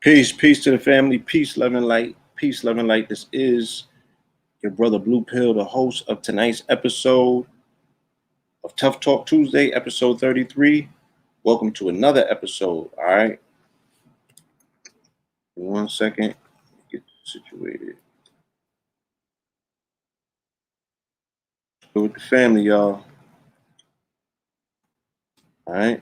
Peace to the family. Peace, love, and light. Peace, love, and light. This is your brother Blue Pill, the host of tonight's episode of Tough Talk Tuesday, episode 33. Welcome to another episode. All right. 1 second. Get situated. Go with the family, y'all. All right.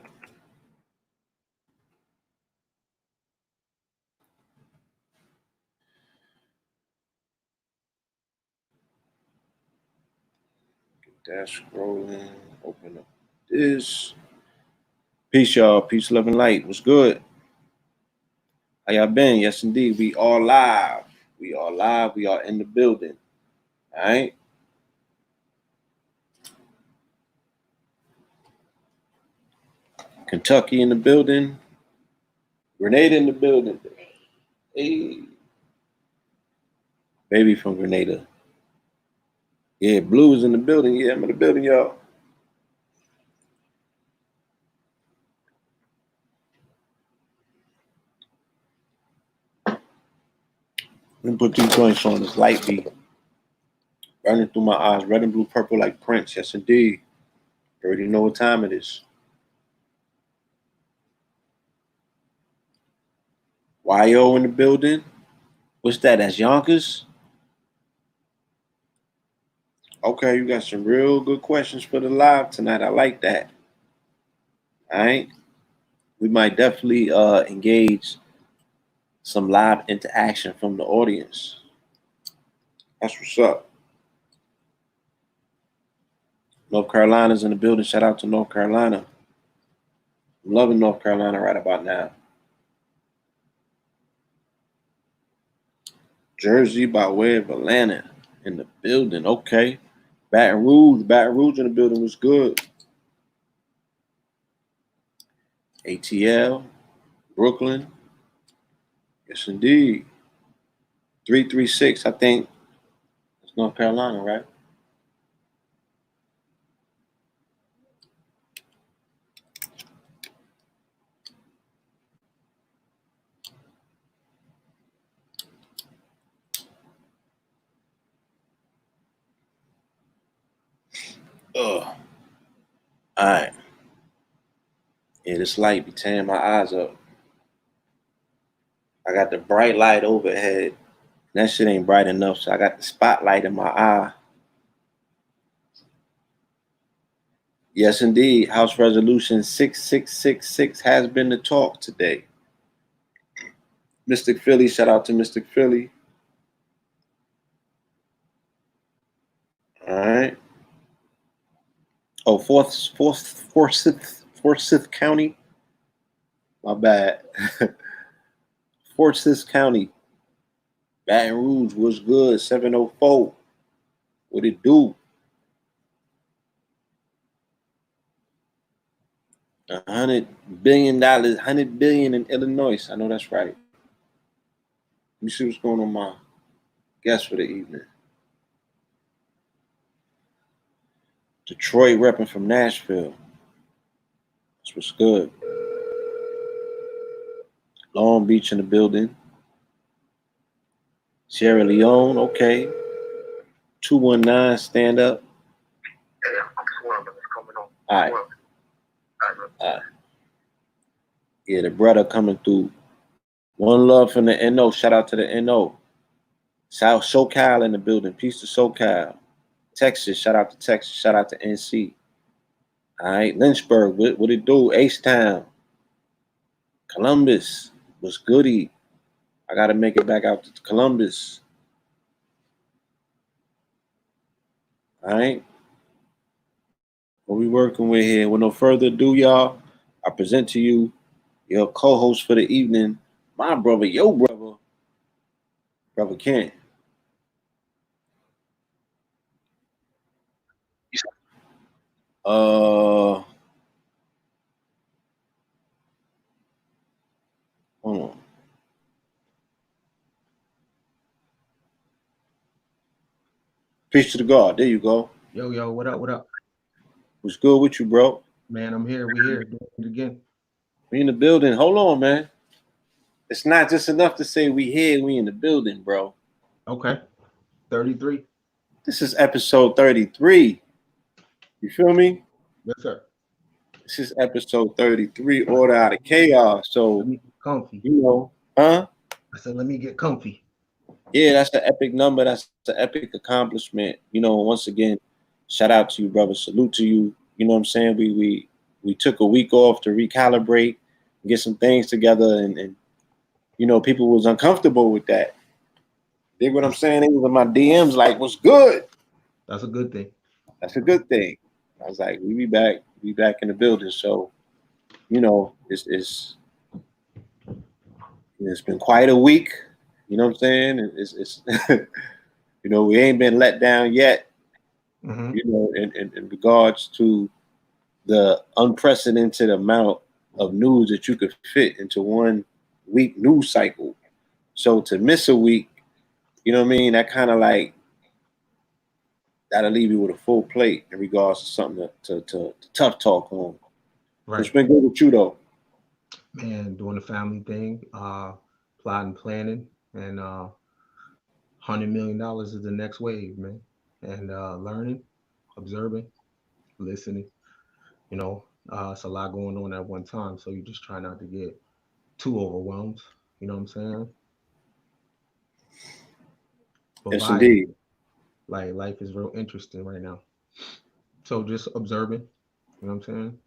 Dash scrolling. Open up this. Peace, y'all. Peace, love, and light. What's good? How y'all been? Yes, indeed. We are live. We are live. We are in the building. All right. Kentucky in the building. Grenada in the building. Hey. Baby from Grenada. Yeah, Blue is in the building. Yeah, I'm in the building, y'all. Let me put these joints on. This light be burning through my eyes. Red and blue, purple like Prince. Yes, indeed. You already know what time it is. YO in the building. What's that? That's Yonkers? Okay, you got some real good questions for the live tonight. I like that. All right. We might definitely engage some live interaction from the audience. That's what's up. North Carolina's in the building. Shout out to North Carolina. I'm loving North Carolina right about now. Jersey by way of Atlanta in the building. Okay. Baton Rouge in the building was good. ATL, Brooklyn. Yes, indeed. 336, I think. It's North Carolina, right? Ugh. All right. Yeah, this light be tearing my eyes up. I got the bright light overhead. That shit ain't bright enough, so I got the spotlight in my eye. Yes, indeed. House Resolution 6666 has been the talk today. Mystic Philly, shout out to Mystic Philly. All right. Oh, Forsyth County. My bad. Forsyth County. Baton Rouge was good. 704. What it do? $100 billion, 100 billion in Illinois. I know that's right. Let me see what's going on my guest for the evening. Detroit repping from Nashville. That's what's good. Long Beach in the building. Sierra Leone, okay. 219, stand up. All right. Yeah, the brother coming through. One love from the NO. Shout out to the NO. South SoCal in the building. Peace to SoCal. Texas. Shout out to Texas. Shout out to NC. All right. Lynchburg. What it do? H-Town. Columbus. What's goody? I got to make it back out to Columbus. All right. What we working with here? With no further ado, y'all, I present to you your co-host for the evening, my brother, your brother, Brother Ken. Hold on. Peace to the God. There you go. Yo, what up? What's good with you, bro? Man, I'm here. We here doing it again. We in the building. Hold on, man. It's not just enough to say we here, we in the building, bro. Okay. 33. This is episode 33. You feel me? Yes, sir. This is episode 33, Order Out of Chaos. So, Let me get comfy. you know, huh? I said, let me get comfy. Yeah, that's an epic number. That's an epic accomplishment. You know, once again, shout out to you, brother. Salute to you. You know what I'm saying? We took a week off to recalibrate, get some things together, and you know, people was uncomfortable with that. Dig what I'm saying? They was in my DMs like, "What's good?" That's a good thing. That's a good thing. I was like, we back in the building. So, you know, it's been quite a week. You know what I'm saying? It's you know, we ain't been let down yet. Mm-hmm. You know, in regards to the unprecedented amount of news that you could fit into one week news cycle. So to miss a week, you know what I mean? That kind of like that'll leave you with a full plate in regards to something to tough talk on. Right. It's been good with you though. Man, doing the family thing, plotting, planning, and $100 million is the next wave, man. And learning, observing, listening. You know, it's a lot going on at one time, so you just try not to get too overwhelmed. You know what I'm saying? But Yes, vibing, indeed. like life is real interesting right now. So just observing. You know what I'm saying?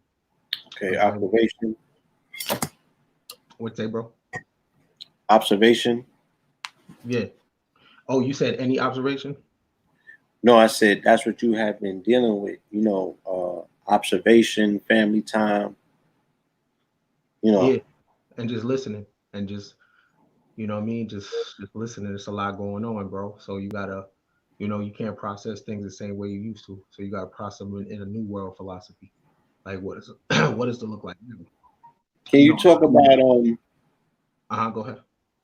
Okay, Observing. observation. What's that, bro? Observation. Yeah. Oh, you said any observation? No, I said that's what you have been dealing with. You know, observation, family time. You know, Yeah. And just listening and just, you know what I mean? Just listening. There's a lot going on, bro. So you gotta, you know, you can't process things the same way you used to. So you gotta process them in a new world philosophy. Like what is it, what does it look like now? can You you know, talk about go ahead.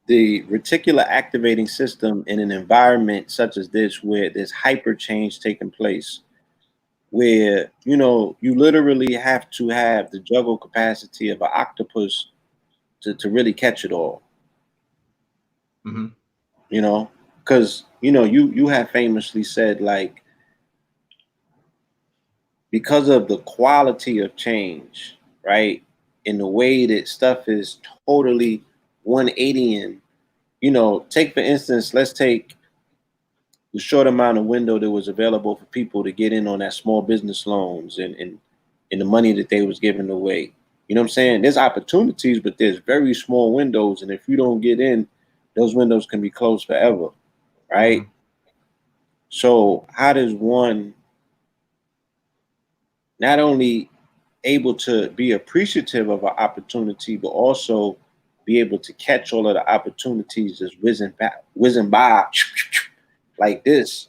the reticular activating system in an environment such as this, where there's hyper change taking place, where you know you literally have to have the juggle capacity of an octopus to really catch it all. Mm-hmm. You know, because you know you have famously said like because of the quality of change, right? In the way that stuff is totally 180 in, you know, take for instance, let's take the short amount of window that was available for people to get in on that small business loans and the money that they was giving away. You know what I'm saying? There's opportunities, but there's very small windows. And if you don't get in, those windows can be closed forever, Mm-hmm. right? So how does one not only able to be appreciative of an opportunity, but also be able to catch all of the opportunities that's whizzing by like this,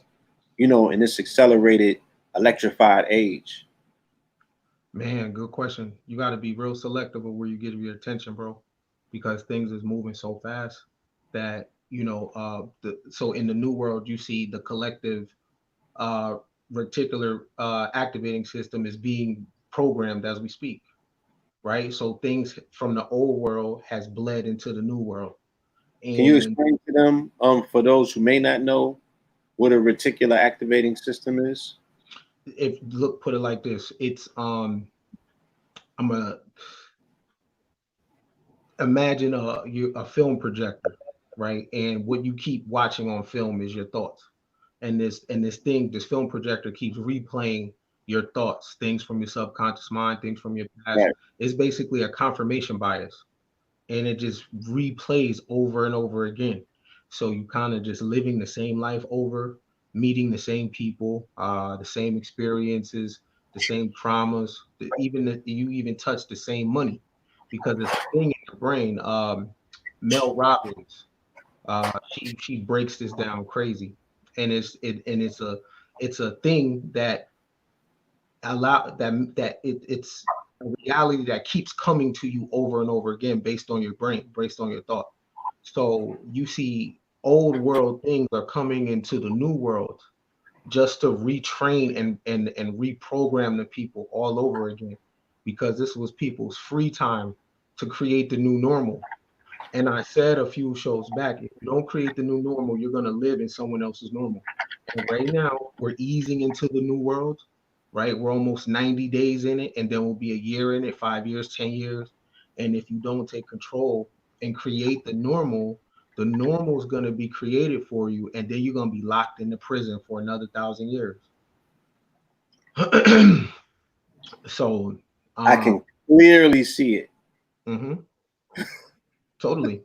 you know, in this accelerated, electrified age. Man, good question. You got to be real selective of where you give your attention, bro, because things is moving so fast that you know. So in the new world, you see the collective uh, reticular activating system is being programmed as we speak, right? So things from the old world has bled into the new world, Can you and explain to them, for those who may not know, what a reticular activating system is? if look put it like this, it's I'm gonna imagine a film projector, right? And what you keep watching on film is your thoughts. And this film projector keeps replaying your thoughts, things from your subconscious mind, things from your past. Right. It's basically a confirmation bias. And it just replays over and over again. So you kind of just living the same life over, meeting the same people, the same experiences, the same traumas, you even touch the same money because it's a thing in your brain. Mel Robbins, she breaks this down crazy, and it's a thing that it's a reality that keeps coming to you over and over again based on your brain, based on your thought. So you see old world things are coming into the new world just to retrain and reprogram the people all over again because this was people's free time to create the new normal. And I said a few shows back, if you don't create the new normal, you're going to live in someone else's normal. And right now, we're easing into the new world, right? We're almost 90 days in it, and then we'll be a year in it, 5 years, 10 years. And if you don't take control and create the normal is going to be created for you, and then you're going to be locked into prison for another 1,000 years. So, I can clearly see it. mhm, totally.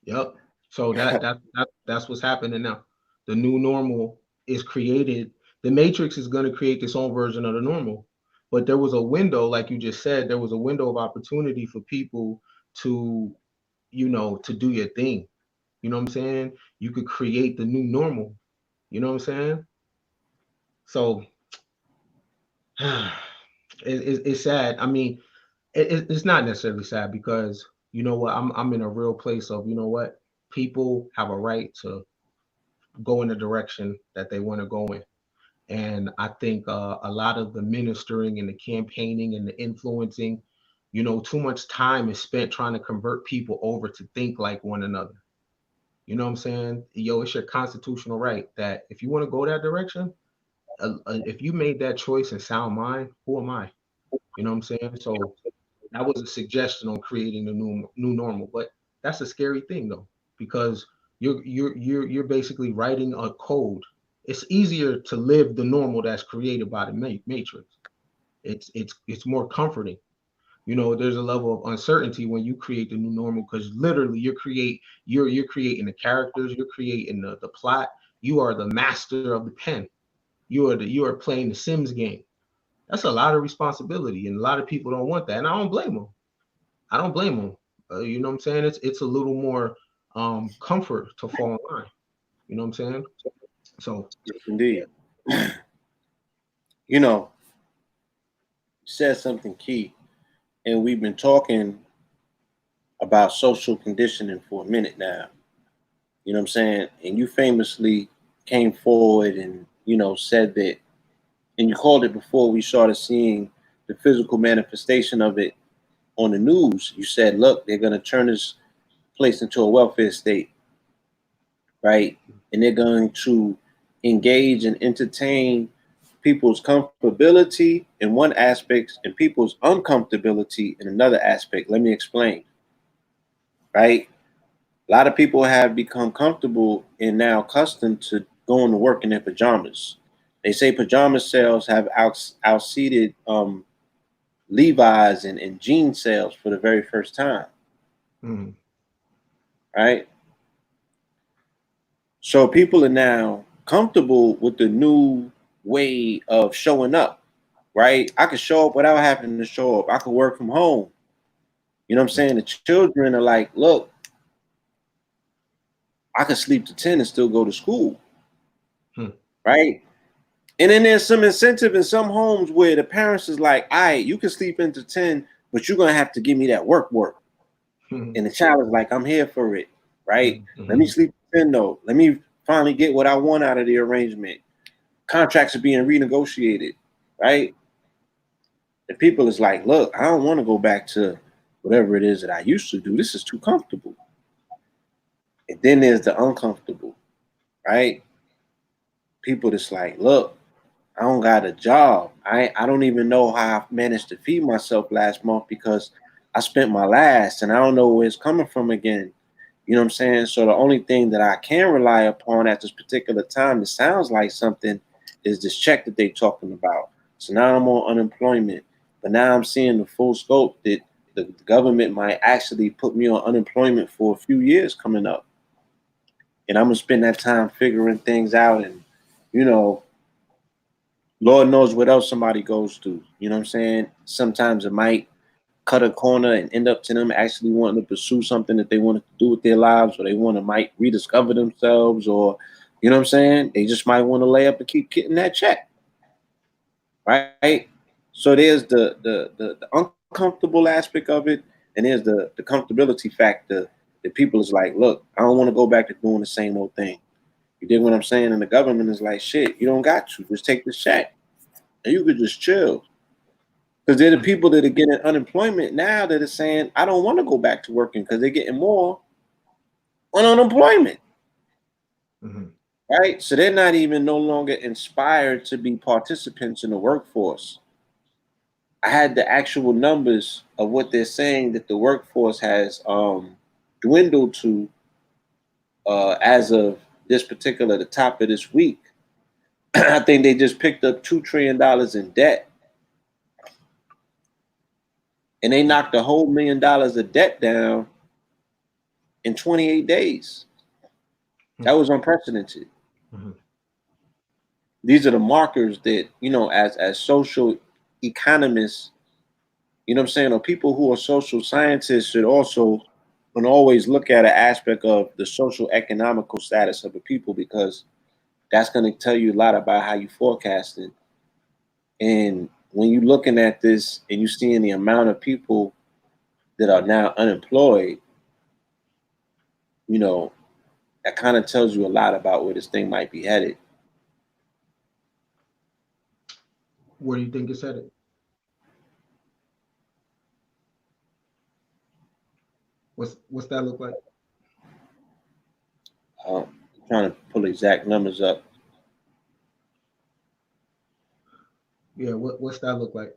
Yep. So that's what's happening now. The new normal is created. The Matrix is going to create its own version of the normal. But there was a window, like you just said, there was a window of opportunity for people to, to do your thing. You know what I'm saying? You could create the new normal. You know what I'm saying? So it's sad. I mean, it's not necessarily sad because you know what? I'm in a real place of, you know what? People have a right to go in the direction that they want to go in. And I think a lot of the ministering and the campaigning and the influencing, too much time is spent trying to convert people over to think like one another. You know what I'm saying? Yo, it's your constitutional right that if you want to go that direction, if you made that choice in sound mind, who am I? You know what I'm saying? So that was a suggestion on creating the new normal, but that's a scary thing though, because you're basically writing a code. It's easier to live the normal that's created by the matrix. It's more comforting. There's a level of uncertainty when you create the new normal because literally you're creating the characters, you're creating the plot. You are the master of the pen. You are playing the Sims game. That's a lot of responsibility, and a lot of people don't want that, and I don't blame them. I don't blame them. You know what I'm saying? It's a little more comfort to fall in line. You know what I'm saying? So Indeed. You know, said something key, and we've been talking about social conditioning for a minute now. You know what I'm saying? And you famously came forward and, said that, and you called it before we started seeing the physical manifestation of it on the news. You said, look, they're going to turn this place into a welfare state, right? And they're going to engage and entertain people's comfortability in one aspect and people's uncomfortability in another aspect. Let me explain, right? A lot of people have become comfortable and now accustomed to going to work in their pajamas. They say pajama sales have outseated Levi's and jean sales for the very first time, mm, right? So people are now comfortable with the new way of showing up, right? I could show up without having to show up. I could work from home. You know what I'm saying? The children are like, look, I could sleep to 10 and still go to school, mm, right? And then there's some incentive in some homes where the parents is like, all right, you can sleep into 10, but you're going to have to give me that work. mm, And the child is like, I'm here for it, right? mm, Let me mm, sleep 10 though. Let me finally get what I want out of the arrangement. Contracts are being renegotiated, right? And people is like, look, I don't want to go back to whatever it is that I used to do. This is too comfortable. And then there's the uncomfortable, right? People that's like, look, I don't got a job. I don't even know how I managed to feed myself last month because I spent my last and I don't know where it's coming from again. You know what I'm saying? So the only thing that I can rely upon at this particular time that sounds like something is this check that they're talking about. So now I'm on unemployment, but now I'm seeing the full scope that the government might actually put me on unemployment for a few years coming up. And I'm gonna spend that time figuring things out and, you know, Lord knows what else somebody goes through. You know what I'm saying? Sometimes it might cut a corner and end up to them actually wanting to pursue something that they wanted to do with their lives, or they want to might rediscover themselves, or you know what I'm saying? They just might want to lay up and keep getting that check, right? So there's the uncomfortable aspect of it, and there's the comfortability factor that people is like, look, I don't want to go back to doing the same old thing. You dig what I'm saying? And the government is like, shit, you don't got to. Just take this check. And you could just chill. Because they're the people that are getting unemployment now that are saying, I don't want to go back to working because they're getting more on unemployment. Right? So they're not even no longer inspired to be participants in the workforce. I had the actual numbers of what they're saying that the workforce has dwindled to as of this particular, the top of this week. I think they just picked up $2 trillion in debt. And they knocked a whole $1 million of debt down in 28 days. That was unprecedented. These are the markers that, you know, as social economists, you know what I'm saying, or people who are social scientists should also and always look at an aspect of the social economical status of the people, because that's going to tell you a lot about how you forecasting. And when you're looking at this and you're seeing the amount of people that are now unemployed, you know, that kind of tells you a lot about where this thing might be headed. Where do you think it's headed? What's that look like? I'm trying to pull exact numbers up. Yeah, what's that look like?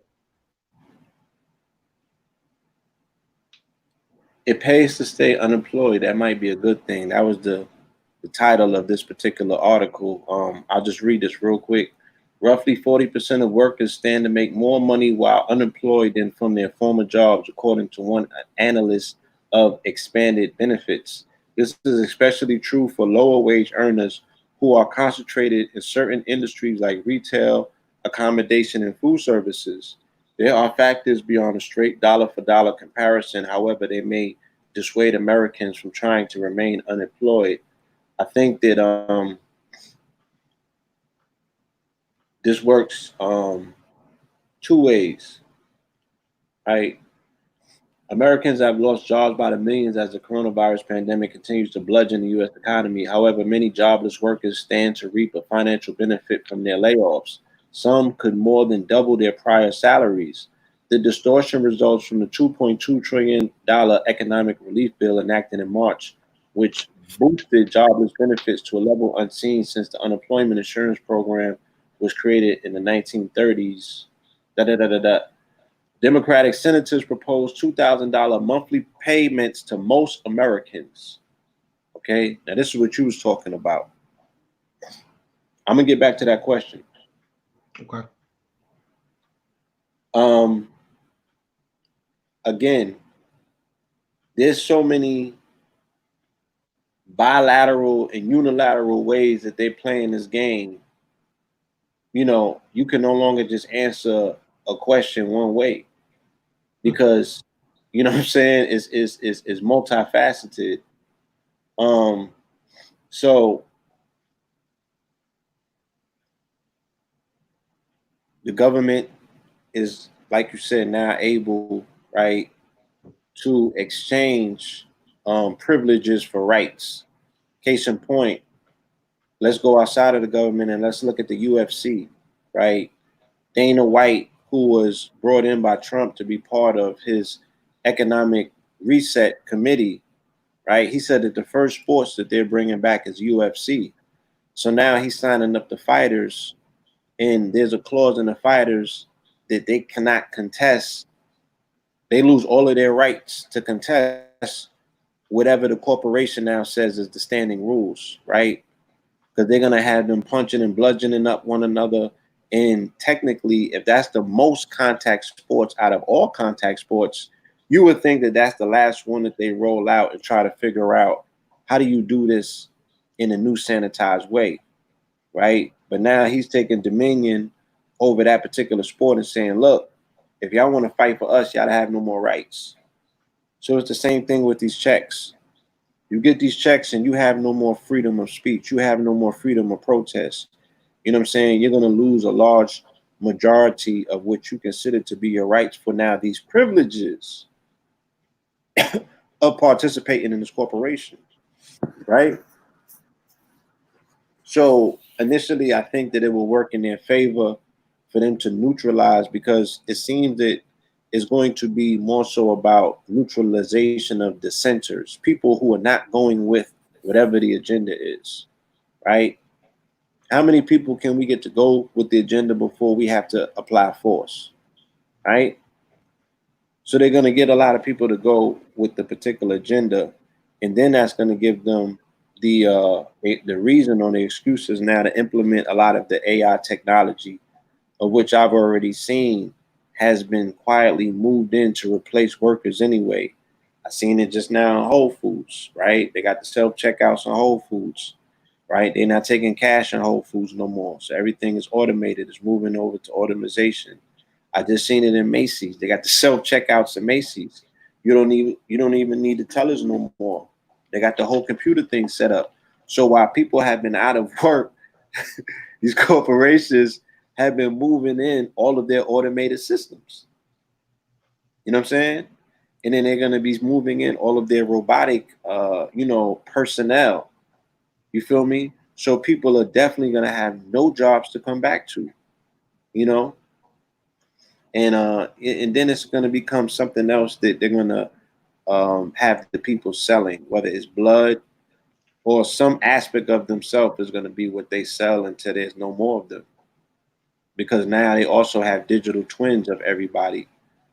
It pays to stay unemployed. That might be a good thing. That was the title of this particular article. I'll just read this real quick. Roughly 40% of workers stand to make more money while unemployed than from their former jobs, according to one analyst of expanded benefits. This is especially true for lower wage earners who are concentrated in certain industries like retail, accommodation, and food services. There are factors beyond a straight dollar for dollar comparison. However, they may dissuade Americans from trying to remain unemployed. I think that this works two ways, right? Americans have lost jobs by the millions as the coronavirus pandemic continues to bludgeon the U.S. economy. However, many jobless workers stand to reap a financial benefit from their layoffs. Some could more than double their prior salaries. The distortion results from the $2.2 trillion economic relief bill enacted in March, which boosted jobless benefits to a level unseen since the unemployment insurance program was created in the 1930s. Da, da, da, da, da. Democratic senators proposed $2,000 monthly payments to most Americans. Okay, now this is what you was talking about. I'm gonna get back to that question. Okay. Again, there's so many bilateral and unilateral ways that they play in this game. You know, you can no longer just answer a question one way, because you know what I'm saying is multifaceted. So the government is, like you said, now able, right, to exchange privileges for rights. Case in point, let's go outside of the government and let's look at the UFC, right? Dana White, who was brought in by Trump to be part of his economic reset committee, right? He said that the first sports that they're bringing back is UFC. So now he's signing up the fighters, and there's a clause in the fighters that they cannot contest. They lose all of their rights to contest whatever the corporation now says is the standing rules, right? Because they're gonna have them punching and bludgeoning up one another. And technically, if that's the most contact sports out of all contact sports, you would think that that's the last one that they roll out and try to figure out how do you do this in a new sanitized way, right? But now he's taking dominion over that particular sport and saying, look, if y'all want to fight for us, y'all have no more rights. So it's the same thing with these checks. You get these checks and you have no more freedom of speech. You have no more freedom of protest. You know what I'm saying? You're going to lose a large majority of what you consider to be your rights for now these privileges of participating in this corporation, right? So initially, I think that it will work in their favor for them to neutralize, because it seems that is going to be more so about neutralization of dissenters, people who are not going with whatever the agenda is, right? How many people can we get to go with the agenda before we have to apply force, right? So they're going to get a lot of people to go with the particular agenda, and then that's going to give them the reason or the excuses now to implement a lot of the AI technology, of which I've already seen has been quietly moved in to replace workers anyway. I seen it just now in Whole Foods, right? They got the self checkouts on Whole Foods, right? They're not taking cash in Whole Foods no more, so everything is automated. It's moving over to automation. I just seen it in Macy's. They got the self checkouts at Macy's. You don't even need the tellers no more. They got the whole computer thing set up. So while people have been out of work, these corporations have been moving in all of their automated systems. You know what I'm saying? And then they're going to be moving in all of their robotic, personnel. You feel me? So people are definitely going to have no jobs to come back to. You know, and then it's going to become something else that they're going to have the people selling, whether it's blood or some aspect of themselves is going to be what they sell until there's no more of them. Because now they also have digital twins of everybody.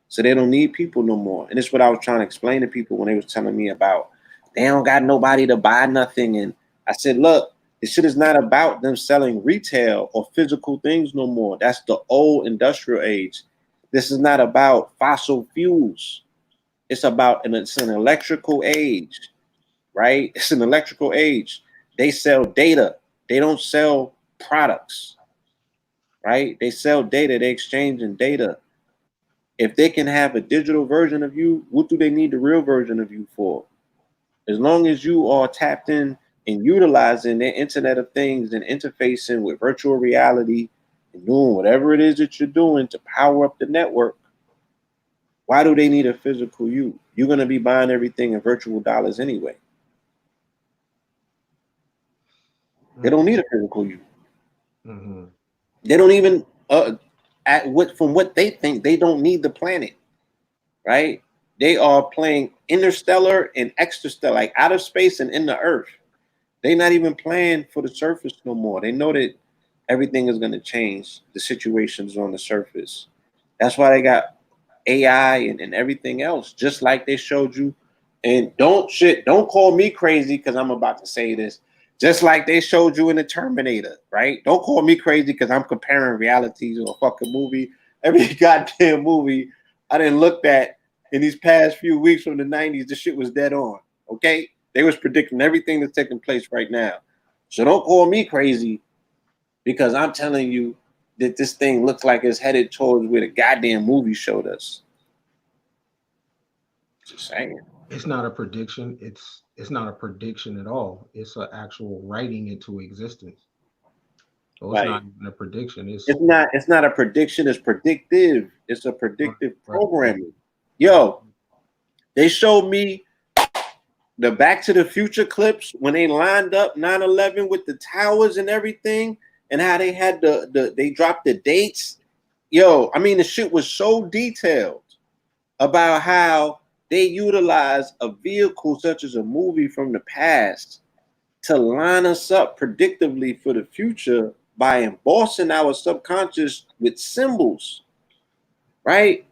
So they don't need people no more. And it's what I was trying to explain to people when they was telling me about they don't got nobody to buy nothing. And I said, look, this shit is not about them selling retail or physical things no more. That's the old industrial age. This is not about fossil fuels. It's an electrical age, right? It's an electrical age. They sell data. They don't sell products, right? They sell data. They exchange in data. If they can have a digital version of you, what do they need the real version of you for? As long as you are tapped in and utilizing their Internet of Things and interfacing with virtual reality and doing whatever it is that you're doing to power up the network, why do they need a physical you? You're going to be buying everything in virtual dollars anyway. They don't need a physical you. Mm-hmm. They don't even, from what they think, they don't need the planet, right? They are playing interstellar and extrastellar, like out of space and in the earth. They're not even playing for the surface no more. They know that everything is going to change. The situations on the surface. That's why they got AI and everything else, just like they showed you. And don't call me crazy because I'm about to say this. Just like they showed you in the Terminator, right? Don't call me crazy because I'm comparing reality to a fucking movie. Every goddamn movie I didn't look at in these past few weeks from the 90s, the shit was dead on. Okay? They was predicting everything that's taking place right now. So don't call me crazy because I'm telling you that this thing looks like it's headed towards where the goddamn movie showed us. Just saying. It's not a prediction. It's not a prediction at all. It's an actual writing into existence. So it's Right. not even a prediction. It's not a prediction, it's predictive. It's a Right, predictive right, programming. right. Yo, they showed me the Back to the Future clips when they lined up 9/11 with the towers and everything, and how they had they dropped the dates. Yo, I mean the shit was so detailed about how they utilize a vehicle such as a movie from the past to line us up predictively for the future by embossing our subconscious with symbols, right?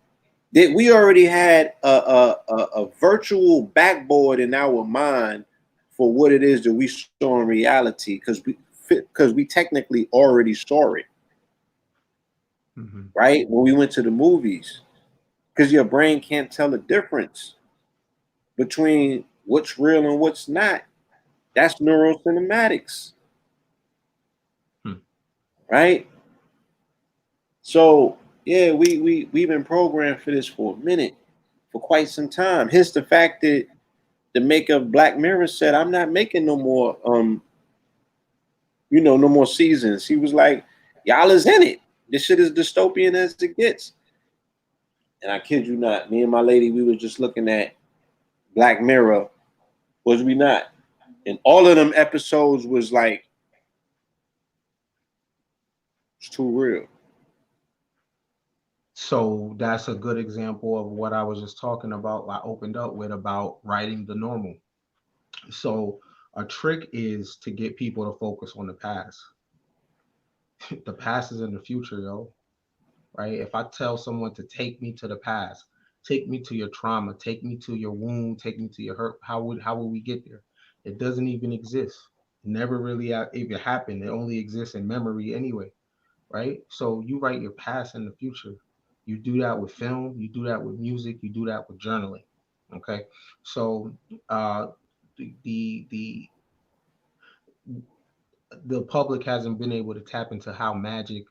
That we already had a virtual backboard in our mind for what it is that we saw in reality because we technically already saw it, Mm-hmm. right? When we went to the movies, because your brain can't tell the difference between what's real and what's not. That's neurocinematics, Hmm. right? So yeah, we've been programmed for this for a minute, for quite some time. Hence the fact that the maker of Black Mirror said, "I'm not making no more, no more seasons." He was like, "Y'all is in it. This shit is dystopian as it gets." And I kid you not, me and my lady, we were just looking at Black Mirror, was we not? And all of them episodes was like, it's too real. So that's a good example of what I was just talking about. I opened up with about writing the normal. So a trick is to get people to focus on the past. The past is in the future, yo. Right? If I tell someone to take me to the past, take me to your trauma, take me to your wound, take me to your hurt, how would we get there? It doesn't even exist. Never really even happened. It only exists in memory anyway, right? So you write your past and the future. You do that with film, you do that with music, you do that with journaling. Okay. So uh the the public hasn't been able to tap into how magic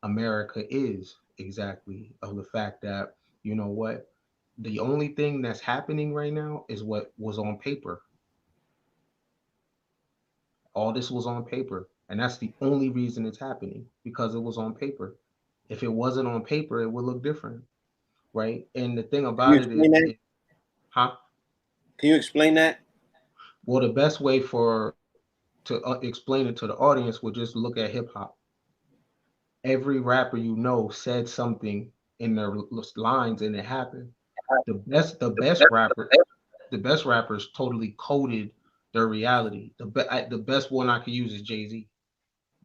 America is exactly, of the fact that, you know what, the only thing that's happening right now is what was on paper. All this was on paper. And that's the only reason it's happening, because it was on paper. If it wasn't on paper, it would look different, right? And the thing Can you about it is, explain that? huh? Can you explain that? Well, the best way for to explain it to the audience would just look at hip hop. Every rapper you know said something in their lines, and it happened. The best rappers totally coded their reality. The best one I could use is Jay-Z.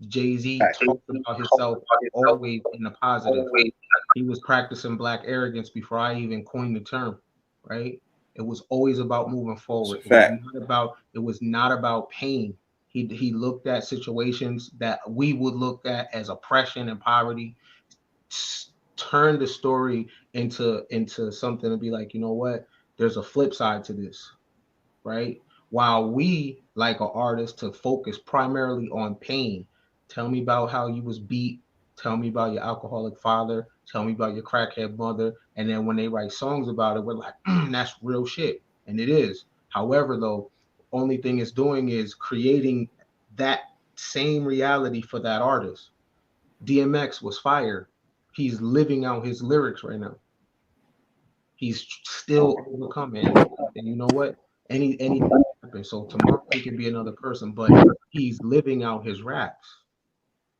Jay-Z talked about himself always in the positive. He was practicing black arrogance before I even coined the term, right? It was always about moving It's a forward. fact. It was not about pain. He looked at situations that we would look at as oppression and poverty, turn the story into something to be like, you know what? There's a flip side to this, right? While we like an artist to focus primarily on pain. Tell me about how you was beat. Tell me about your alcoholic father. Tell me about your crackhead mother. And then when they write songs about it, we're like, that's real shit. And it is. However, though, only thing it's doing is creating that same reality for that artist. DMX was fired. He's living out his lyrics right now. He's still overcoming. And you know what? Anything can happen. So tomorrow he can be another person, but he's living out his raps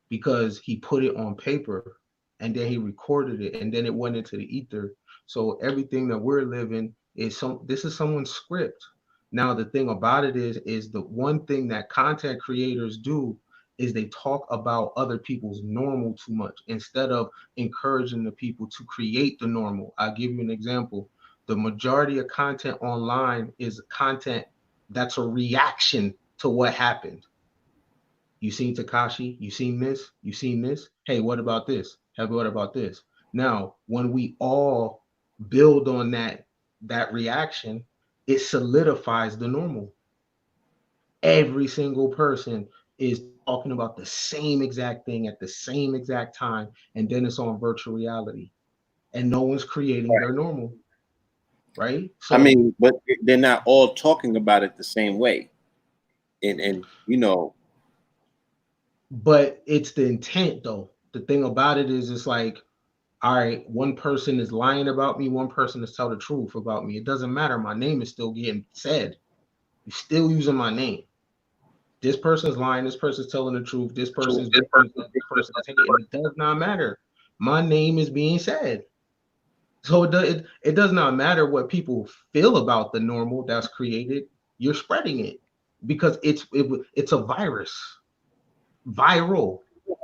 because he put it on paper and then he recorded it and then it went into the ether. So everything that we're living is this is someone's script. Now the thing about it is the one thing that content creators do is they talk about other people's normal too much instead of encouraging the people to create the normal. I'll give you an example. The majority of content online is content that's a reaction to what happened. You seen Takashi? You seen this? You seen this? Hey, what about this? Hey, what about this? Now, when we all build on that reaction, it solidifies the normal. Every single person is talking about the same exact thing at the same exact time, and then it's on virtual reality, and no one's creating their normal, right? I So, mean, but they're not all talking about it the same way. And you know, but it's the intent though. The thing about it is, it's like, all right, one person is lying about me, one person is telling the truth about me. It doesn't matter. My name is still getting said. You're still using my name. This person's lying, this person's telling the truth, this person's doing this, this person's hating. It does not matter. My name is being said. So it does not matter what people feel about the normal that's created. You're spreading it because it's a virus. Viral.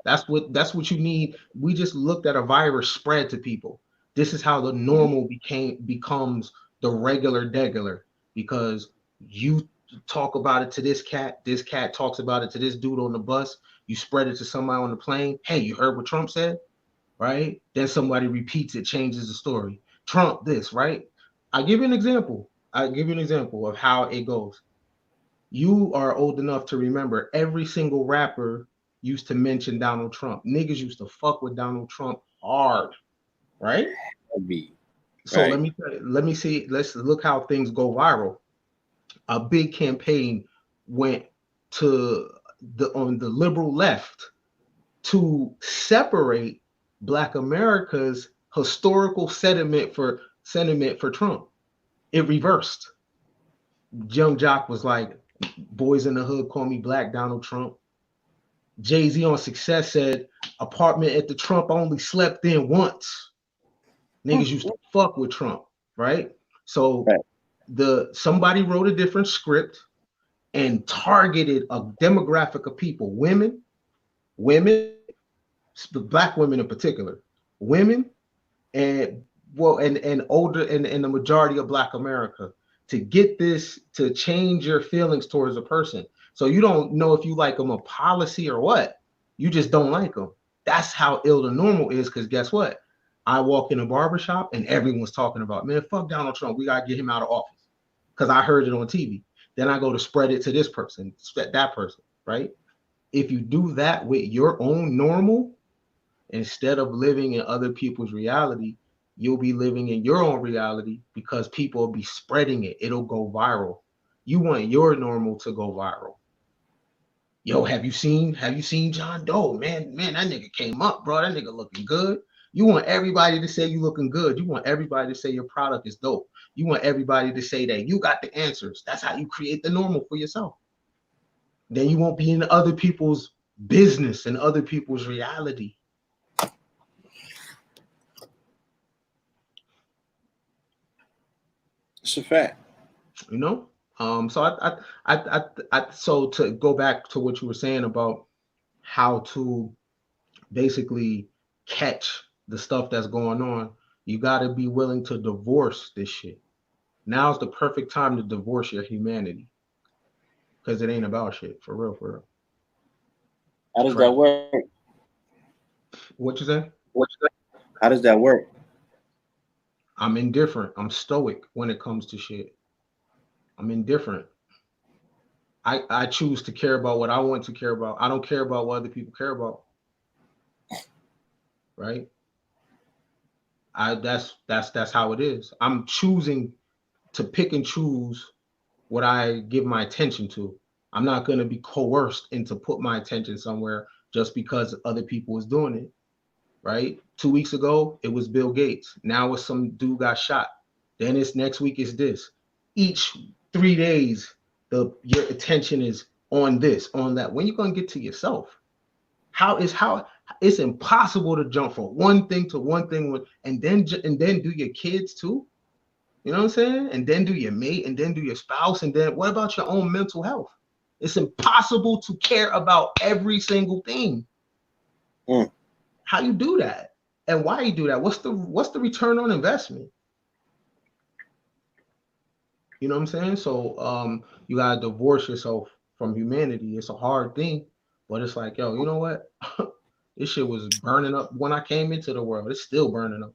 That's what you need. We just looked at a virus spread to people. This is how the normal becomes the regular degular, because you talk about it to this cat talks about it to this dude on the bus, you spread it to somebody on the plane. Hey, you heard what Trump said, right? Then somebody repeats it, changes the story. Trump this, right? I give you an example of how it goes. You are old enough to remember every single rapper used to mention Donald Trump. Niggas used to fuck with Donald Trump hard, right? be So right. let me see. Let's look how things go viral. A big campaign went to the on the liberal left to separate Black America's historical sentiment for Trump. It reversed. Young Jock was like, "Boys in the hood call me Black Donald Trump." Jay-Z on Success said, "Apartment at the Trump I only slept in once." Niggas used to fuck with Trump, right? So Right. somebody wrote a different script and targeted a demographic of people, women, black women in particular, women, and and older, and the majority of Black America, to get this to change your feelings towards a person. So you don't know if you like them a policy or what. You just don't like them. That's how ill the normal is. Because guess what? I walk in a barbershop and everyone's talking about, man, fuck Donald Trump. We gotta get him out of office. Because I heard it on TV. Then I go to spread it to this person, that person, right? If you do that with your own normal, instead of living in other people's reality, you'll be living in your own reality, because people will be spreading it. It'll go viral. You want your normal to go viral. Yo, have you seen John Doe? Man, that nigga came up, bro. That nigga looking good. You want everybody to say you looking good. You want everybody to say your product is dope. You want everybody to say that you got the answers. That's how you create the normal for yourself. Then you won't be in other people's business and other people's reality. It's a fact. You know. So so to go back to what you were saying about how to basically catch the stuff that's going on, you got to be willing to divorce this shit. Now's the perfect time to divorce your humanity, because it ain't about shit, for real, for real. How does Try. that work? What you say? How does that work? I'm indifferent. I'm stoic when it comes to shit. I'm indifferent. I choose to care about what I want to care about. I don't care about what other people care about. Right? That's how it is. I'm choosing to pick and choose what I give my attention to. I'm not going to be coerced into put my attention somewhere just because other people was doing it. Right? 2 weeks ago, it was Bill Gates. Now it's some dude got shot. Then it's next week is this. Each 3 days, your attention is on this, on that. When you gonna get to yourself? How it's impossible to jump from one thing to one thing, and then do your kids too. You know what I'm saying? And then do your mate, and then do your spouse, and then what about your own mental health? It's impossible to care about every single thing. Mm. How you do that, and why you do that? What's the return on investment? You know what I'm saying? So you gotta divorce yourself from humanity. It's a hard thing, but it's like, yo, you know what? This shit was burning up when I came into the world. It's still burning up.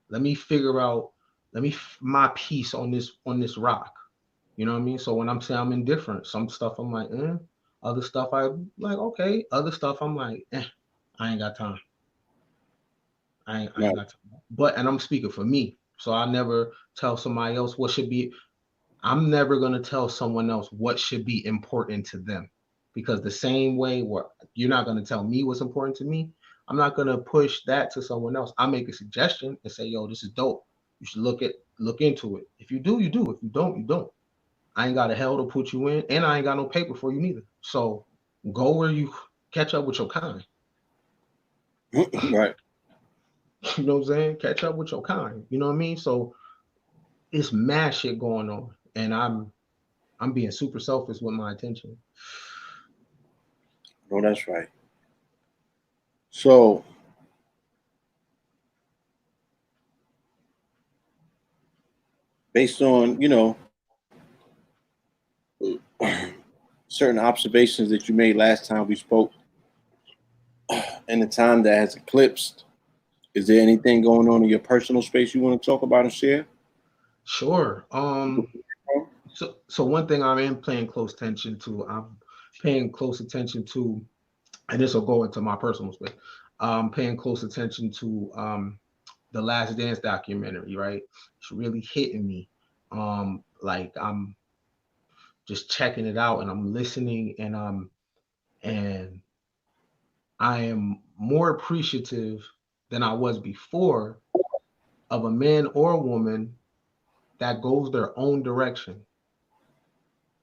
Let me figure out, my piece on this rock. You know what I mean? So when I'm saying I'm indifferent, some stuff I'm like, other stuff I like, okay. Other stuff I'm like, I ain't got time. I ain't Right. got time. But and I'm speaking for me. So I never tell somebody else what should be. I'm never gonna tell someone else what should be important to them. Because the same way where you're not gonna tell me what's important to me, I'm not gonna push that to someone else. I make a suggestion and say, yo, this is dope. You should look into it. If you do, you do. If you don't, you don't. I ain't got a hell to put you in, and I ain't got no paper for you neither. So go where you catch up with your kind. Right. You know what I'm saying? Catch up with your kind. You know what I mean? So it's mad shit going on, and I'm being super selfish with my attention. No, that's right. So based on, certain observations that you made last time we spoke and the time that has eclipsed, is there anything going on in your personal space you want to talk about and share? Sure. So one thing I'm paying close attention to, I'm paying close attention to, and this will go into my personal space. I'm paying close attention to the Last Dance documentary, right? It's really hitting me. Like I'm just checking it out and I'm listening, and I am more appreciative than I was before of a man or a woman that goes their own direction,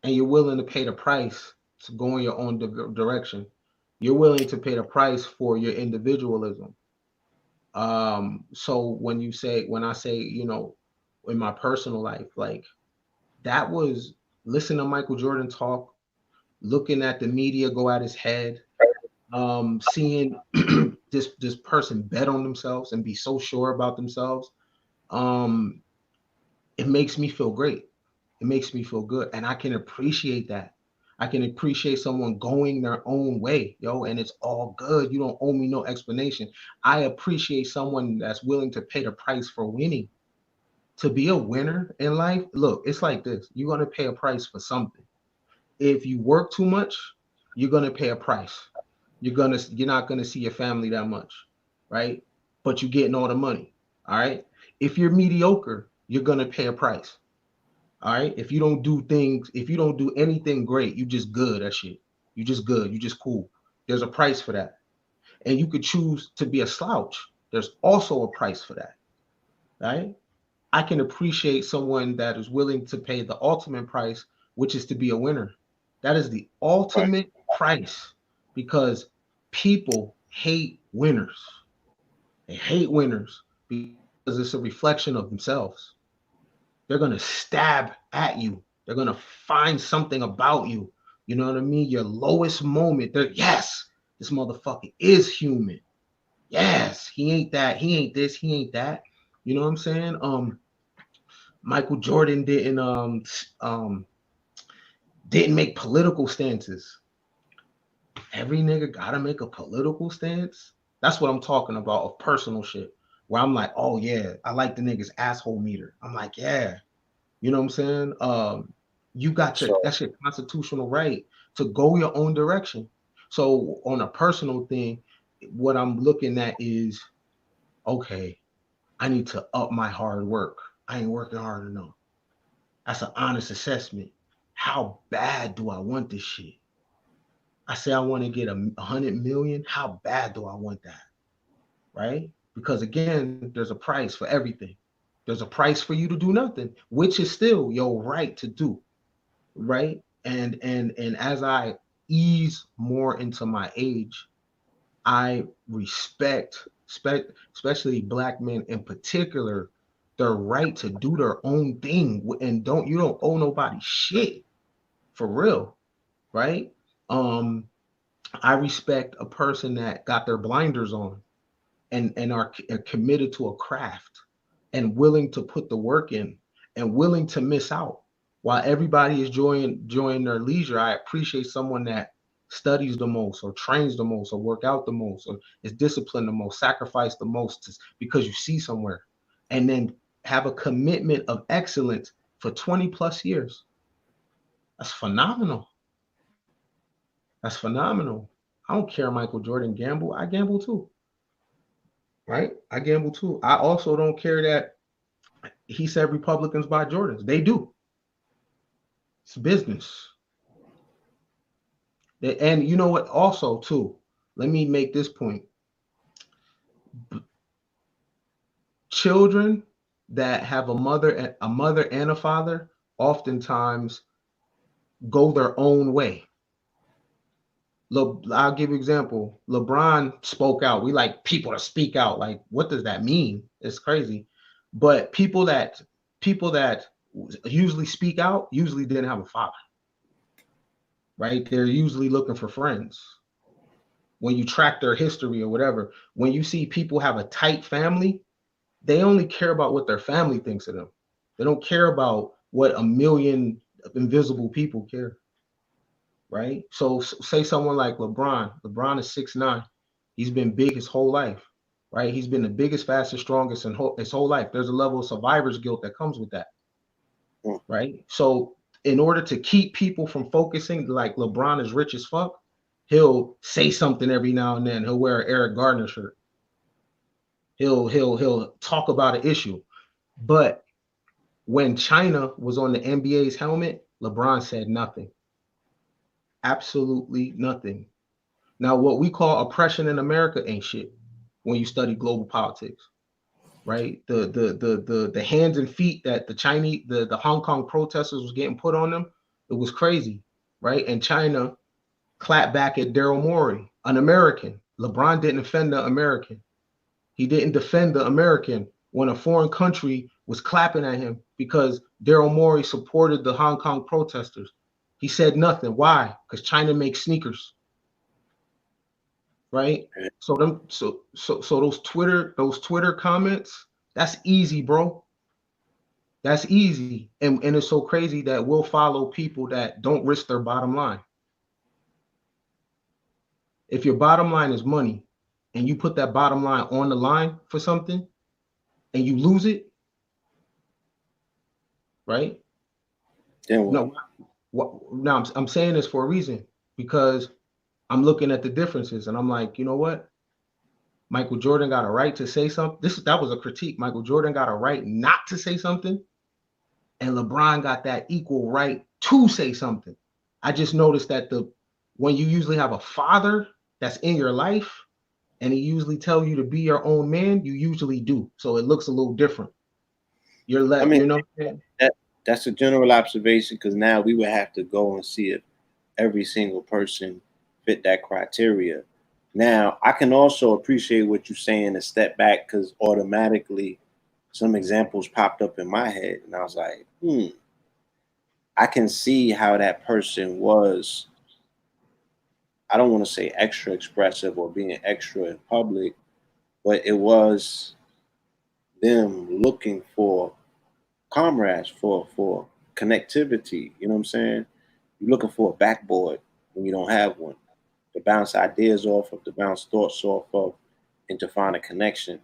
and you're willing to pay the price to go in your own direction. You're willing to pay the price for your individualism. So when I say, you know, in my personal life, like that was listening to Michael Jordan talk, looking at the media go at his head, seeing this person bet on themselves and be so sure about themselves. Um, it makes me feel great. It makes me feel good. And I can appreciate that. I can appreciate someone going their own way, yo, and it's all good. You don't owe me no explanation. I appreciate someone that's willing to pay the price for winning. To be a winner in life, look, it's like this. You're gonna pay a price for something. If you work too much, you're gonna pay a price. You're not gonna see your family that much, right? But you're getting all the money. All right. If you're mediocre, you're gonna pay a price. All right. If you don't do anything great, you just good at shit. You just good. You just cool. There's a price for that. And you could choose to be a slouch. There's also a price for that. Right. I can appreciate someone that is willing to pay the ultimate price, which is to be a winner. That is the Right. ultimate price because people hate winners. They hate winners because it's a reflection of themselves. They're going to stab at you. They're going to find something about you. You know what I mean? Your lowest moment. They're, yes, this motherfucker is human. Yes, he ain't that. He ain't this. He ain't that. You know what I'm saying? Michael Jordan didn't make political stances. Every nigga gotta make a political stance. That's what I'm talking about of personal shit. Where I'm like, oh yeah, I like the nigga's asshole meter. I'm like, yeah, you know what I'm saying? You got So that's your constitutional right to go your own direction. So on a personal thing, what I'm looking at is okay, I need to up my hard work. I ain't working hard enough. That's an honest assessment. How bad do I want this shit? I say I want to get 100 million. How bad do I want that? Right? Because again, there's a price for everything. There's a price for you to do nothing, which is still your right to do. Right? And as I ease more into my age, I especially black men in particular, their right to do their own thing and don't owe nobody shit for real, right? Um, I respect a person that got their blinders on and are committed to a craft and willing to put the work in and willing to miss out. While everybody is enjoying their leisure, I appreciate someone that studies the most or trains the most or work out the most or is disciplined the most, sacrifice the most because you see somewhere and then have a commitment of excellence for 20 plus years. That's phenomenal. That's phenomenal. I don't care Michael Jordan gamble. I gamble too. Right? I gamble too. I also don't care that he said Republicans buy Jordans. They do. It's business. And you know what? Also, too, let me make this point. Children that have a mother and a father oftentimes go their own way. I'll give you an example. LeBron spoke out. We like people to speak out. Like, what does that mean? It's crazy. But people that usually speak out usually didn't have a father, right? They're usually looking for friends. When you track their history or whatever, when you see people have a tight family, they only care about what their family thinks of them. They don't care about what a million invisible people care, right? So say someone like LeBron. LeBron is 6'9". He's been big his whole life, right? He's been the biggest, fastest, strongest in his whole life. There's a level of survivor's guilt that comes with that, mm, right? So in order to keep people from focusing, like LeBron is rich as fuck, he'll say something every now and then. He'll wear an Eric Gardner shirt. He'll talk about an issue. But when China was on the NBA's helmet, LeBron said nothing. Absolutely nothing. Now, what we call oppression in America ain't shit when you study global politics, right? The hands and feet that the Chinese, the Hong Kong protesters was getting put on them, it was crazy, right? And China clapped back at Daryl Morey, an American. LeBron didn't offend the American. He didn't defend the American when a foreign country was clapping at him because Daryl Morey supported the Hong Kong protesters. He said nothing. Why? Because China makes sneakers, right? So those Twitter comments, that's easy, bro. That's easy. And it's so crazy that we'll follow people that don't risk their bottom line. If your bottom line is money and you put that bottom line on the line for something and you lose it, right? Then what? Now I'm saying this for a reason because I'm looking at the differences and I'm like, you know what? Michael Jordan got a right to say something. That was a critique. Michael Jordan got a right not to say something, and LeBron got that equal right to say something. I just noticed that when you usually have a father that's in your life and he usually tells you to be your own man, you usually do. So it looks a little different. You know. That's a general observation because now we would have to go and see if every single person fit that criteria. Now, I can also appreciate what you're saying and step back because automatically some examples popped up in my head. And I was like, I can see how that person was, I don't want to say extra expressive or being extra in public, but it was them looking for comrades, for connectivity. You know what I'm saying? You're looking for a backboard when you don't have one, to bounce ideas off of, to bounce thoughts off of, and to find a connection.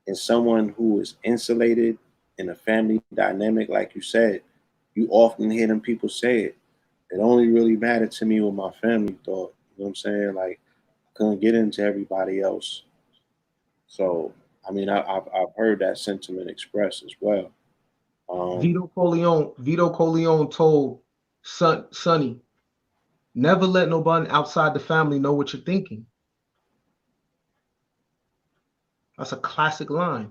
And someone who is insulated in a family dynamic, like you said, you often hear them people say it. It only really mattered to me what my family thought. You know what I'm saying? Like, I couldn't get into everybody else. So, I mean, I've heard that sentiment expressed as well. Vito Corleone told Sonny, never let nobody outside the family know what you're thinking. That's a classic line.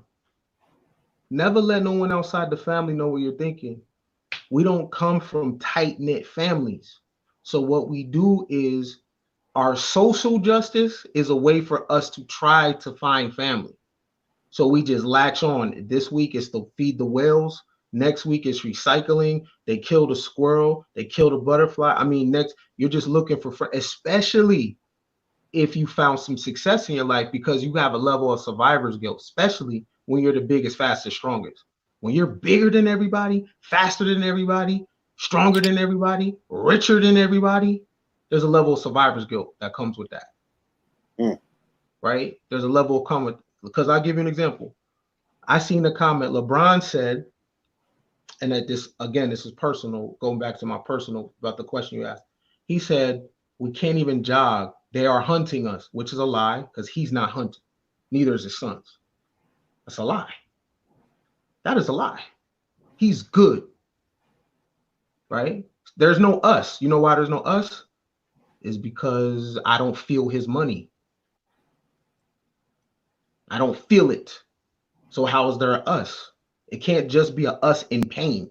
Never let no one outside the family know what you're thinking. We don't come from tight-knit families. So what we do is our social justice is a way for us to try to find family. So we just latch on. This week is to feed the whales. Next week is recycling. They killed a squirrel. They killed a butterfly. I mean, next, you're just looking for, especially if you found some success in your life because you have a level of survivor's guilt, especially when you're the biggest, fastest, strongest. When you're bigger than everybody, faster than everybody, stronger than everybody, richer than everybody, there's a level of survivor's guilt that comes with that. Right? There's a level of comment. Because I'll give you an example. I seen a comment LeBron said, and that this is personal, going back to my personal about the question you asked. He said, we can't even jog. They are hunting us, which is a lie because he's not hunting. Neither is his sons. That's a lie. That is a lie. He's good. Right? There's no us. You know why there's no us? Is because I don't feel his money. I don't feel it. So how is there a us? It can't just be a us in pain.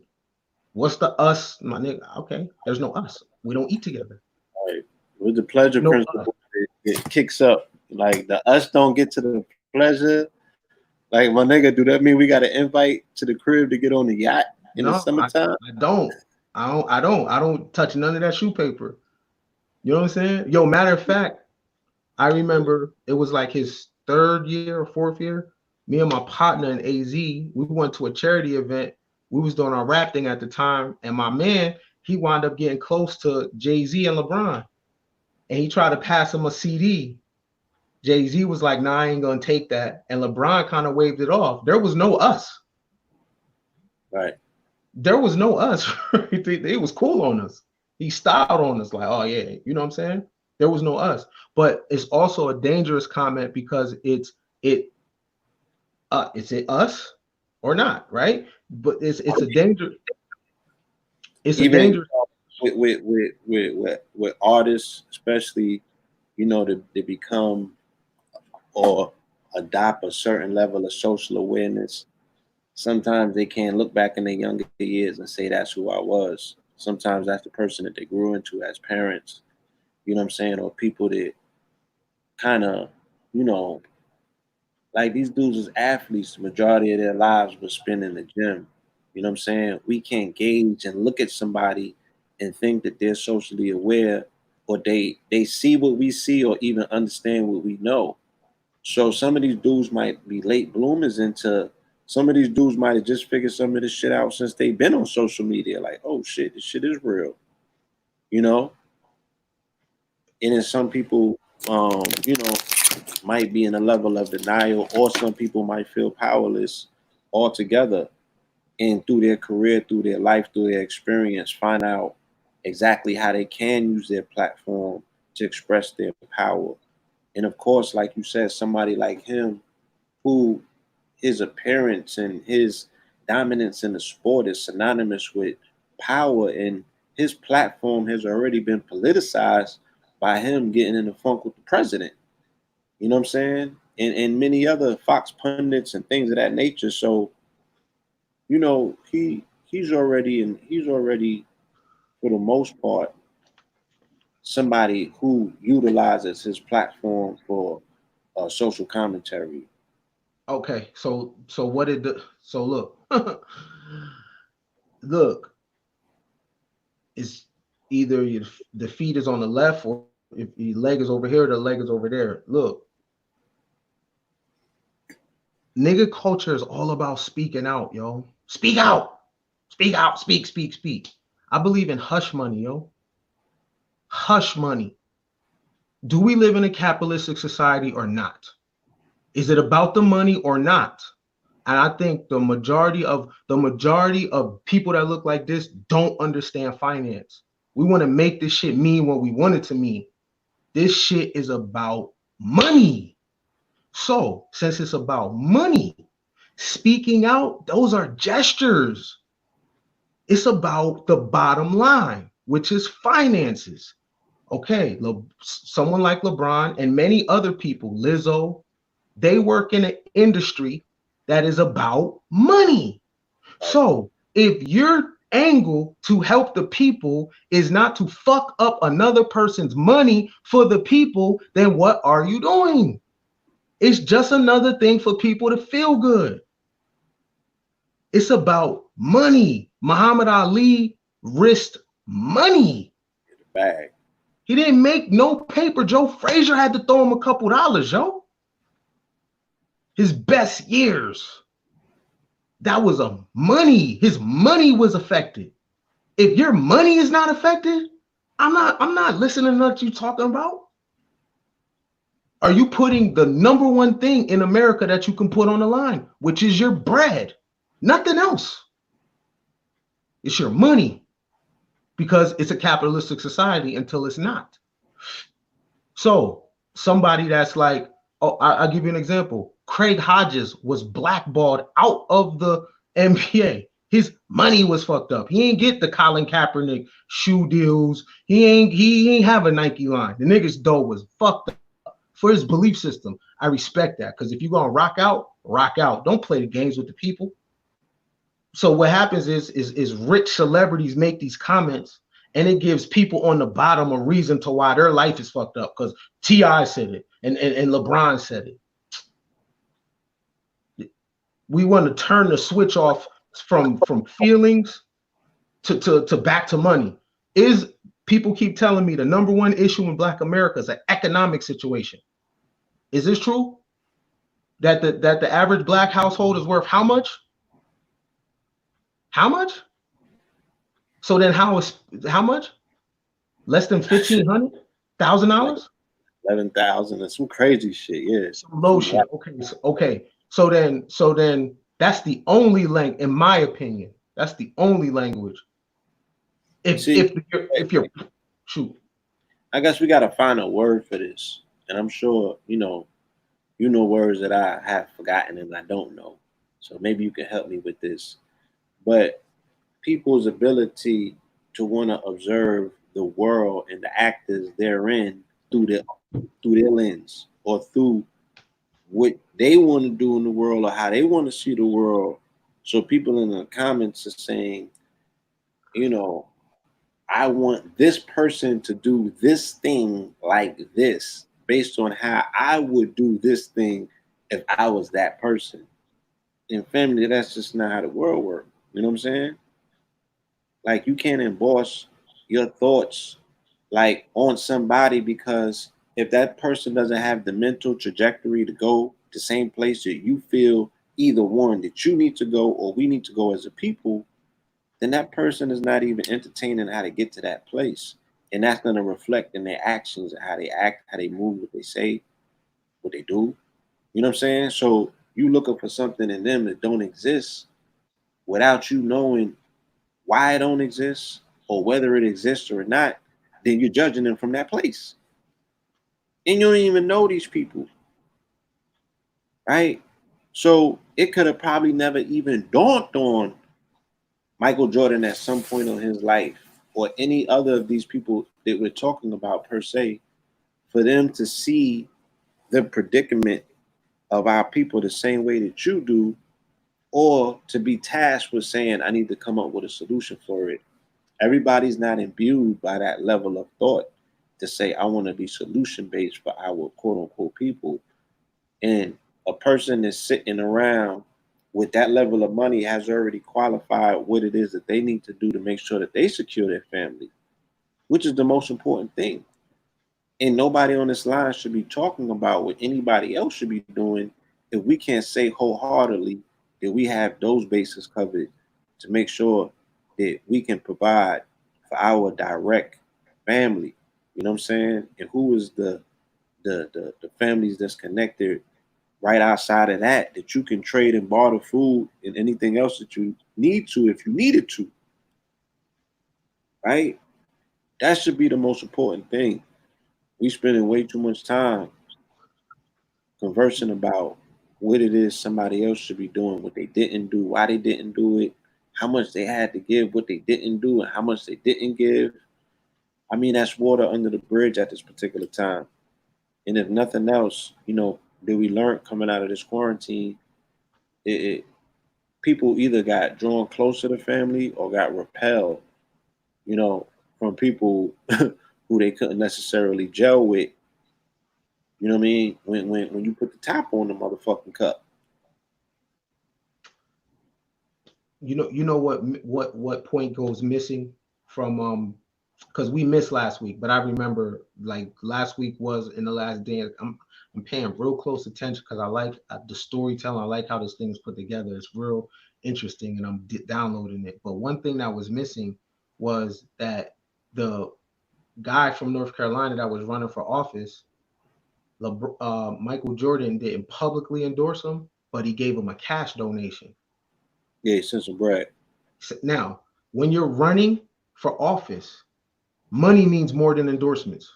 What's the us, my nigga? Okay, there's no us. We don't eat together. Right. With the pleasure No principle, it kicks up. Like the us don't get to the pleasure. Like my nigga, do that mean we got an invite to the crib to get on the yacht in the summertime? I don't. I don't touch none of that shoe paper. You know what I'm saying? Yo, matter of fact, I remember it was like his third year or fourth year. Me and my partner in AZ, we went to a charity event. We was doing our rap thing at the time, and my man, he wound up getting close to Jay-Z and LeBron, and he tried to pass him a CD. Jay-Z was like, "Nah, I ain't gonna take that," and LeBron kind of waved it off. There was no us. Right. There was no us. It was cool on us. He styled on us like, "Oh yeah," you know what I'm saying? There was no us, but it's also a dangerous comment because is it us or not, right? But it's a danger. It's a Even danger. with artists, especially, you know, they become or adopt a certain level of social awareness. Sometimes they can't look back in their younger years and say that's who I was. Sometimes that's the person that they grew into as parents. You know what I'm saying? Or people that kind of, you know, Like these dudes is athletes, the majority of their lives was spent in the gym. You know what I'm saying? We can't gauge and look at somebody and think that they're socially aware or they see what we see or even understand what we know. So some of these dudes might be late bloomers into some of these dudes might have just figured some of this shit out since they've been on social media. Like, oh shit, this shit is real. You know? And then some people might be in a level of denial, or some people might feel powerless altogether. And through their career, through their life, through their experience, find out exactly how they can use their platform to express their power. And of course, like you said, somebody like him, who his appearance and his dominance in the sport is synonymous with power, and his platform has already been politicized by him getting in the funk with the president. You know what I'm saying? And many other Fox pundits and things of that nature. So, he's already for the most part somebody who utilizes his platform for social commentary. Okay, so what did the so look look, it's either the feet is on the left, or if your leg is over here, the leg is over there. Look, nigga culture is all about speaking out, yo. Speak out, speak out, speak, speak, speak. I believe in hush money, yo. Hush money. Do we live in a capitalistic society or not? Is it about the money or not? And I think the majority of people that look like this don't understand finance. We want to make this shit mean what we want it to mean. This shit is about money. So, since it's about money, speaking out, those are gestures. It's about the bottom line, which is finances. Okay, someone like LeBron and many other people, Lizzo, they work in an industry that is about money. Right. So if your angle to help the people is not to fuck up another person's money for the people, then what are you doing? It's just another thing for people to feel good. It's about money. Muhammad Ali risked money. Bag. He didn't make no paper. Joe Frazier had to throw him a couple dollars, yo. His best years. That was a money. His money was affected. If your money is not affected, I'm not listening to what you talking about. Are you putting the number one thing in America that you can put on the line, which is your bread? Nothing else. It's your money, because it's a capitalistic society until it's not. So somebody that's like, oh, I'll give you an example. Craig Hodges was blackballed out of the NBA. His money was fucked up. He ain't get the Colin Kaepernick shoe deals. He ain't have a Nike line. The nigga's dough was fucked up for his belief system. I respect that, because if you're gonna rock out, rock out. Don't play the games with the people. So what happens is rich celebrities make these comments, and it gives people on the bottom a reason to why their life is fucked up, because T.I. said it and LeBron said it. We want to turn the switch off from feelings to back to money. Is People keep telling me the number one issue in Black America is an economic situation. Is this true? That the average Black household is worth how much? How much? So then how much? Less than $1,500? 11,000 and some crazy shit. Yeah. Some low shit. Okay. So then that's the only language, in my opinion. That's the only language. If See, if you're shoot. I guess we gotta find a word for this, and I'm sure you know words that I have forgotten and I don't know. So maybe you can help me with this. But people's ability to want to observe the world and the actors therein through their lens, or through what they want to do in the world, or how they want to see the world. So people in the comments are saying, you know, I want this person to do this thing like this based on how I would do this thing if I was that person. In family, that's just not how the world works. You know what I'm saying? Like, you can't endorse your thoughts like on somebody, because if that person doesn't have the mental trajectory to go the same place that you feel, either one, that you need to go or we need to go as a people, then that person is not even entertaining how to get to that place. And that's going to reflect in their actions and how they act, how they move, what they say, what they do. You know what I'm saying? So you looking for something in them that don't exist without you knowing why it don't exist or whether it exists or not, then you're judging them from that place. And you don't even know these people, right? So it could have probably never even dawned on Michael Jordan at some point in his life, or any other of these people that we're talking about per se, for them to see the predicament of our people the same way that you do, or to be tasked with saying, I need to come up with a solution for it. Everybody's not imbued by that level of thought to say, I want to be solution based for our quote unquote people. And a person that's sitting around with that level of money has already qualified what it is that they need to do to make sure that they secure their family, which is the most important thing. And nobody on this line should be talking about what anybody else should be doing if we can't say wholeheartedly that we have those bases covered to make sure that we can provide for our direct family. You know what I'm saying? And who is the families that's connected right outside of that, that you can trade and barter food and anything else that you need to if you needed to, right? That should be the most important thing. We spending way too much time conversing about what it is somebody else should be doing, what they didn't do, why they didn't do it, how much they had to give, what they didn't do, and how much they didn't give. I mean, that's water under the bridge at this particular time. And if nothing else, that we learned coming out of this quarantine, it people either got drawn closer to family or got repelled, you know, from people who they couldn't necessarily gel with. You know what I mean? When you put the top on the motherfucking cup. You know what point goes missing from because we missed last week, but I remember like last week was in the last day. I'm paying real close attention because I like the storytelling. I like how this thing is put together. It's real interesting, and I'm downloading it. But one thing that was missing was that the guy from North Carolina that was running for office, Michael Jordan, didn't publicly endorse him, but he gave him a cash donation. Yeah, send some bread. Now, when you're running for office, money means more than endorsements.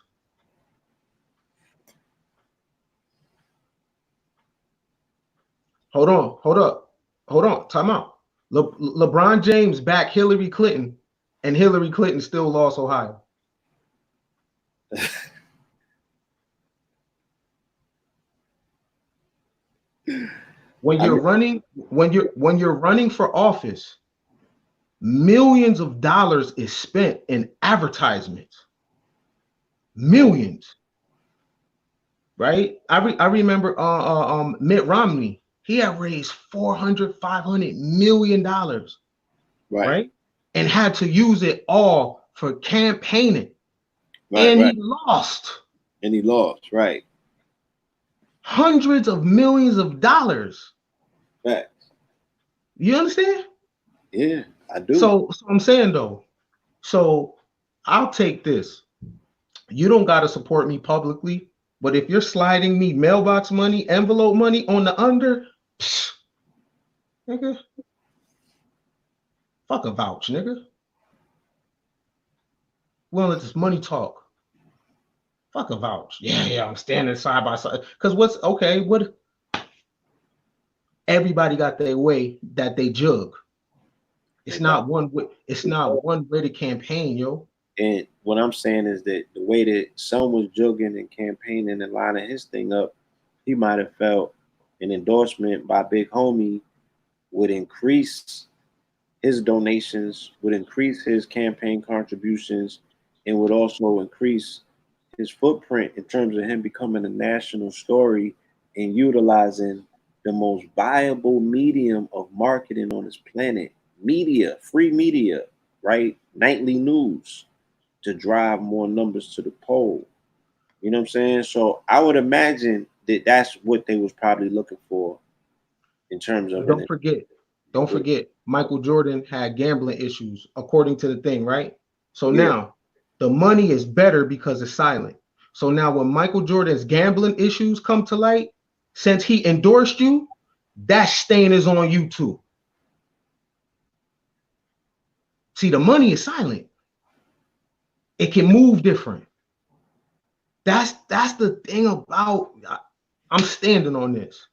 Hold on, hold on, time out. LeBron James backed Hillary Clinton, and Hillary Clinton still lost Ohio. When you're running, when you're running for office, millions of dollars is spent in advertisements. Millions, right? I remember Mitt Romney. He had raised 500 million dollars, right? And had to use it all for campaigning. He lost. And he lost, right. Hundreds of millions of dollars. Facts. You understand? Yeah, I do. So I'm saying though, so I'll take this. You don't got to support me publicly, but if you're sliding me mailbox money, envelope money on the under, psh, nigga, fuck a vouch, nigga. We'll let this money talk. Fuck a vouch. Yeah, I'm standing side by side. Because what everybody got their way that they jug. It's not one way, to campaign, yo. And what I'm saying is that the way that some was jugging and campaigning and lining his thing up, he might have felt an endorsement by Big Homie would increase his donations, would increase his campaign contributions, and would also increase his footprint in terms of him becoming a national story and utilizing the most viable medium of marketing on this planet, media, free media, right? Nightly news to drive more numbers to the poll. You know what I'm saying? So I would imagine that that's what they was probably looking for in terms But of don't forget, Michael Jordan had gambling issues, according to the thing, right? So yeah. now the money is better because it's silent. So now when Michael Jordan's gambling issues come to light, since he endorsed you, that stain is on you too. See, the money is silent. It can move different. That's the thing about I'm standing on this.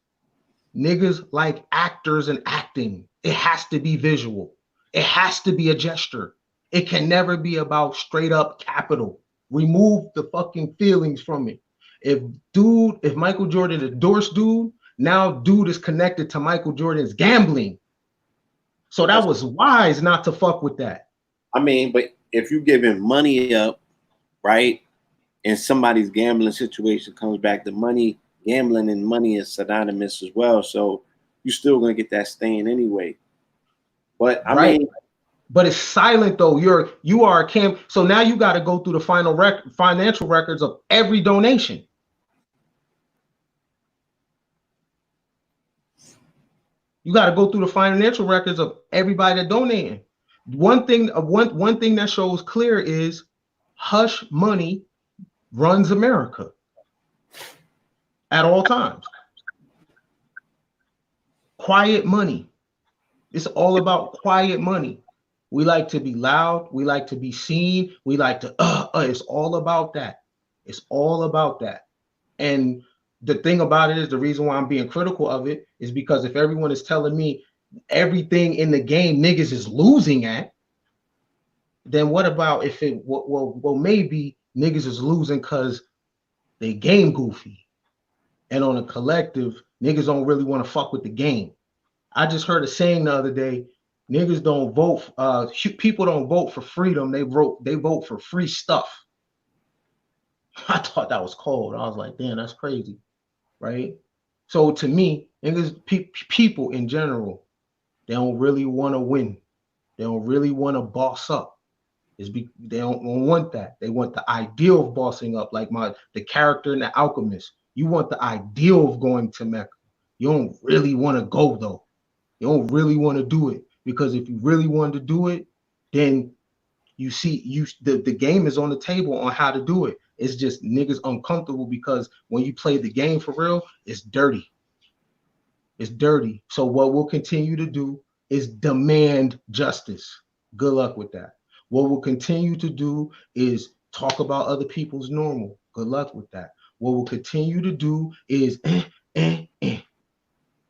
Niggas like actors and acting. It has to be visual. It has to be a gesture. It can never be about straight up capital. Remove the fucking feelings from it. If Michael Jordan endorsed dude, now dude is connected to Michael Jordan's gambling. So that was wise not to fuck with that. I mean, but if you giving money up, right, and somebody's gambling situation comes back, the money, gambling and money is synonymous as well. So you're still gonna get that stain anyway. But I Right. mean, But it's silent though. You are a camp. So now you got to go through the financial records of every donation. You got to go through the financial records of everybody that donating. One thing that shows clear is hush money runs America at all times. Quiet money. It's all about quiet money. We like to be loud. We like to be seen. We like to, it's all about that. It's all about that. And the thing about it is the reason why I'm being critical of it is because if everyone is telling me everything in the game niggas is losing at, then what about if it, well maybe niggas is losing because they game goofy. And on a collective, niggas don't really want to fuck with the game. I just heard a saying the other day, niggas don't vote, people don't vote for freedom, they vote for free stuff. I thought that was cold. I was like, damn, that's crazy, right? So to me, niggas, people in general, they don't really want to win. They don't really want to boss up. They don't want that. They want the ideal of bossing up, like the character in The Alchemist. You want the ideal of going to Mecca. You don't really want to go though. You don't really want to do it because if you really wanted to do it, then the game is on the table on how to do it. It's just niggas uncomfortable because when you play the game for real, it's dirty. It's dirty. So what we'll continue to do is demand justice. Good luck with that. What we'll continue to do is talk about other people's normal. Good luck with that. What we'll continue to do is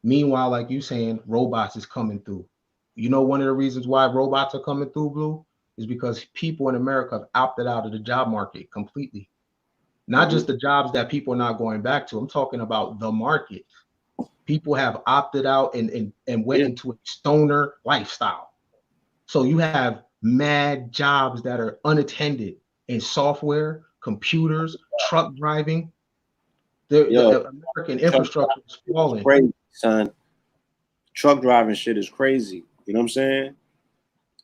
Meanwhile, like you saying, robots is coming through. You know, one of the reasons why robots are coming through, Blue, is because people in America have opted out of the job market completely. Not just the jobs that people are not going back to. I'm talking about the market. People have opted out and went into a stoner lifestyle. So you have mad jobs that are unattended in software, computers, truck driving. The American infrastructure is falling. Crazy, son. Truck driving shit is crazy. You know what I'm saying?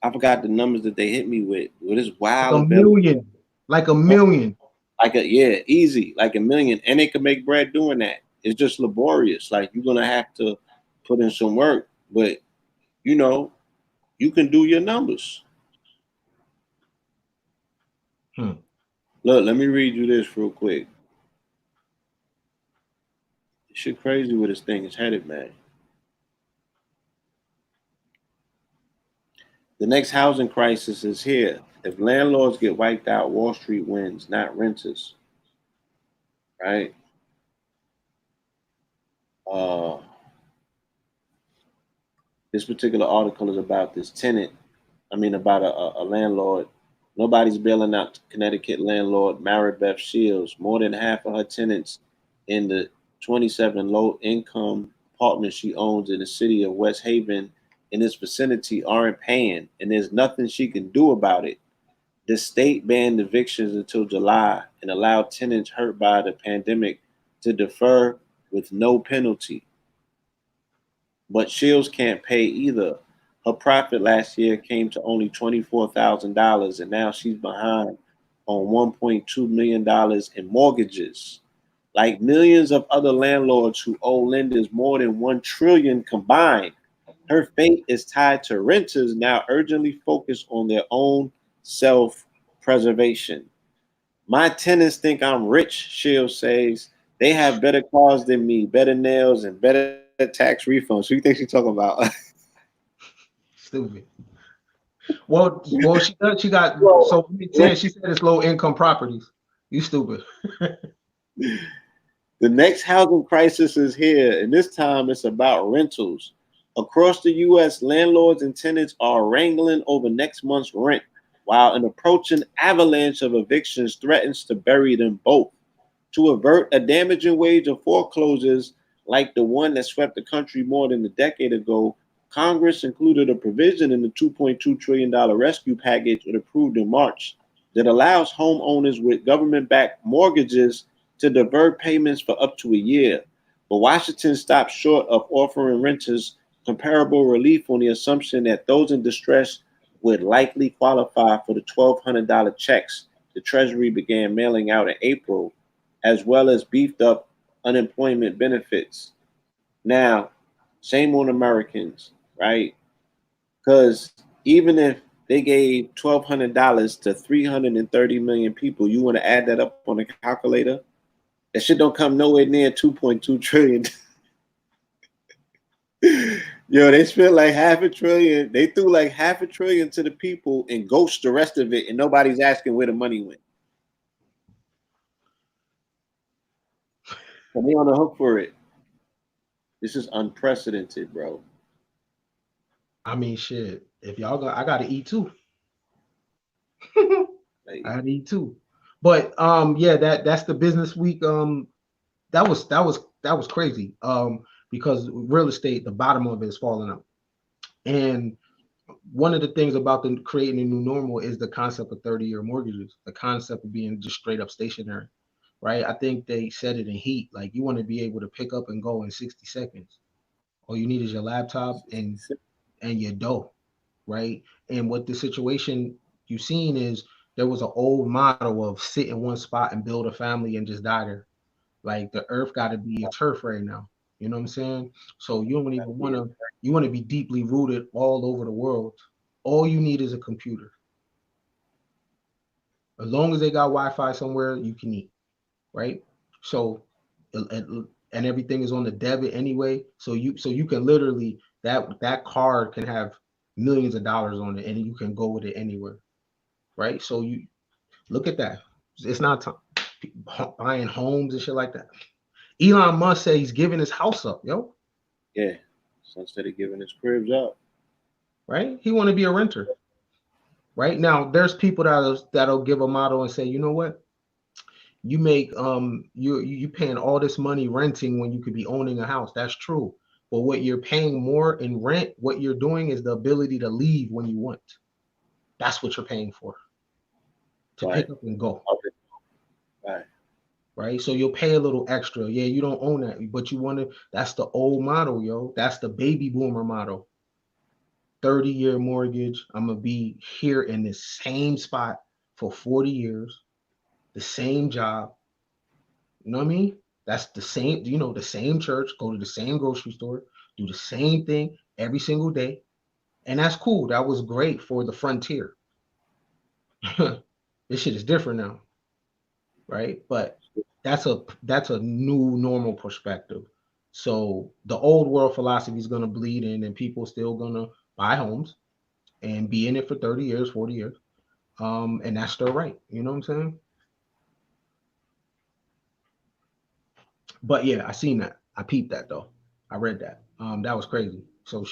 I forgot the numbers that they hit me with. It is wild. Like a million. Like a million. Easy, like a million. And they can make bread doing that. It's just laborious. Like you're gonna have to put in some work, but you know, you can do your numbers. Look, let me read you this real quick. Shit crazy where this thing is headed, man. The next housing crisis is here. If landlords get wiped out, Wall Street wins, not renters. Right? This particular article is about this tenant. About a landlord. Nobody's bailing out Connecticut landlord Maribeth Shields. More than half of her tenants in the 27 low-income apartments she owns in the city of West Haven in its vicinity aren't paying, and there's nothing she can do about it. The state banned evictions until July and allowed tenants hurt by the pandemic to defer with no penalty. But Shields can't pay either. Her profit last year came to only $24,000, and now she's behind on $1.2 million in mortgages. Like millions of other landlords who owe lenders more than $1 trillion combined, her fate is tied to renters now urgently focused on their own self-preservation. My tenants think I'm rich, Shields says. They have better cars than me, better nails, and better tax refunds. Who do you think she's talking about? Stupid. Well, she does. She got Well, so she said it's low income properties. You stupid. the next housing crisis is here, and this time it's about rentals. Across the U.S., landlords and tenants are wrangling over next month's rent, while an approaching avalanche of evictions threatens to bury them both. To avert a damaging wave of foreclosures like the one that swept the country more than a decade ago, Congress included a provision in the $2.2 trillion rescue package it approved in March that allows homeowners with government-backed mortgages to divert payments for up to a year. But Washington stopped short of offering renters comparable relief on the assumption that those in distress would likely qualify for the $1,200 checks the Treasury began mailing out in April, as well as beefed up unemployment benefits. Now, shame on Americans, right? Because even if they gave $1,200 to 330 million people, you want to add that up on a calculator? That shit don't come nowhere near 2.2 trillion. Yo, they spent like $500 billion. They threw like $500 billion to the people and ghost the rest of it, and nobody's asking where the money went. And they on the hook for it. This is unprecedented, bro. I mean, shit. If y'all got, I got to eat too. Like, I got to eat too. But yeah, that's the business week. That was crazy. Because real estate, the bottom of it is falling out. And one of the things about the creating a new normal is the concept of 30-year mortgages, the concept of being just straight up stationary, right? I think they said it in Heat, like you want to be able to pick up and go in 60 seconds. All you need is your laptop and your dough, right? And what the situation you've seen is there was an old motto of sit in one spot and build a family and just die there. Like the earth got to be a turf right now. You know what I'm saying? So you don't even want to. You want to be deeply rooted all over the world. All you need is a computer. As long as they got Wi-Fi somewhere, you can eat, right? So, and everything is on the debit anyway. So you can literally that card can have millions of dollars on it, and you can go with it anywhere, right? So you look at that. It's not time buying homes and shit like that. Elon Musk said he's giving his house up, yo. yeah. So instead of giving his cribs up. Right? He want to be a renter. Right now, there's people that'll give a model and say, you know what? You make you paying all this money renting when you could be owning a house. That's true. But what you're paying more in rent, what you're doing is the ability to leave when you want. That's what you're paying for. To Right. pick up and go. Right. Right. So you'll pay a little extra. Yeah, you don't own that, but you want to. That's the old model, yo. That's the baby boomer model. 30-year mortgage. I'm gonna be here in the same spot for 40 years, the same job. You know what I mean? That's the same, the same church, go to the same grocery store, do the same thing every single day. And that's cool. That was great for the frontier. This shit is different now, right? But that's a new normal perspective. So the old world philosophy is gonna bleed in and people still gonna buy homes and be in it for 30 years, 40 years. And that's their right. You know what I'm saying? But yeah, I seen that. I peeped that though. I read that. That was crazy. So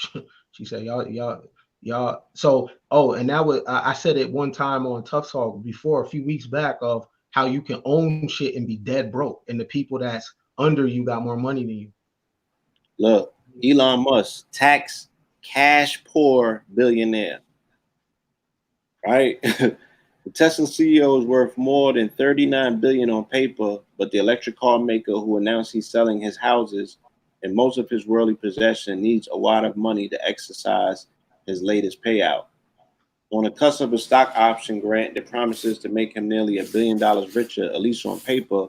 she said, y'all. So and that was I said it one time on Tuff Talk before a few weeks back of how you can own shit and be dead broke, and the people that's under you got more money than you. Look, Elon Musk, tax cash poor billionaire. Right? The Tesla CEO is worth more than 39 billion on paper, but the electric car maker who announced he's selling his houses and most of his worldly possession needs a lot of money to exercise his latest payout. On the cusp of a stock option grant that promises to make him nearly $1 billion richer, at least on paper,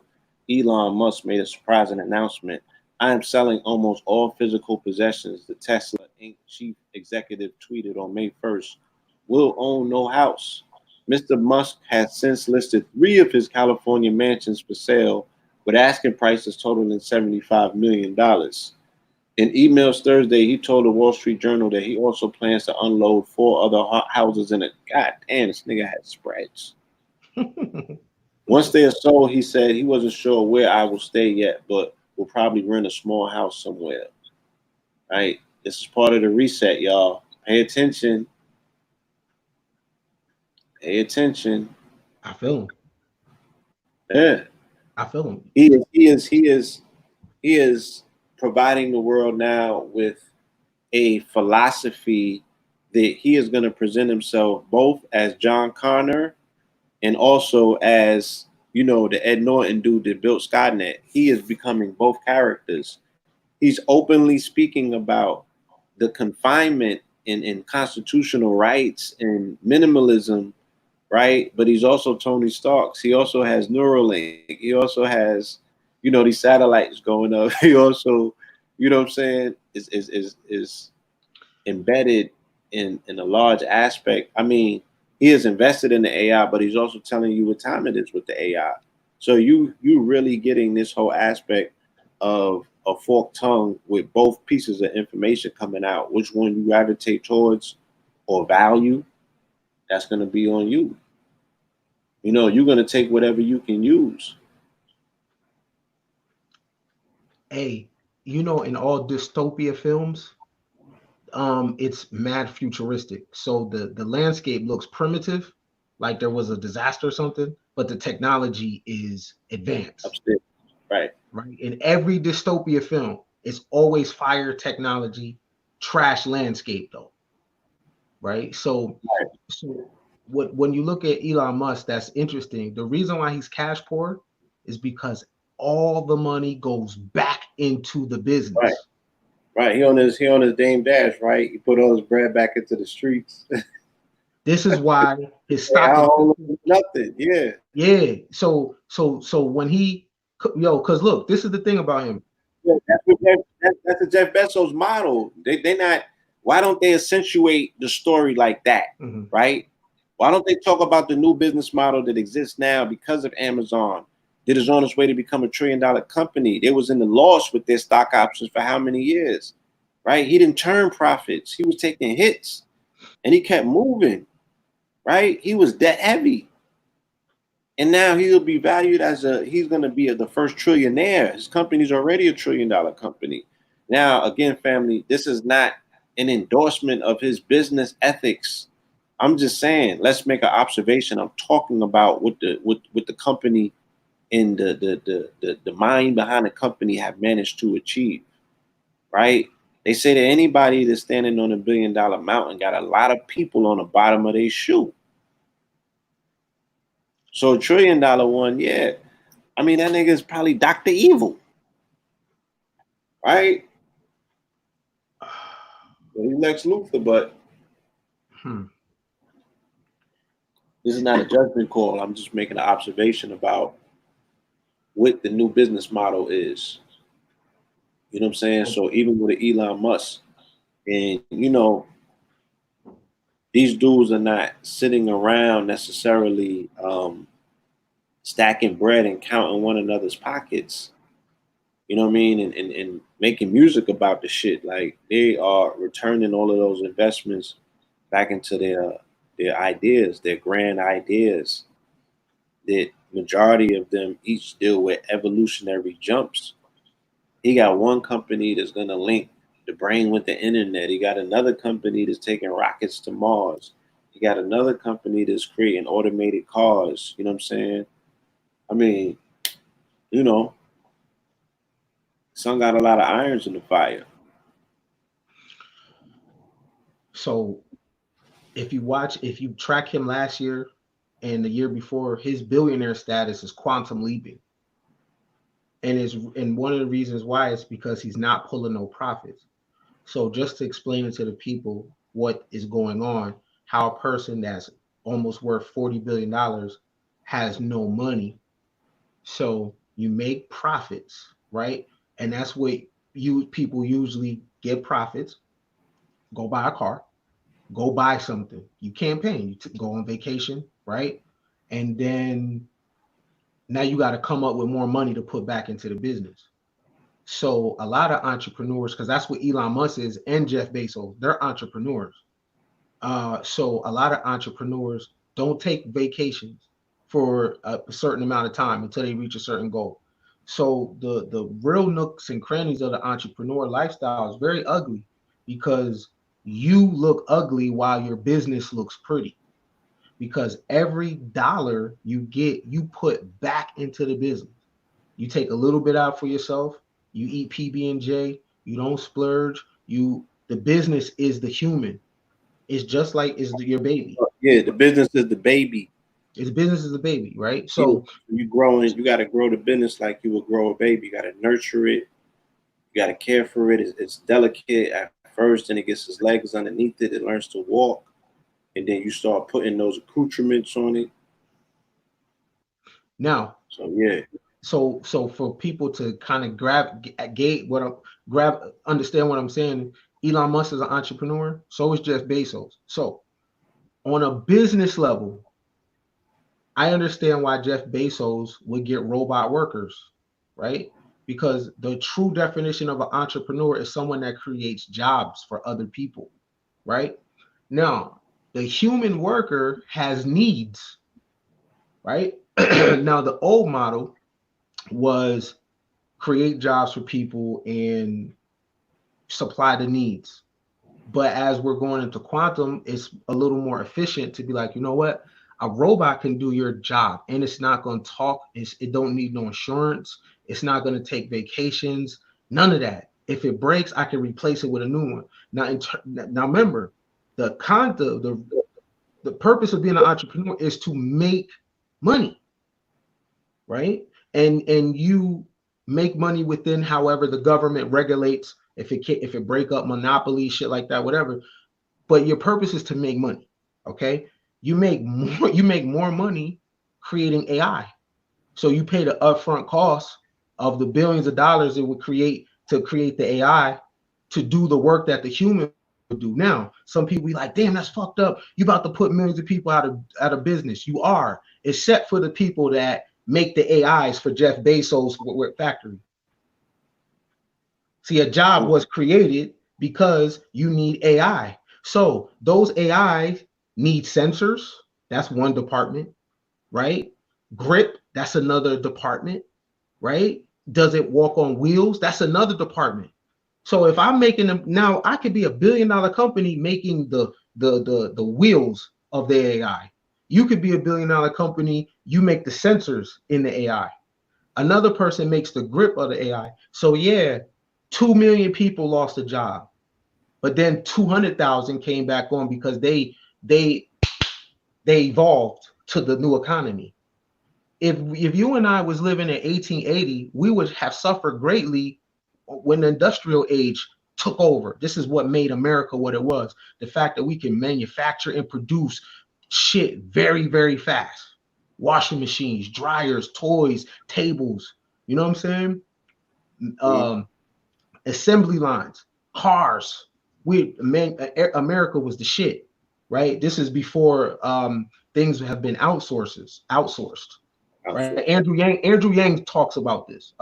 Elon Musk made a surprising announcement. I am selling almost all physical possessions, the Tesla Inc. chief executive tweeted on May 1st. We'll own no house. Mr. Musk has since listed 3 of his California mansions for sale, with asking prices totaling $75 million. In emails Thursday, he told the Wall Street Journal that he also plans to unload 4 other houses in it. God damn, this nigga had spreads. Once they are sold, he said he wasn't sure where I will stay yet, but will probably rent a small house somewhere. Right? This is part of the reset, y'all. Pay attention. Pay attention. I feel him. Yeah. I feel him. He is providing the world now with a philosophy that he is going to present himself both as John Connor and also as, you know, the Ed Norton dude that built Skynet. He is becoming both characters. He's openly speaking about the confinement in constitutional rights and minimalism, right? But he's also Tony Starks. He also has Neuralink. He also has, you know, these satellites going up. He also, you know what I'm saying, is embedded in a large aspect. I mean, he is invested in the AI, but he's also telling you what time it is with the AI. So you really getting this whole aspect of a forked tongue with both pieces of information coming out. Which one you gravitate towards or value, that's going to be on you. You know, you're going to take whatever you can use. Hey, you know, in all dystopia films, it's mad futuristic. So the landscape looks primitive, like there was a disaster or something, but the technology is advanced. Upstairs. Right. Right? In every dystopia film, it's always fire technology, trash landscape though. Right? Right. So what when you look at Elon Musk, that's interesting. The reason why he's cash poor is because all the money goes back into the Right. business. Right. He on his Dame Dash, right? He put all his bread back into the streets. This is why his Hey, stock I is don't owe nothing. Yeah. yeah. So when he because look, this is the thing about him. Yeah, that's the Jeff Bezos model. They not. Why don't they accentuate the story like that? Mhm. Right? Why don't they talk about the new business model that exists now because of Amazon that is on its way to become $1 trillion company? They was in the loss with their stock options for how many years? Right? He didn't turn profits. He was taking hits and he kept moving. Right? He was debt heavy. And now he'll be valued as he's going to be the first trillionaire. His company's already $1 trillion company. Now, again, family, this is not an endorsement of his business ethics. I'm just saying, let's make an observation. I'm talking about what the company and the mind behind the company have managed to achieve. Right? They say that anybody that's standing on $1 billion mountain got a lot of people on the bottom of their shoe. So $1 trillion one, yeah. I mean, that nigga is probably Dr. Evil, right? Well, he's Lex Luthor, but Hmm. this is not a judgment call. I'm just making an observation about what the new business model is. You know what I'm saying? So even with Elon Musk, and you know, these dudes are not sitting around necessarily stacking bread and counting one another's pockets. You know what I mean? And making music about the shit. Like they are returning all of those investments back into their ideas, their grand ideas. That majority of them each deal with evolutionary jumps. He got one company that's gonna link the brain with the internet. He got another company that's taking rockets to Mars. He got another company that's creating automated cars. You know what I'm saying? I mean, you know, son got a lot of irons in the fire. So if you track him last year, and the year before, his billionaire status is quantum leaping. And one of the reasons why is because he's not pulling no profits. So just to explain it to the people what is going on, how a person that's almost worth $40 billion has no money. So you make profits, right? And that's what you people usually get profits, go buy a car, go buy something. You campaign, go on vacation, right? And then now you got to come up with more money to put back into the business. So a lot of entrepreneurs, because that's what Elon Musk is and Jeff Bezos, they're entrepreneurs. So a lot of entrepreneurs don't take vacations for a certain amount of time until they reach a certain goal. So the real nooks and crannies of the entrepreneur lifestyle is very ugly because you look ugly while your business looks pretty. Because every dollar you get, you put back into the business. You take a little bit out for yourself. You eat PB&J. You don't splurge. The business is the human. It's just like your baby. Yeah, the business is the baby. Its business is the baby, right? Yeah, So you growing, you got to grow the business like you would grow a baby. You got to nurture it. You got to care for it. It's delicate at first, and it gets its legs underneath it. It learns to walk, and then you start putting those accoutrements on it. now, So yeah, so for people to kind of understand what I'm saying. Elon Musk is an entrepreneur. So is Jeff Bezos. So on a business level, I understand why Jeff Bezos would get robot workers, right? Because the true definition of an entrepreneur is someone that creates jobs for other people, right? Now, the human worker has needs, right? Now, the old model was create jobs for people and supply the needs. But as we're going into quantum, it's a little more efficient to be like, you know what? A robot can do your job and it's not going to talk. It don't need no insurance. It's not going to take vacations. None of that. If it breaks, I can replace it with a new one. Now remember, the purpose of being an entrepreneur is to make money, right? And you make money within however the government regulates. If it break up monopoly shit like that, whatever, but your purpose is to make money. Okay, you make more money creating AI. So you pay the upfront cost of the billions of dollars it would create to create the AI to do the work that the human would do. Now some people be like, damn, that's fucked up, you about to put millions of people out of business. You are, except for the people that make the AIs for Jeff Bezos factory. See, a job was created because you need AI. So those AI need sensors. That's one department, right? Grip, that's another department, right? Does it walk on wheels? That's another department. So if I'm making them now, I could be a billion-dollar company making the wheels of the AI. You could be a billion-dollar company. You make the sensors in the AI. Another person makes the grip of the AI. So yeah, 2 million people lost a job, but then 200,000 came back on because they evolved to the new economy. If you and I was living in 1880, we would have suffered greatly when the industrial age took over. This is what made America what it was. The fact that we can manufacture and produce shit very, very fast. Washing machines, dryers, toys, tables. You know what I'm saying? Assembly lines, cars. America was the shit, right? This is before things have been outsourced. Right? Andrew Yang talks about this.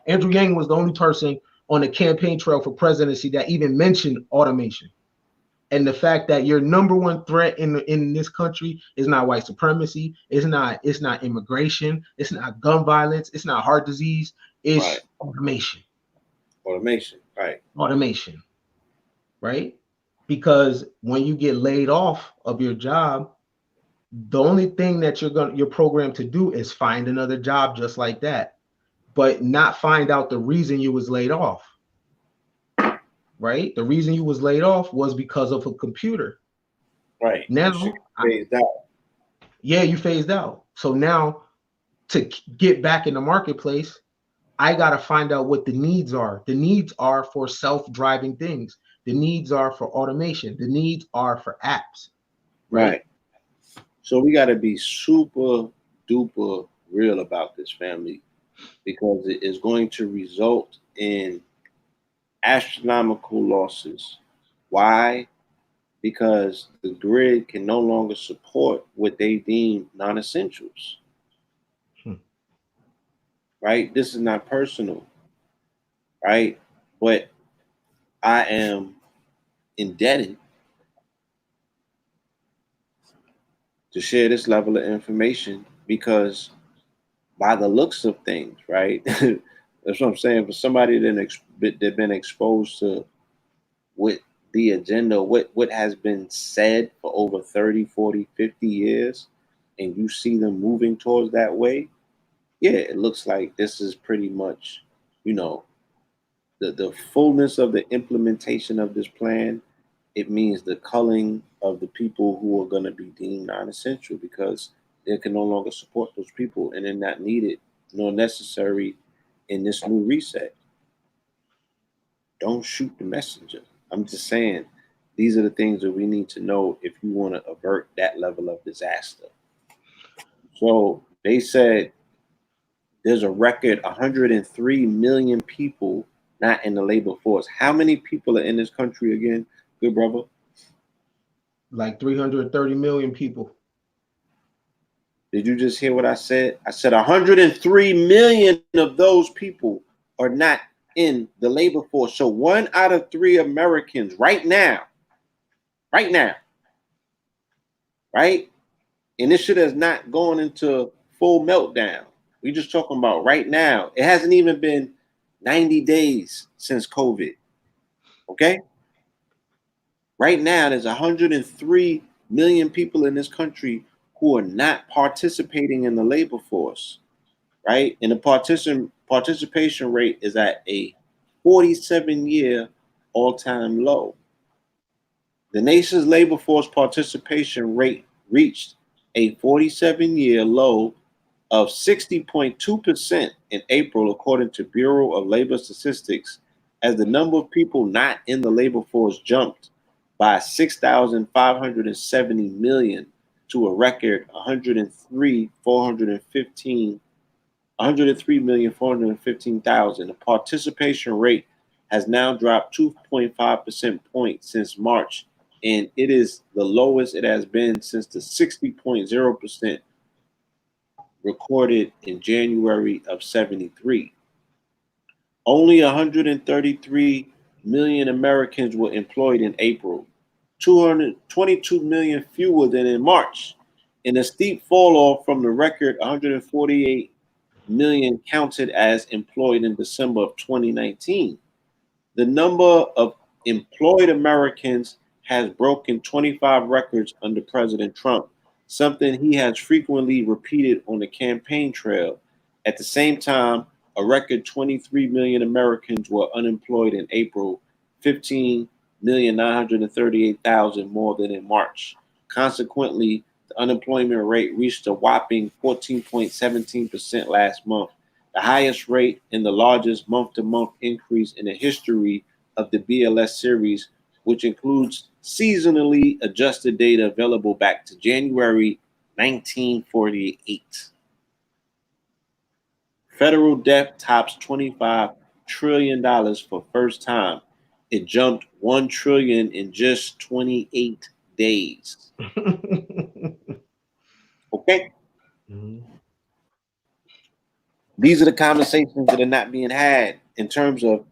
Andrew Yang was the only person on the campaign trail for presidency that even mentioned automation. And the fact that your number one threat in this country is not white supremacy, it's not immigration, it's not gun violence, it's not heart disease, it's automation. Automation, right? Because when you get laid off of your job, the only thing that you're programmed to do is find another job just like that, but not find out the reason you was laid off. Right? The reason you was laid off was because of a computer. Right. Now, Yeah, you phased out. So now to get back in the marketplace, I got to find out what the needs are. The needs are for self-driving things. The needs are for automation. The needs are for apps, right? Right. So we got to be super duper real about this, family, because it is going to result in astronomical losses. Why? Because the grid can no longer support what they deem non-essentials. Hmm. Right? This is not personal, right? But I am indebted to share this level of information because by the looks of things, right? That's what I'm saying. For somebody that been exposed to what the agenda, what has been said for over 30, 40, 50 years, and you see them moving towards that way, yeah, it looks like this is pretty much, you know, the fullness of the implementation of this plan. It means the culling of the people who are going to be deemed non-essential because they can no longer support those people and they're not needed nor necessary in this new reset. Don't shoot the messenger. I'm just saying these are the things that we need to know if you want to avert that level of disaster. So they said there's a record 103 million people not in the labor force. How many people are in this country again, good brother? Like 330 million people. Did you just hear what I said? I said 103 million of those people are not in the labor force. So 1 out of 3 Americans right now, right? And this shit has not gone into full meltdown. We just talking about right now. It hasn't even been 90 days since COVID. Okay? Right now, there's 103 million people in this country who are not participating in the labor force, right? And the participation rate is at a 47-year all-time low. The nation's labor force participation rate reached a 47-year low of 60.2% in April, according to Bureau of Labor Statistics, as the number of people not in the labor force jumped by 6,570 million to a record 103,415,000. The participation rate has now dropped 2.5% points since March, and it is the lowest it has been since the 60.0% recorded in January of 73. Only 133 million Americans were employed in April, 222 million fewer than in March, and a steep fall off from the record 148 million counted as employed in December of 2019. The number of employed Americans has broken 25 records under President Trump, something he has frequently repeated on the campaign trail. At the same time, a record 23 million Americans were unemployed in April, 15,938,000 more than in March. Consequently, the unemployment rate reached a whopping 14.17% last month, the highest rate and the largest month-to-month increase in the history of the BLS series, which includes seasonally adjusted data available back to January 1948. Federal debt tops $25 trillion for first time. It jumped $1 trillion in just 28 days. Okay? Mhm. These are the conversations that are not being had in terms of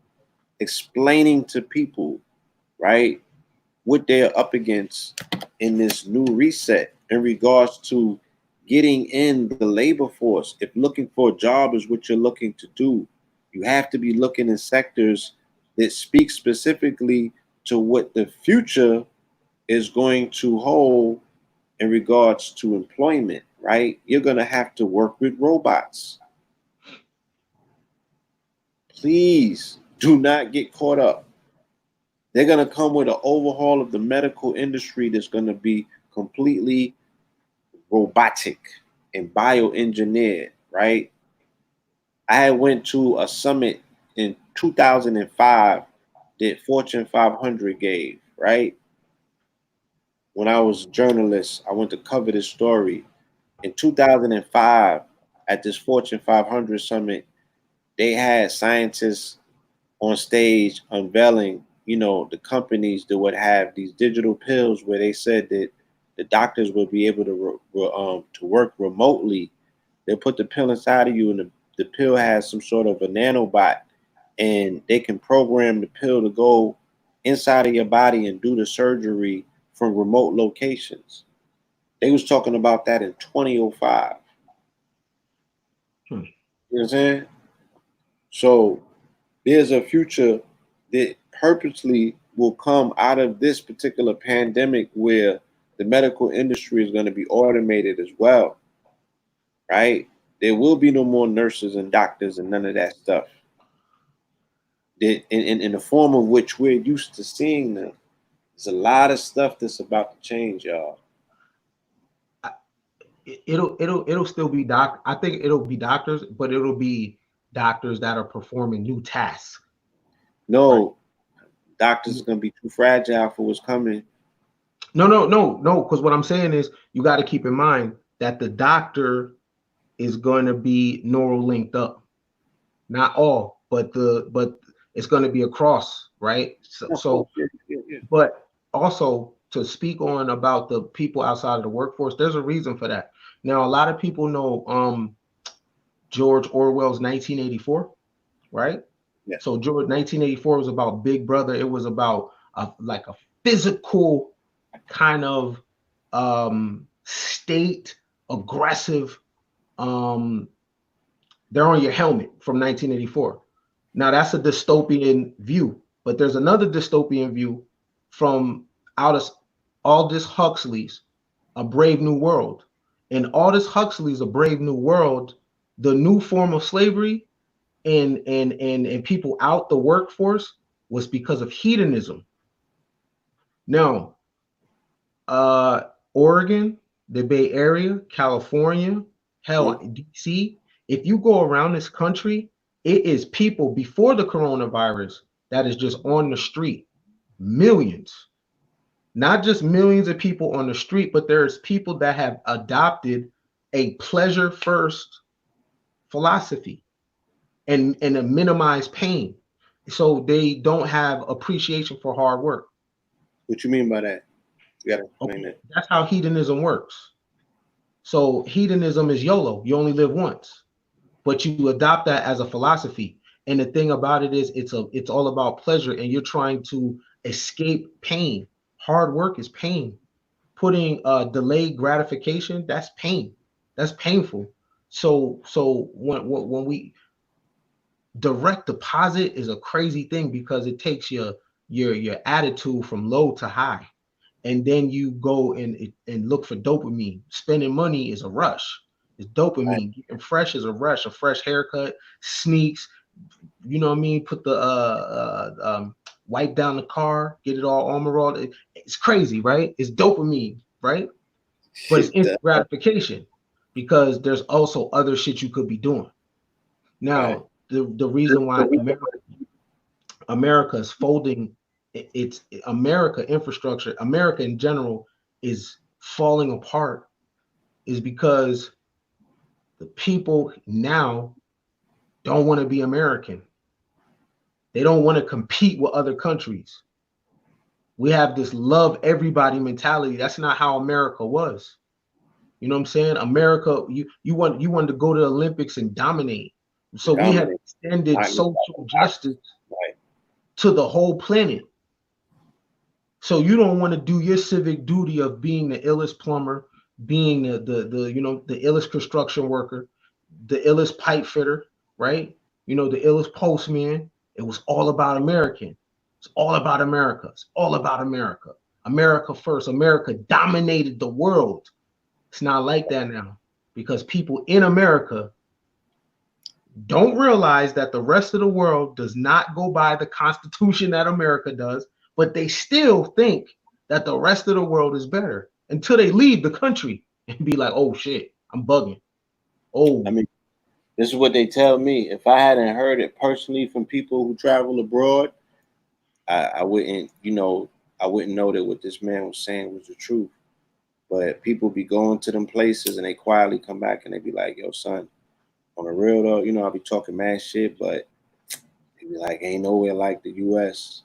explaining to people, right, what they're up against in this new reset in regards to getting in the labor force. If looking for a job is what you're looking to do, you have to be looking in sectors that speak specifically to what the future is going to hold in regards to employment, right? You're going to have to work with robots. Please do not get caught up. They're going to come with an overhaul of the medical industry that's going to be completely robotic and bioengineered, right? I had went to a summit in 2005 that Fortune 500 gave, right? When I was a journalist, I went to cover this story. In 2005, at this Fortune 500 summit, they had scientists on stage unveiling, the companies that would have these digital pills where they said that the doctors would be able to work remotely. They put the pill inside of you, and the pill has some sort of a nanobot, and they can program the pill to go inside of your body and do the surgery from remote locations. They was talking about that in 2005. You know what I'm saying? So there's a future that purposely will come out of this particular pandemic where the medical industry is going to be automated as well, right? There will be no more nurses and doctors and none of that stuff. That in the form of which we're used to seeing them. There's a lot of stuff that's about to change, y'all. It'll still be I think it'll be doctors, but it'll be doctors that are performing new tasks. No, right? Doctors are gonna be too fragile for what's coming. No. Because what I'm saying is, you got to keep in mind that the doctor is going to be neural linked up. Not all, but it's going to be across, right? So yeah. But also, to speak on about the people outside of the workforce, there's a reason for that. Now, a lot of people know George Orwell's 1984, right? Yeah. So George 1984 was about Big Brother. It was about like a physical kind of state, aggressive. They're on your helmet from 1984. Now that's a dystopian view, but there's another dystopian view from Aldous Huxley's A Brave New World. In Aldous Huxley's A Brave New World, the new form of slavery and people out the workforce was because of hedonism. Now, Oregon, the Bay Area, California, hell, DC, if you go around this country, it is people before the coronavirus that is just on the street. Millions. Not just millions of people on the street, but there's people that have adopted a pleasure first philosophy and a minimized pain. So they don't have appreciation for hard work. What you mean by that? You gotta explain that. That's how hedonism works. So hedonism is YOLO. You only live once, but you adopt that as a philosophy. And the thing about it is, it's all about pleasure, and you're trying to escape pain. Hard work is pain. Putting delayed gratification, that's pain. That's painful. So when we direct deposit is a crazy thing, because it takes your attitude from low to high. And then you go and look for dopamine. Spending money is a rush. It's dopamine. Right. Getting fresh is a rush. A fresh haircut, sneaks. You know what I mean? Put the wipe down the car, get it all armor all. It's crazy, right? It's dopamine, right? But it's instant gratification, because there's also other shit you could be doing. Now, right. the reason why America is folding. It's America infrastructure, America in general is falling apart, is because the people now don't want to be American. They don't want to compete with other countries. We have this love everybody mentality. That's not how America was. You know what I'm saying? America, you wanted to go to the Olympics and dominate. So we have extended social justice to the whole planet. So you don't want to do your civic duty of being the illest plumber, being the illest construction worker, the illest pipe fitter, right? The illest postman. It was all about American. It's all about America. It's all about America. America first. America dominated the world. It's not like that now, because people in America don't realize that the rest of the world does not go by the Constitution that America does. But they still think that the rest of the world is better until they leave the country. and be like, oh shit, I'm bugging. Oh, I mean, this is what they tell me. If I hadn't heard it personally from people who travel abroad, I wouldn't, I wouldn't know that what this man was saying was the truth. But people be going to them places and they quietly come back and they be like, yo, son, on the real though, I'll be talking mad shit, but they be like, ain't nowhere like the US.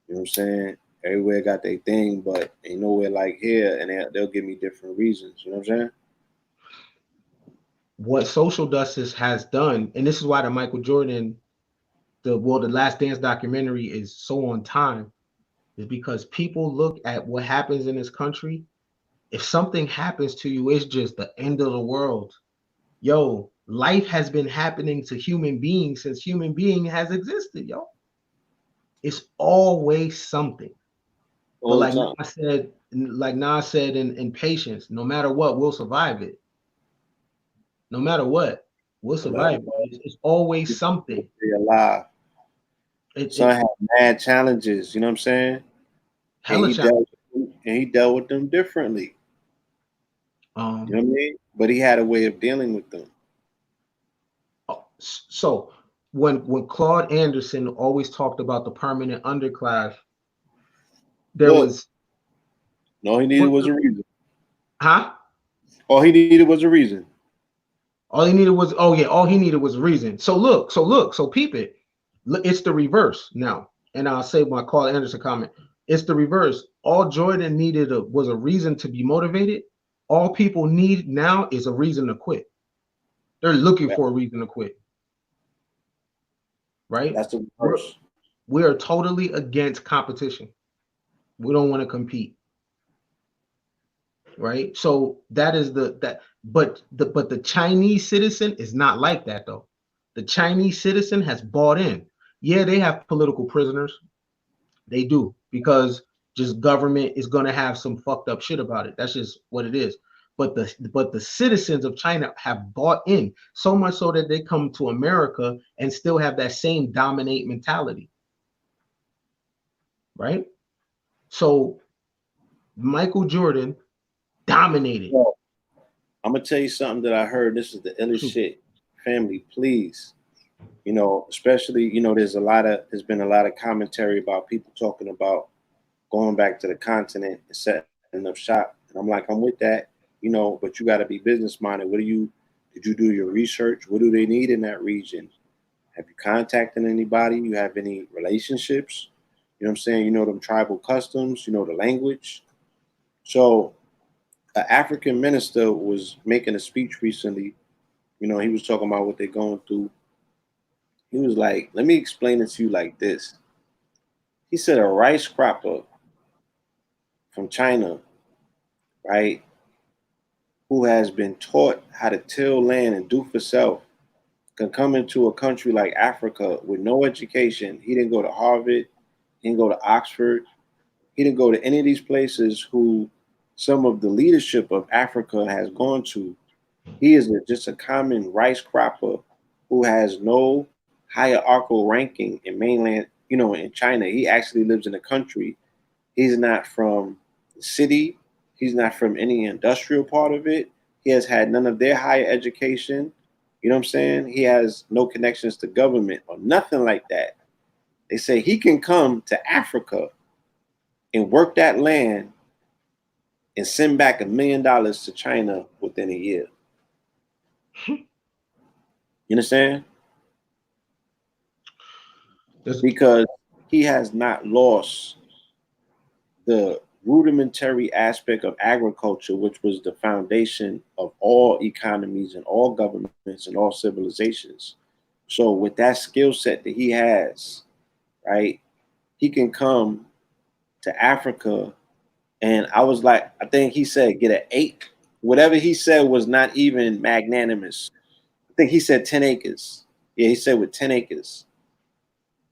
You know what I'm saying? Everywhere got their thing, but ain't nowhere like here, and they'll give me different reasons. You know what I'm saying? what social justice has done, and this is why the Michael Jordan, the Last Dance documentary is so on time, is because people look at what happens in this country. If something happens to you, it's just the end of the world. Yo, life has been happening to human beings since human being has existed, yo. It's always something. But All the time. Like Nas said in Patience, no matter what, we'll survive it. No matter what, we'll No matter survive it. what, It's always something. they alive. Son It had mad challenges. You know what I'm saying? And hella challenge. he dealt with them differently. You know what I mean? But he had a way of dealing with them. So when Claude Anderson always talked about the permanent underclass, there Look, was all he needed what, was a reason. huh? All he needed was a reason. All he needed was all he needed was a reason. So peep it. Look, it's the reverse now. And I'll say my Claude Anderson comment. It's the reverse. All Jordan needed was a reason to be motivated. All people need now is a reason to quit. They're looking for a reason to quit. Right? That's the reverse. We are totally against competition. We don't want to compete. Right? So that is but the Chinese citizen is not like that though. The Chinese citizen has bought in. Yeah, they have political prisoners. They do, because just government is going to have some fucked up shit about it. That's just what it is. But the citizens of China have bought in so much so that they come to America and still have that same dominate mentality. Right? So Michael Jordan dominated. Well, I'm gonna tell you something that I heard. This is the illest True. shit. Family, please. Especially, there's been a lot of commentary about people talking about going back to the continent and setting up shop. And I'm like, I'm with that, but you gotta be business minded. Did you do your research? What do they need in that region? Have you contacted anybody? You have any relationships? You know what I'm saying? You know them tribal customs, you know the language. So an African minister was making a speech recently. He was talking about what they're going through. He was like, let me explain it to you like this. He said a rice cropper from China, right, who has been taught how to till land and do for self, can come into a country like Africa with no education. He didn't go to Harvard, he didn't go to Oxford, he didn't go to any of these places who some of the leadership of Africa has gone to. He is just a common rice cropper who has no hierarchical ranking in mainland, in China. He actually lives in the country. He's not from the city. He's not from any industrial part of it. He has had none of their higher education. You know what I'm saying? He has no connections to government or nothing like that. They say he can come to Africa and work that land and send back $1 million to China within a year. You understand? Because he has not lost the rudimentary aspect of agriculture, which was the foundation of all economies and all governments and all civilizations. So with that skill set that he has, right, he can come to Africa. And I was like, I think he said get an 8. Whatever he said was not even magnanimous. I think he said 10 acres. Yeah, he said with 10 acres.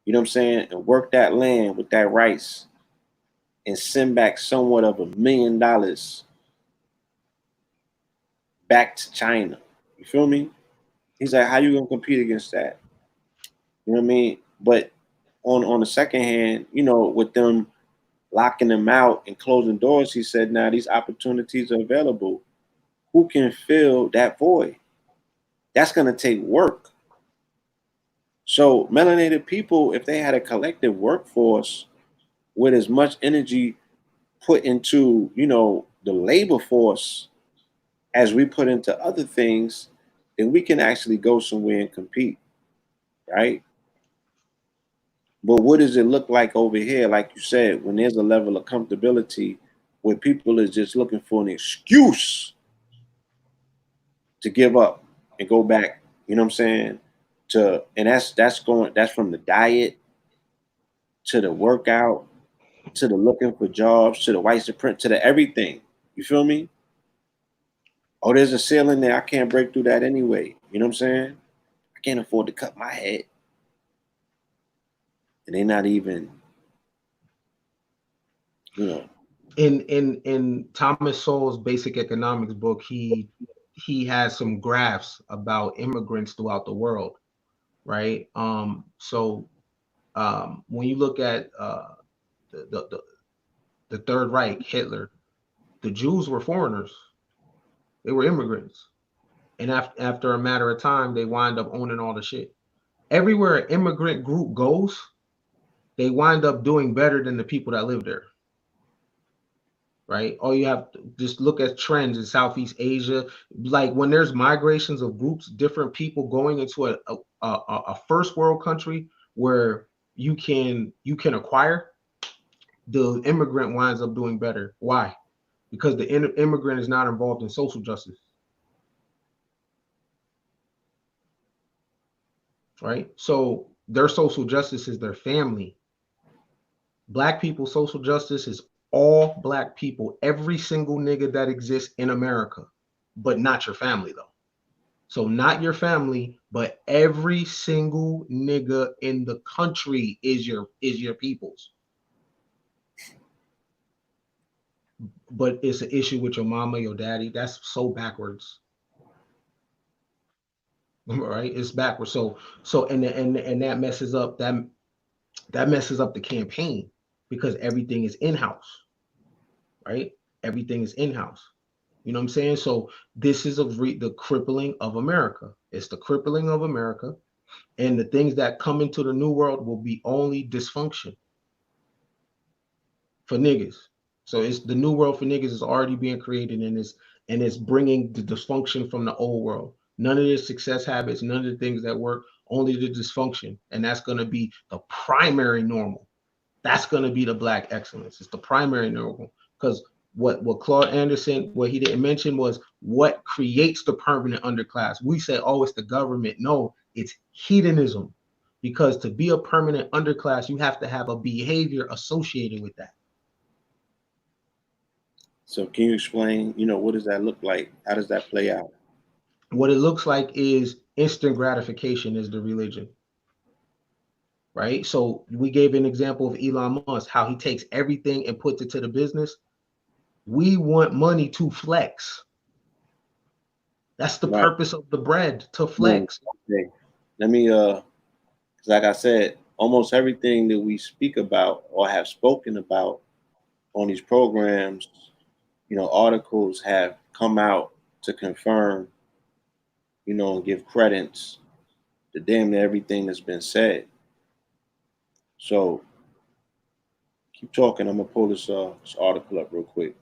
You know what I'm saying? And work that land with that rice and send back somewhat of $1 million back to China. You feel me? He's like, how you gonna compete against that? You know what I mean? But on the second hand, with them locking them out and closing doors, he said, now these opportunities are available. who can fill that void. That's going to take work. So melanated people, if they had a collective workforce with as much energy put into, the labor force as we put into other things, then we can actually go somewhere and compete, right? But what does it look like over here? Like you said, when there's a level of comfortability where people is just looking for an excuse to give up and go back, you know what I'm saying? And that's from the diet to the workout to the looking for jobs to the white supremacy to the everything. You feel me? Oh, there's a ceiling there. I can't break through that anyway. You know what I'm saying? I can't afford to cut my head. And they're not even, In Thomas Sowell's Basic Economics book, he has some graphs about immigrants throughout the world, right? When you look at the Third Reich, Hitler, the Jews were foreigners, they were immigrants, and after a matter of time, they wind up owning all the shit. Everywhere an immigrant group goes, they wind up doing better than the people that live there. Right? All you have to just look at trends in Southeast Asia. Like when there's migrations of groups, different people going into a first world country where you can acquire, the immigrant winds up doing better. Why? Because the immigrant is not involved in social justice. Right? So their social justice is their family. Black people's social justice is all black people, every single nigga that exists in America, but not your family though. So not your family, but every single nigga in the country is your people's. But it's an issue with your mama, your daddy. That's so backwards. Right? It's backwards. So and that messes up that messes up the campaign because everything is in-house. Right? Everything is in-house. You know what I'm saying? So this is the crippling of America. It's the crippling of America. And the things that come into the new world will be only dysfunction for niggas. So it's the new world for niggas is already being created and it's bringing the dysfunction from the old world. None of the success habits, none of the things that work, only the dysfunction. And that's going to be the primary normal. That's going to be the black excellence. It's the primary normal because what Claude Anderson, what he didn't mention was what creates the permanent underclass. We say, oh, it's the government. No, it's hedonism. Because to be a permanent underclass, you have to have a behavior associated with that. So can you explain, what does that look like? How does that play out? What it looks like is instant gratification is the religion. Right? So we gave an example of Elon Musk, how he takes everything and puts it to the business. We want money to flex. That's the purpose of the bread, to flex. Okay. Let me like I said, almost everything that we speak about or have spoken about on these programs, articles have come out to confirm, and give credence to damn near everything that's been said. So keep talking. I'm gonna pull this article up real quick.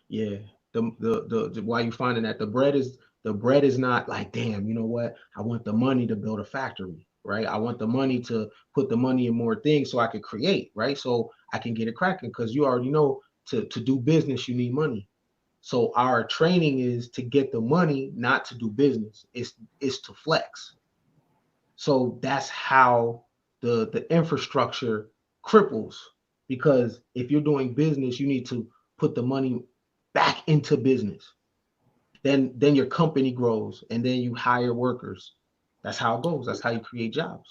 Yeah, the why you finding that the bread is not like, damn, you know what? I want the money to build a factory, right? I want the money to put the money in more things so I could create, right? So I can get it cracking because you already know to do business you need money. So our training is to get the money, not to do business. It's to flex. So that's how the infrastructure cripples, because if you're doing business, you need to put the money back into business. Then your company grows and then you hire workers. That's how it goes. That's how you create jobs.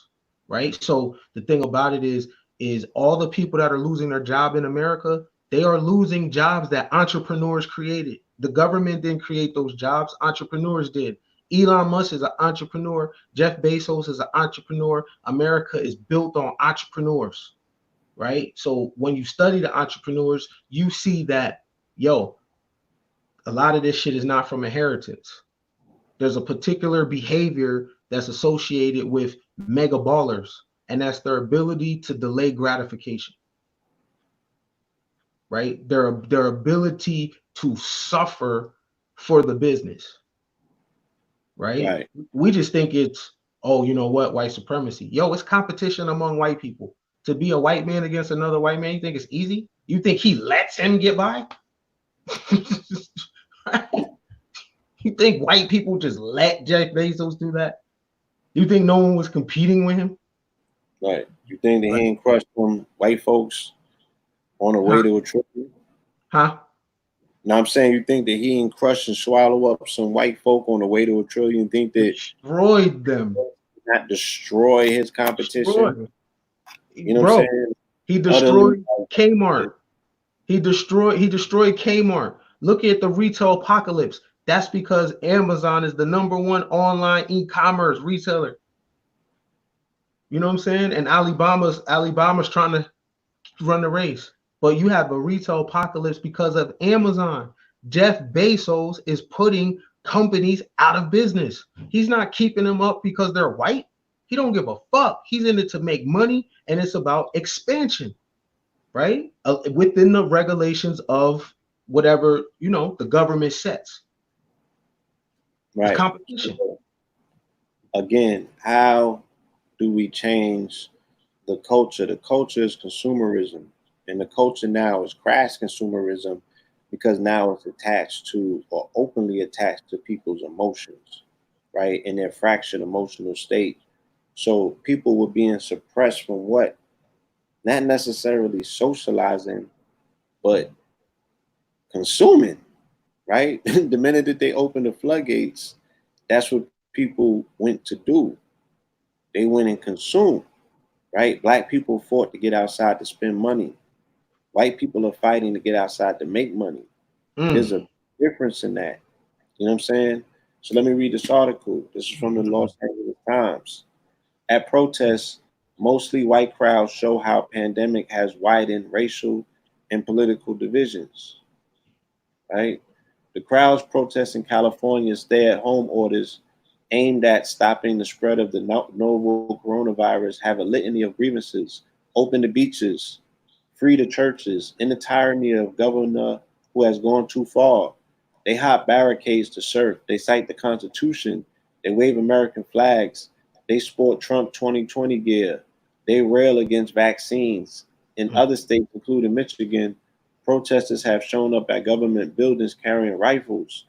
Right? So the thing about it is all the people that are losing their job in America, they are losing jobs that entrepreneurs created. The government didn't create those jobs, entrepreneurs did. Elon Musk is an entrepreneur. Jeff Bezos is an entrepreneur. America is built on entrepreneurs, right? So when you study the entrepreneurs, you see that, yo, a lot of this shit is not from inheritance. There's a particular behavior that's associated with mega ballers, and that's their ability to delay gratification, right? Their ability to suffer for the business, right? Right. We just think it's, oh, you know what, white supremacy. Yo, it's competition among white people. To be a white man against another white man, you think it's easy? You think he lets him get by? Right? You think white people just let Jeff Bezos do that? You think no one was competing with him? Right. You think that he Right. ain't crushed some white folks on the way Huh? to a trillion? Huh? Now I'm saying you think that he ain't crush and swallow up some white folk on the way to a trillion? Think that Destroyed them. not destroy his competition? Destroyed. You know what I'm Bro, saying? he Utterly. destroyed Kmart. He destroyed Kmart. Look at the retail apocalypse. That's because Amazon is the number one online e-commerce retailer. You know what I'm saying? And Alibama's trying to run the race. But you have a retail apocalypse because of Amazon. Jeff Bezos is putting companies out of business. He's not keeping them up because they're white. He don't give a fuck. He's in it to make money, and it's about expansion, right? Within the regulations of whatever, the government sets. It's Right. competition. Again, how do we change the culture? The culture is consumerism, and the culture now is crass consumerism because now it's attached to or openly attached to people's emotions, right? In their fractured emotional state. So people were being suppressed from what? Not necessarily socializing, but consuming, right? The minute that they opened the floodgates, that's what people went to do. They went and consumed, right? Black people fought to get outside to spend money. White people are fighting to get outside to make money. There's Mm. a difference in that. You know what I'm saying? So let me read this article. This is from the Los Angeles Times. At protests, mostly white crowds show how pandemic has widened racial and political divisions, right? The crowds protesting California's stay-at-home orders aimed at stopping the spread of the novel coronavirus have a litany of grievances. Open the beaches, free the churches, in the tyranny of governor who has gone too far. They hop barricades to surf. They cite the Constitution. They wave American flags. They sport Trump 2020 gear. They rail against vaccines. In other states, including Michigan, protesters have shown up at government buildings carrying rifles.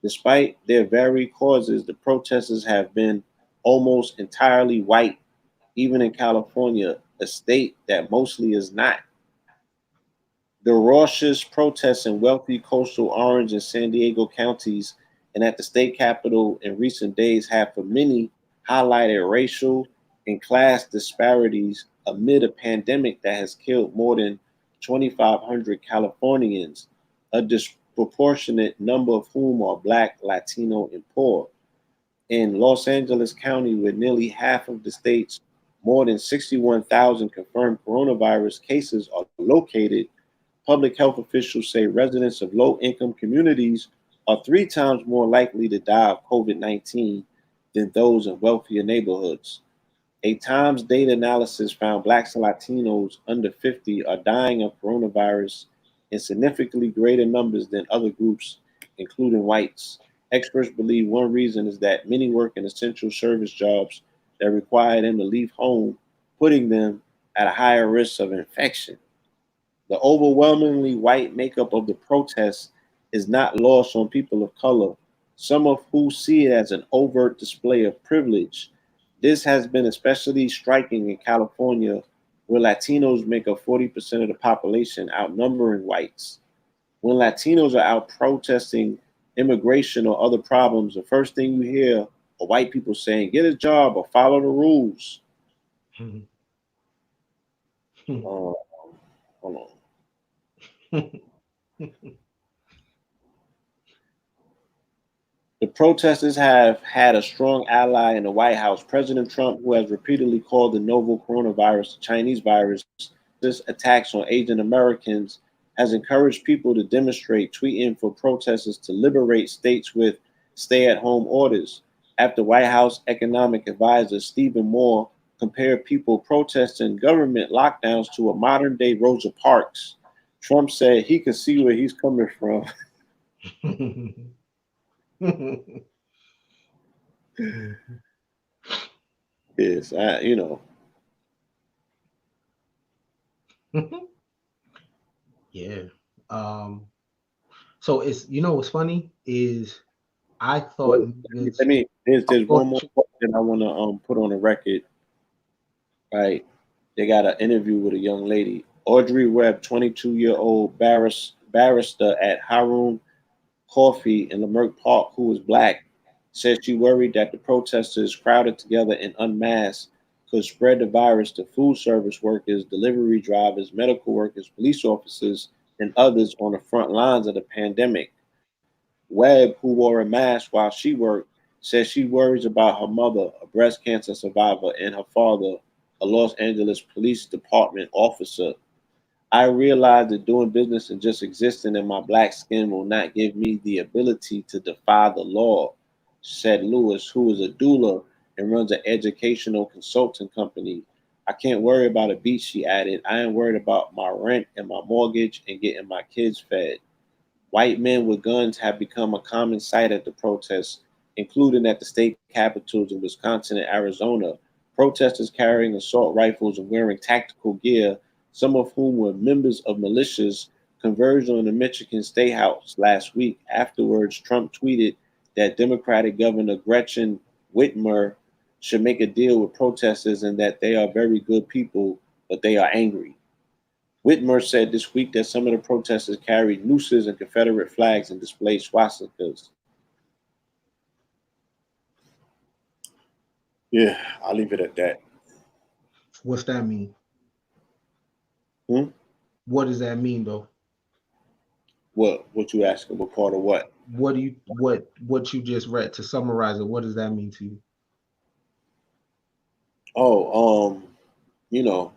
Despite their varied causes, the protesters have been almost entirely white, even in California, a state that mostly is not. The raucous protests in wealthy coastal Orange and San Diego counties and at the state capitol in recent days have for many highlighted racial and class disparities amid a pandemic that has killed more than 2,500 Californians, a disproportionate number of whom are Black, Latino, and poor. In Los Angeles County, where nearly half of the state's more than 61,000 confirmed coronavirus cases are located, public health officials say residents of low income communities are 3 times more likely to die of COVID 19 than those in wealthier neighborhoods. A Times data analysis found Blacks and Latinos under 50 are dying of coronavirus in significantly greater numbers than other groups, including whites. Experts believe one reason is that many work in essential service jobs that require them to leave home, putting them at a higher risk of infection. The overwhelmingly white makeup of the protests is not lost on people of color, some of who see it as an overt display of privilege. This has been especially striking in California, where Latinos make up 40% of the population, outnumbering whites. When Latinos are out protesting immigration or other problems, the first thing you hear are white people saying, get a job or follow the rules. Uh, hold on. The protesters have had a strong ally in the White House. President Trump, who has repeatedly called the novel coronavirus the Chinese virus, this attacks on Asian Americans, has encouraged people to demonstrate, tweeting for protesters to liberate states with stay-at-home orders. After White House economic advisor Stephen Moore compared people protesting government lockdowns to a modern-day Rosa Parks, Trump said he could see where he's coming from. Yes, Yeah. Um, so it's what's funny is I thought Wait, niggas. let me. There's Go one ahead, more shoot. question I want to put on the record. Right, they got an interview with a young lady, Audrey Webb, 22-year-old barrister at Harun Coffee in Leimert Park, who was black, said she worried that the protesters crowded together and unmasked could spread the virus to food service workers, delivery drivers, medical workers, police officers, and others on the front lines of the pandemic. Webb, who wore a mask while she worked, says she worries about her mother, a breast cancer survivor, and her father, a Los Angeles Police Department officer. I realize that doing business and just existing in my black skin will not give me the ability to defy the law, said Lewis, who is a doula and runs an educational consulting company. I can't worry about a beach, she added. I am worried about my rent and my mortgage and getting my kids fed. White men with guns have become a common sight at the protests, including at the state capitals in Wisconsin and Arizona. Protesters carrying assault rifles and wearing tactical gear, some of whom were members of militias, converged on the Michigan State House last week. Afterwards, Trump tweeted that Democratic Governor Gretchen Whitmer should make a deal with protesters and that they are very good people, but they are angry. Whitmer said this week that some of the protesters carried nooses and Confederate flags and displayed swastikas. Yeah, I'll leave it at that. What's that mean? Hmm? What does that mean though? What you asking? What part of what? What you just read to summarize it? What does that mean to you? Oh, you know,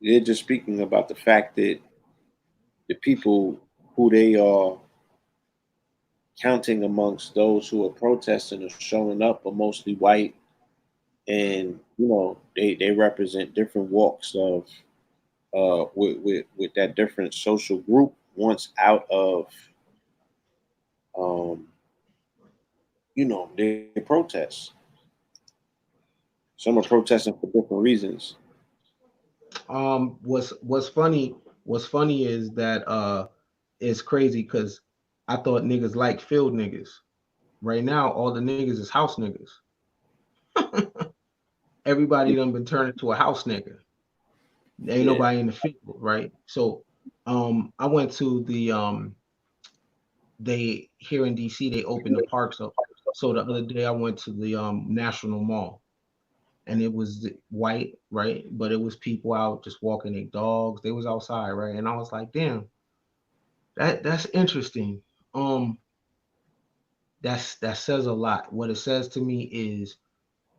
they're just speaking about the fact that the people who they are counting amongst those who are protesting or showing up are mostly white, and they represent different walks of with that different social group once out of um, they protest. Some are protesting for different reasons. What's funny is that it's crazy because I thought niggas like field niggas. Right now, all the niggas is house niggas. Everybody done been turned into a house nigga. Ain't Yeah, nobody in the field, right? So I went to the they here in DC they opened the parks up. So the other day I went to the National Mall and it was white, right? But it was people out just walking their dogs. They was outside, right? And I was like, damn, that's interesting. Um, that says a lot. What it says to me is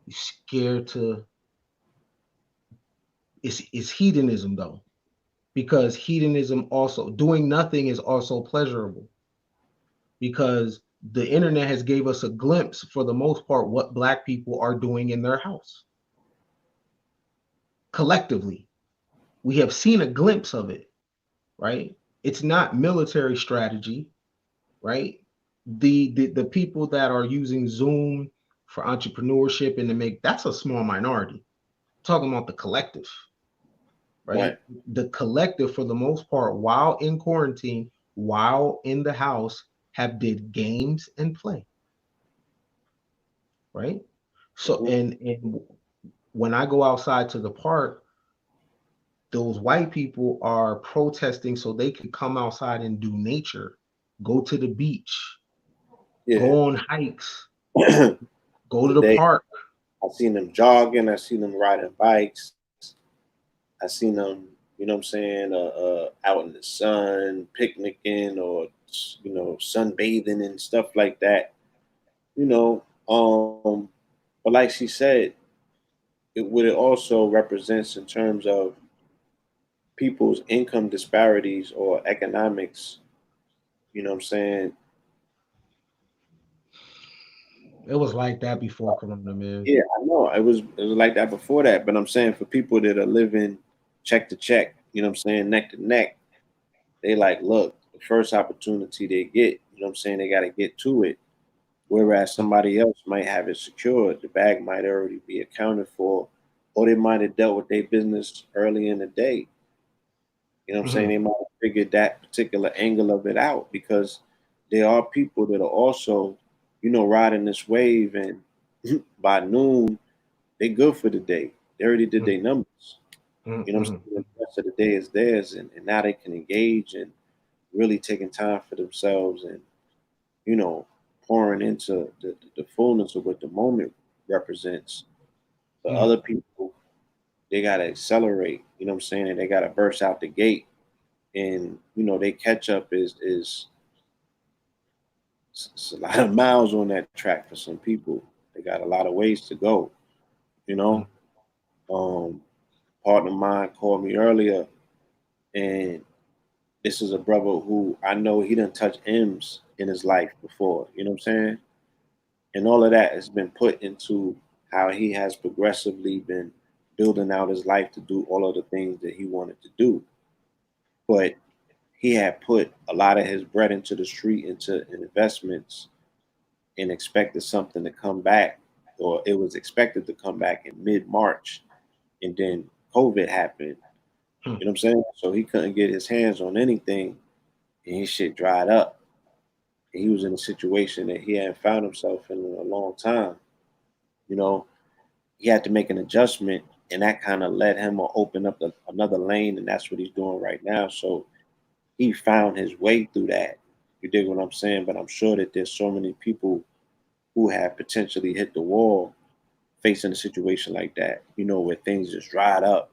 you're scared to. It's hedonism though, because hedonism also doing nothing is also pleasurable because the internet has gave us a glimpse for the most part what black people are doing in their house collectively. We have seen a glimpse of it, right? It's not military strategy, right? The people that are using Zoom for entrepreneurship and to make that's a small minority. Talking about the collective, right? right. The collective, for the most part, while in quarantine, while in the house, have did games and play, right? So Hmm. and when I go outside to the park, those white people are protesting so they could come outside and do nature, go to the beach, Yeah. go on hikes, go to the Today, park. I seen them jogging. I seen them riding bikes. I seen them, out in the sun, picnicking or sunbathing and stuff like that. You know, but like she said, it also represents in terms of people's income disparities or economics. You know what I'm saying? It was like that before Corona, man. Yeah, I know. It was like that before that, but I'm saying for people that are living check to check, neck to neck, they like, look, the first opportunity they get, they got to get to it. Whereas somebody else might have it secured, the bag might already be accounted for, or they might have dealt with their business early in the day. Mhm. They might have figured that particular angle of it out because there are people that are also, riding this wave, and by noon, they good for the day. They already did Mhm. their numbers. Mhm. The rest of the day is theirs, and now they can engage and really taking time for themselves and, you know, pouring into the fullness of what the moment represents. But Mhm. other people, they gotta accelerate, and they gotta burst out the gate. And they catch up is it's a lot of miles on that track for some people. They got a lot of ways to go, you know. Mhm. Um, partner of mine called me earlier, and this is a brother who I know he didn't touch M's in his life before. You know what I'm saying? And all of that has been put into how he has progressively been building out his life to do all of the things that he wanted to do. But he had put a lot of his bread into the street into investments and expected something to come back, or it was expected to come back in mid March, and then COVID happened. Mhm. You know what I'm saying? So he couldn't get his hands on anything, and his shit dried up. And he was in a situation that he hadn't found himself in a long time. You know, he had to make an adjustment, and that kind of led him to open up another lane, and that's what he's doing right now. So he found his way through that. You dig what I'm saying? But I'm sure that there's so many people who have potentially hit the wall facing a situation like that, where things just dried up,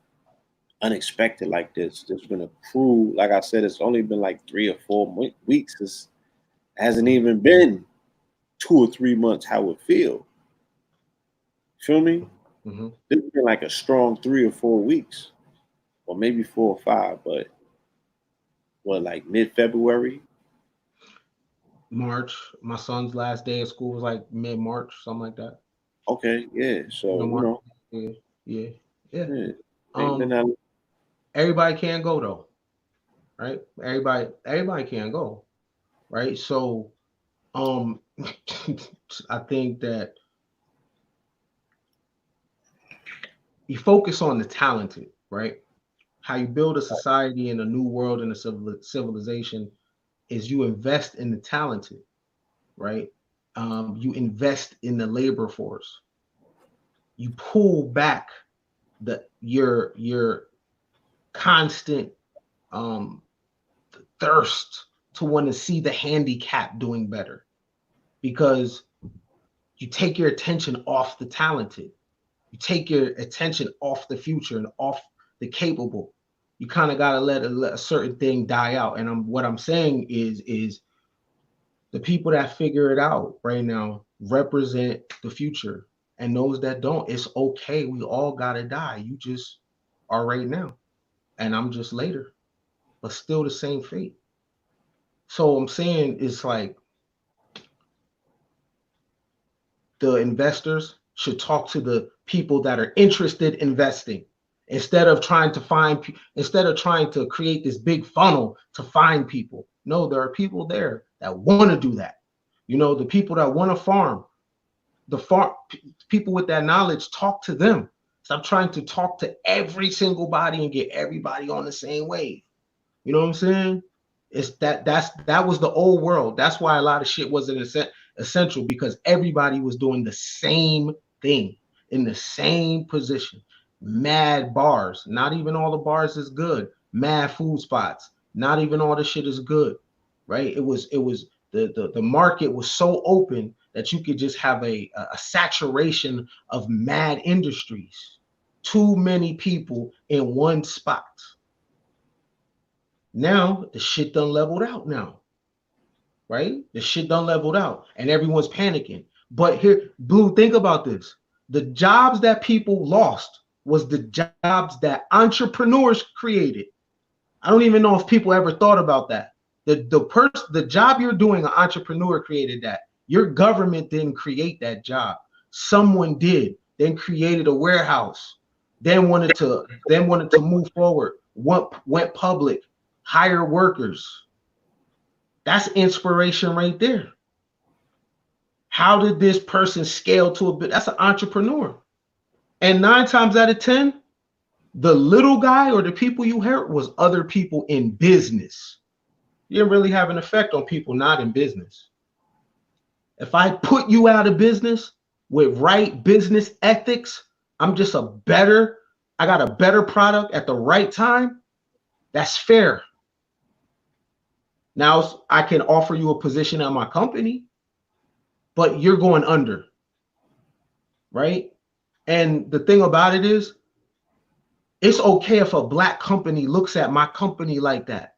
unexpected like this. There's been a crew, like I said, it's only been like 3 or 4 weeks. It hasn't even been 2 or 3 months how it feel. Feel me? Mhm. It's been like a strong 3 or 4 weeks, or maybe 4 or 5, but what, like mid-February? March. My son's last day of school was like mid-March, something like that. Okay, yeah. So, March. Yeah, yeah, yeah. yeah, ain't been Um, that. everybody can't go though, right? Everybody can't go, right? So, um, I think that you focus on the talented, right? How you build a society in a new world and a civilization is you invest in the talented, right? You invest in the labor force. You pull back your constant um, thirst to want to see the handicap doing better because you take your attention off the talented. You take your attention off the future and off the capable. You kind of got to let a certain thing die out. And what I'm saying is the people that figure it out right now represent the future, and those that don't, it's okay. We all gotta die. You just are right now, and I'm just later, but still the same fate. So I'm saying it's like the investors should talk to the people that are interested in investing instead of trying to create this big funnel to find people. No, there are people there that want to do that. The people that want to farm, the farm people with that knowledge, talk to them. Stop trying to talk to every single body and get everybody on the same wave. You know what I'm saying? That was the old world. That's why a lot of shit wasn't essential because everybody was doing the same thing in the same position. Mad bars. Not even all the bars is good. Mad food spots. Not even all the shit is good. Right? It was the market was so open that you could just have a saturation of mad industries. Too many people in one spot. Now the shit done leveled out now. right? The shit done leveled out and everyone's panicking. But here, Blue, think about this. The jobs that people lost was the jobs that entrepreneurs created. I don't even know if people ever thought about that. The job you're doing, an entrepreneur created that. Your government didn't create that job. Someone did. Then created a warehouse. Then wanted to move forward. Went public. Hire workers. That's inspiration right there. How did this person scale to a bit? That's an entrepreneur. And 9 times out of 10, the little guy or the people you hurt was other people in business. You didn't really have an effect on people not in business. If I put you out of business with right business ethics, I got a better product at the right time. That's fair. Now I can offer you a position at my company, but you're going under, right? And the thing about it is, it's okay if a black company looks at my company like that.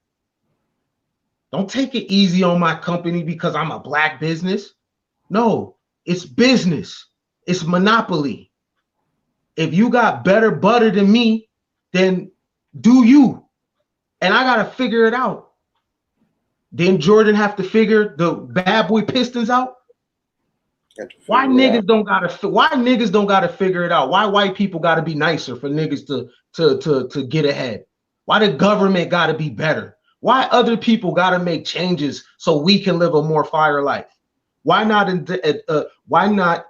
Don't take it easy on my company because I'm a black business. No, it's business. It's monopoly. If you got better butter than me, then do you. And I got to figure it out. Then Jordan have to figure the bad boy Pistons out. Why niggas don't gotta figure it out? Why white people gotta be nicer for niggas to get ahead? Why the government gotta be better? Why other people gotta make changes so we can live a more fire life? Why not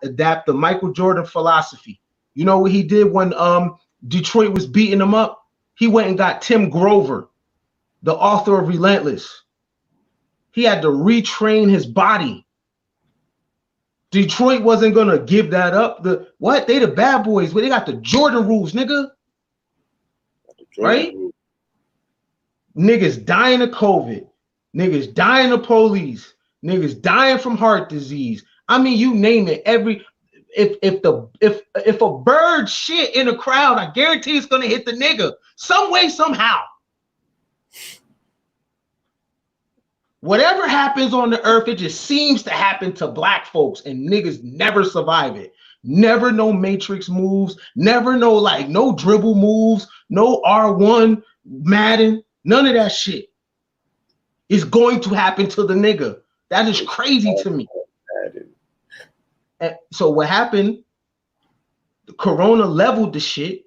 adapt the Michael Jordan philosophy? You know what he did when Detroit was beating him up? He went and got Tim Grover, the author of Relentless. He had to retrain his body. Detroit wasn't gonna give that up. They the bad boys, but they got the Jordan rules, nigga. Right? Niggas dying of COVID, niggas dying of police, niggas dying from heart disease. I mean, you name it. If a bird shit in a crowd, I guarantee it's gonna hit the nigga some way, somehow. Whatever happens on the earth, it just seems to happen to black folks, and niggas never survive it. Never no matrix moves, never no dribble moves, no R1 Madden, none of that shit is going to happen to the nigga. That is crazy to me. And so what happened, the Corona leveled the shit,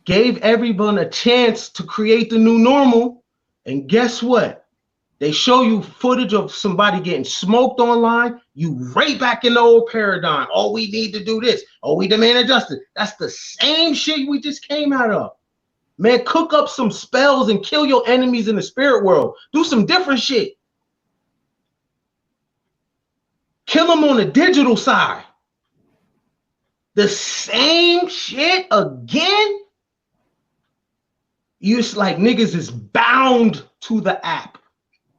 gave everyone a chance to create the new normal, and guess what? They show you footage of somebody getting smoked online. You right back in the old paradigm. Oh, we need to do this. Oh, we demand justice. That's the same shit we just came out of. Man, cook up some spells and kill your enemies in the spirit world. Do some different shit. Kill them on the digital side. The same shit again? It's like niggas is bound to the app.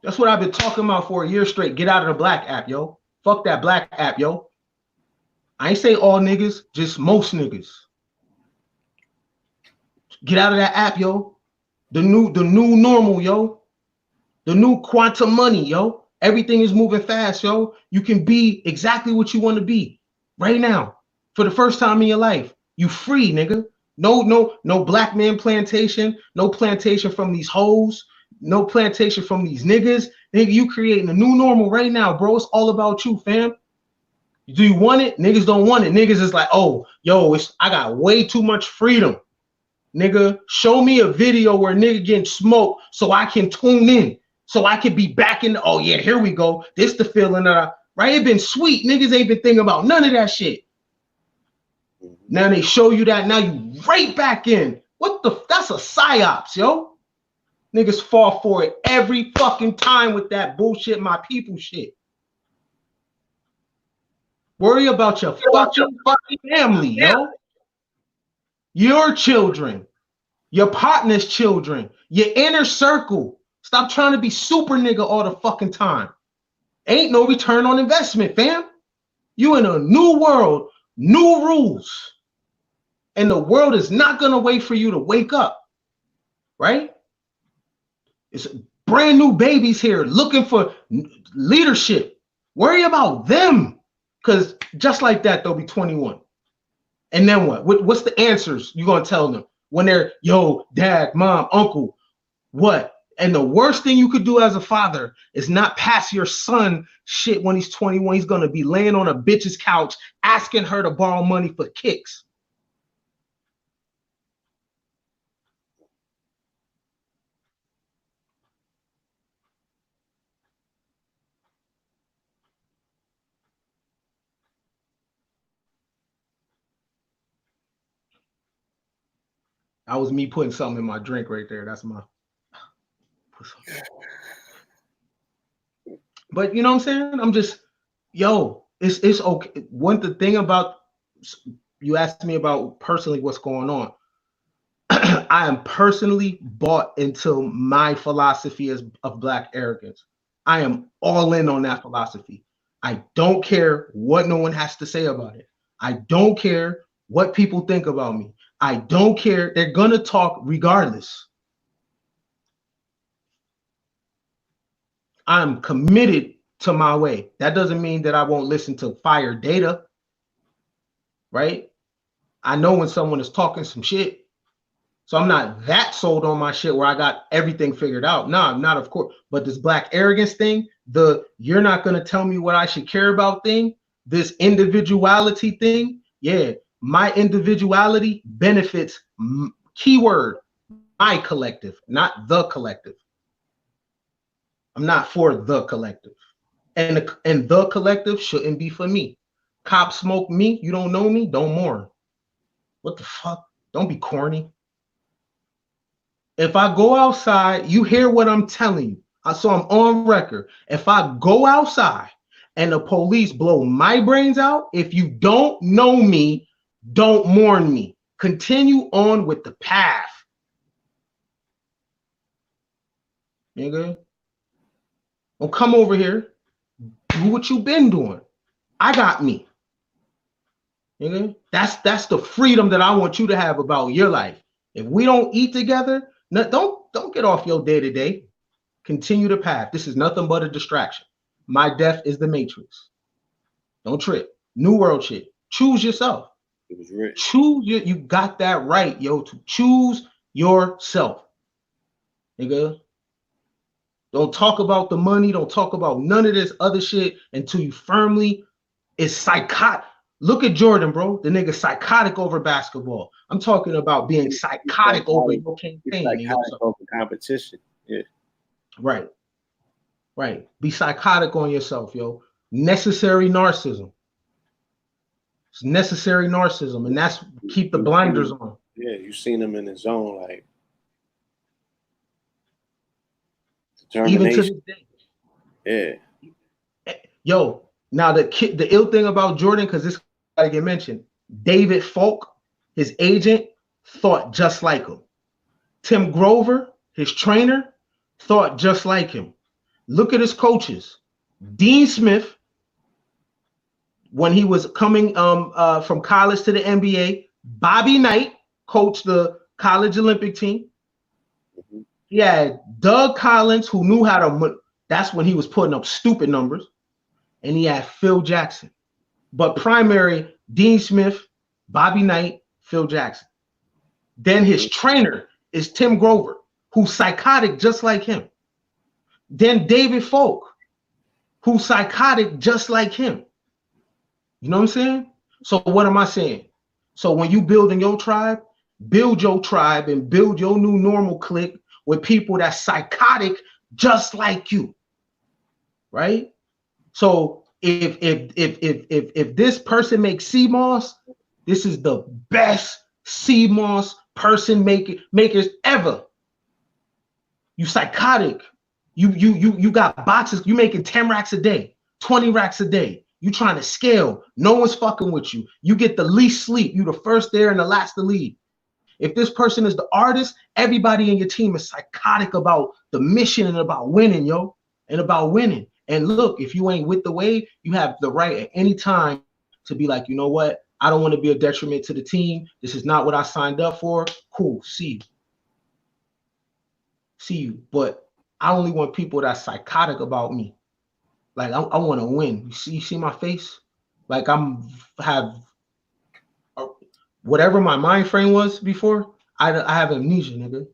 That's what I've been talking about for a year straight. Get out of the black app, yo. Fuck that black app, yo. I ain't say all niggas, just most niggas. Get out of that app, yo. The new normal, yo. The new quantum money, yo. Everything is moving fast, yo. You can be exactly what you want to be right now. For the first time in your life. You free, nigga. No black man plantation. No plantation from these hoes. No plantation from these niggas. Nigga, you creating a new normal right now, bro. It's all about you, fam. Do you want it? Niggas don't want it. Niggas is like, oh, yo, I got way too much freedom. Nigga, show me a video where nigga getting smoked so I can tune in. So I can be back in oh yeah, here we go. This the feeling right? It been sweet. Niggas ain't been thinking about none of that shit. Now they show you that. Now you right back in. That's a psyops, yo. Niggas fall for it every fucking time with that bullshit, my people shit. Worry about your fucking family, yo. Your children, your partner's children, your inner circle. Stop trying to be super nigga all the fucking time. Ain't no return on investment, fam. You in a new world, new rules. And the world is not gonna wait for you to wake up, right? brand new babies here looking for leadership. Worry about them. Because just like that, they'll be 21. And then what? What's the answers you're going to tell them when they're, yo, dad, mom, uncle, what? And the worst thing you could do as a father is not pass your son shit when he's 21. He's going to be laying on a bitch's couch asking her to borrow money for kicks. That was me putting something in my drink right there. That's my. But you know what I'm saying? I'm just, yo, it's okay. The thing about, you asked me about personally what's going on. I am personally bought into my philosophy of Black arrogance. I am all in on that philosophy. I don't care what no one has to say about it. I don't care what people think about me. I don't care. They're going to talk regardless. I'm committed to my way. That doesn't mean that I won't listen to fire data, right? I know when someone is talking some shit. So I'm not that sold on my shit where I got everything figured out. No, I'm not, of course. But this Black arrogance thing, you're not going to tell me what I should care about thing, this individuality thing, yeah, my individuality benefits, keyword, my collective, not the collective. I'm not for the collective. And the collective shouldn't be for me. Cop smoke me, you don't know me, don't mourn. What the fuck? Don't be corny. If I go outside, you hear what I'm telling you. So I'm on record. If I go outside and the police blow my brains out, if you don't know me, don't mourn me. Continue on with the path. Nigga, don't come over here. Do what you've been doing. I got me. Nigga, that's the freedom that I want you to have about your life. If we don't eat together, don't get off your day-to-day. Continue the path. This is nothing but a distraction. My death is the matrix. Don't trip. New world shit. Choose yourself. It was rich. You got that right, yo, to choose yourself. Nigga. Don't talk about the money. Don't talk about none of this other shit until you firmly is psychotic. Look at Jordan, bro. The nigga psychotic over basketball. I'm talking about being psychotic over your campaign. Psychotic over competition. Yeah. Right. Right. Be psychotic on yourself, yo. Necessary narcissism. It's necessary narcissism, and that's keep the blinders on. Yeah, you seen him in his zone, like even to this day. Yeah. Yo, now the ill thing about Jordan, because this gotta get mentioned, David Falk, his agent, thought just like him. Tim Grover, his trainer, thought just like him. Look at his coaches. Dean Smith, when he was coming from college to the NBA, Bobby Knight coached the college Olympic team. Mm-hmm. He had Doug Collins, who knew how to, that's when he was putting up stupid numbers. And he had Phil Jackson. But primary, Dean Smith, Bobby Knight, Phil Jackson. Then his trainer is Tim Grover, who's psychotic just like him. Then David Falk, who's psychotic just like him. You know what I'm saying? So what am I saying? So when you build your tribe and build your new normal clique with people that's psychotic just like you, right? So if this person makes CMOS, this is the best CMOS person makers ever. You psychotic. You got boxes. You making 10 racks a day, 20 racks a day. You trying to scale. No one's fucking with you. You get the least sleep. You the first there and the last to leave. If this person is the artist, everybody in your team is psychotic about the mission and about winning, yo, and about winning. And look, if you ain't with the wave, you have the right at any time to be like, you know what? I don't want to be a detriment to the team. This is not what I signed up for. Cool. See you. But I only want people that's psychotic about me. Like I want to win. You see my face? Like have whatever my mind frame was before. I have amnesia, nigga.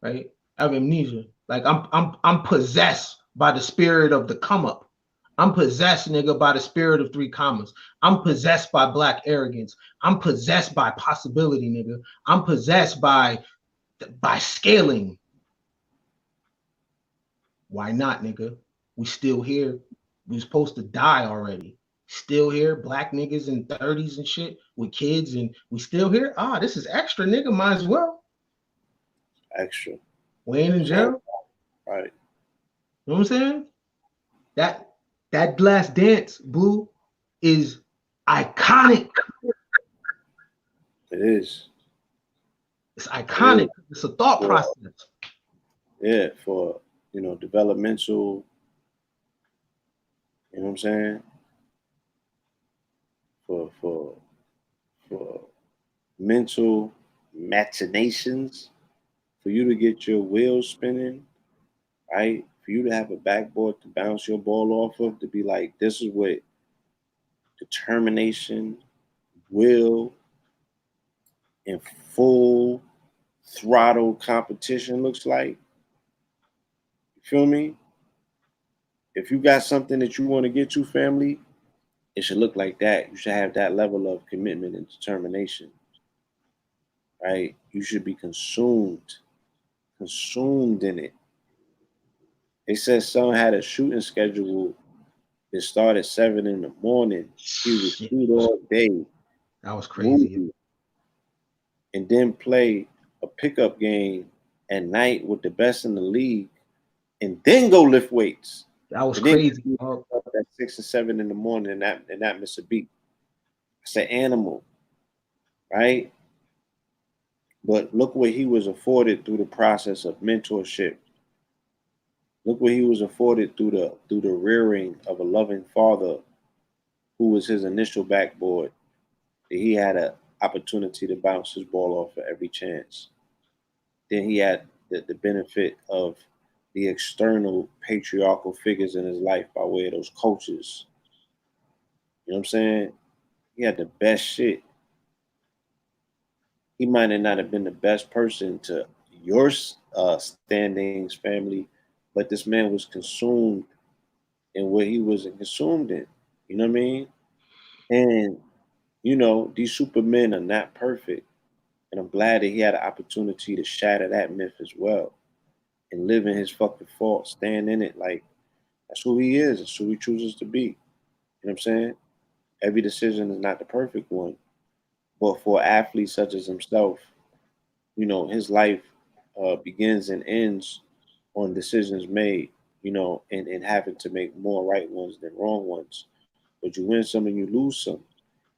Right? I have amnesia. Like I'm possessed by the spirit of the come up. I'm possessed, nigga, by the spirit of three commas. I'm possessed by black arrogance. I'm possessed by possibility, nigga. I'm possessed by scaling. Why not, nigga? We still here. We supposed to die already. Still here, black niggas in 30s and shit with kids, and we still here. Ah, this is extra, nigga. Might as well. Extra. We ain't in jail. Right. You know what I'm saying? That last dance, Blue, is iconic. It is. It's iconic. It's a thought process. Yeah, for developmental, you know what I'm saying? For mental machinations, for you to get your wheels spinning, right? For you to have a backboard to bounce your ball off of, to be like, this is what determination, will, and full throttle competition looks like. You feel me? If you got something that you want to get to, family, it should look like that. You should have that level of commitment and determination, right? You should be consumed in it. They said son had a shooting schedule that started at 7 in the morning. He would shoot all day. That was crazy. Movie, and then play a pickup game at night with the best in the league, and then go lift weights. That was and then crazy. Up at 6 or 7 in the morning and not miss a beat. It's an animal, right? But look what he was afforded through the process of mentorship. Look what he was afforded through the rearing of a loving father who was his initial backboard. That he had an opportunity to bounce his ball off at every chance. Then he had the benefit of the external patriarchal figures in his life by way of those coaches. You know what I'm saying? He had the best shit. He might not have been the best person to your standings, family, but this man was consumed in what he was consumed in. You know what I mean? And these supermen are not perfect. And I'm glad that he had an opportunity to shatter that myth as well and live in his fucking fault, stand in it. Like, that's who he is. That's who he chooses to be. You know what I'm saying? Every decision is not the perfect one. But for athletes such as himself, his life begins and ends on decisions made, and having to make more right ones than wrong ones. But you win some and you lose some.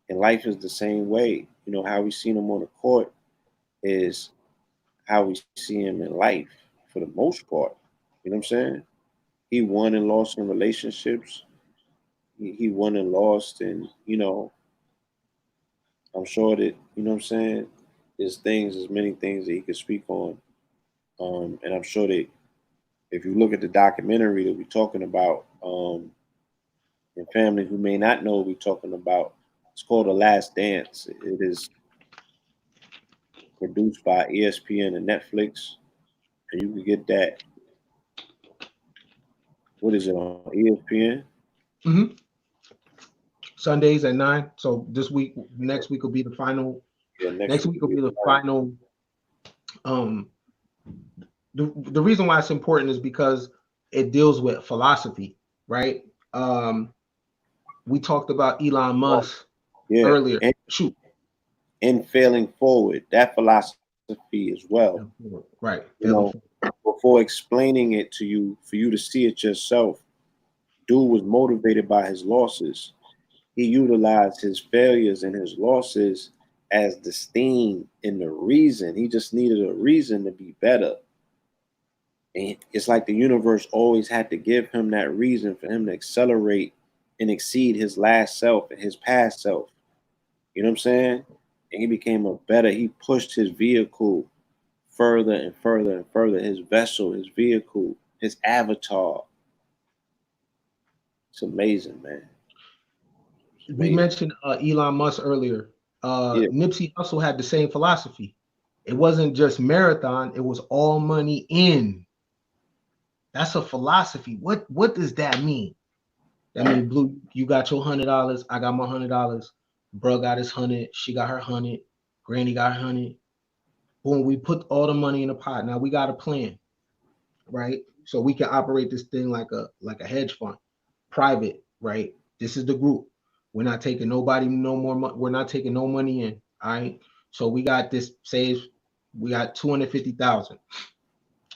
And life is the same way. How we seen him on the court is how we see him in life for the most part. You know what I'm saying? He won and lost in relationships. He won and lost, and I'm sure that what I'm saying. There's many things that he could speak on, and I'm sure that if you look at the documentary that we're talking about, and family who may not know what we're talking about, it's called The Last Dance. It is produced by ESPN and Netflix, and you can get that. What is it on ESPN? Mm-hmm. Sundays at 9. So next week will be the final. Yeah, Next week will be the final. The reason why it's important is because it deals with philosophy, right? We talked about Elon Musk earlier. And failing forward, that philosophy as well. Right. Before explaining it to you, for you to see it yourself, dude was motivated by his losses. He utilized his failures and his losses as the steam and the reason. He just needed a reason to be better. And it's like the universe always had to give him that reason for him to accelerate and exceed his last self and his past self. You know what I'm saying? And he became he pushed his vehicle further and further and further. His vessel, his vehicle, his avatar. It's amazing, man. It's We amazing. mentioned Elon Musk earlier. Yeah. Nipsey Hussle had the same philosophy. It wasn't just marathon, it was all money in. That's a philosophy. What does that mean? That means, Blue, you got your $100, I got my $100, bro got his 100, she got her 100, Granny got her 100. Boom, we put all the money in the pot. Now we got a plan, right? So we can operate this thing like a hedge fund, private, right? This is the group. We're not taking nobody no more money. We're not taking no money in. All right. So we got this. Say we got 250,000.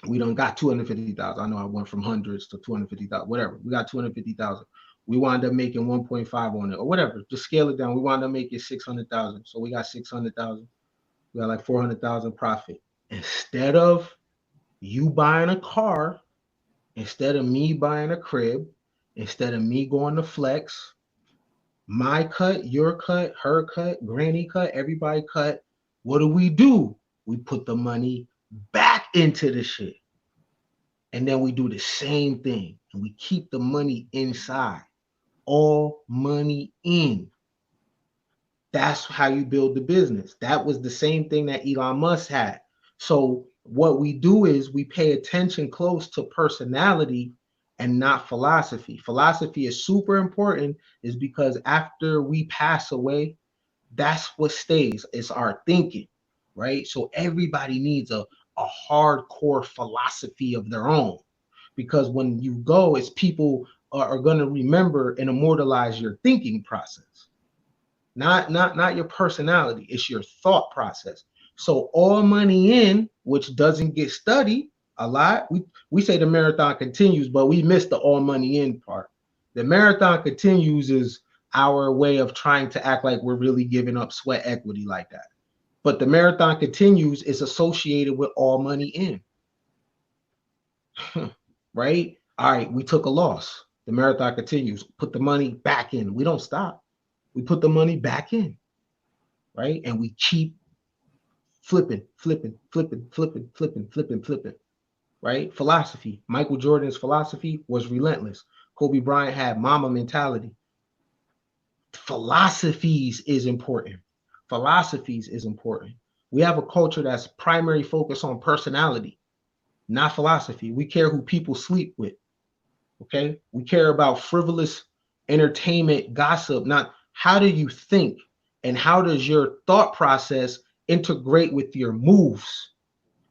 We don't got 250,000. I know I went from hundreds to 250,000. Whatever. We got 250,000. We wound up making 1.5 on it or whatever. Just scale it down. We wound up making 600,000. So we got 600,000. We got like 400,000 profit. Instead of you buying a car, instead of me buying a crib, instead of me going to flex, my cut, your cut, her cut, granny cut, everybody cut. What do? We put the money back into the shit. And then we do the same thing and we keep the money inside. All money in. That's how you build the business. That was the same thing that Elon Musk had. So what we do is we pay attention close to personality and not philosophy. Philosophy is super important, is because after we pass away, that's what stays. It's our thinking, right? So everybody needs a hardcore philosophy of their own, because when you go, it's people are going to remember and immortalize your thinking process. Not your personality, it's your thought process. So all money in, which doesn't get studied a lot. We say the marathon continues, but we miss the all money in part. The marathon continues is our way of trying to act like we're really giving up sweat equity like that. But the marathon continues is associated with all money in. Right? All right, we took a loss. The marathon continues. Put the money back in. We don't stop. We put the money back in. Right? And we keep flipping, right? Philosophy. Michael Jordan's philosophy was relentless. Kobe Bryant had mama mentality. Philosophies is important. Philosophies is important. We have a culture that's primary focus on personality, not philosophy. We care who people sleep with. Okay? We care about frivolous entertainment, gossip, not how do you think and how does your thought process integrate with your moves?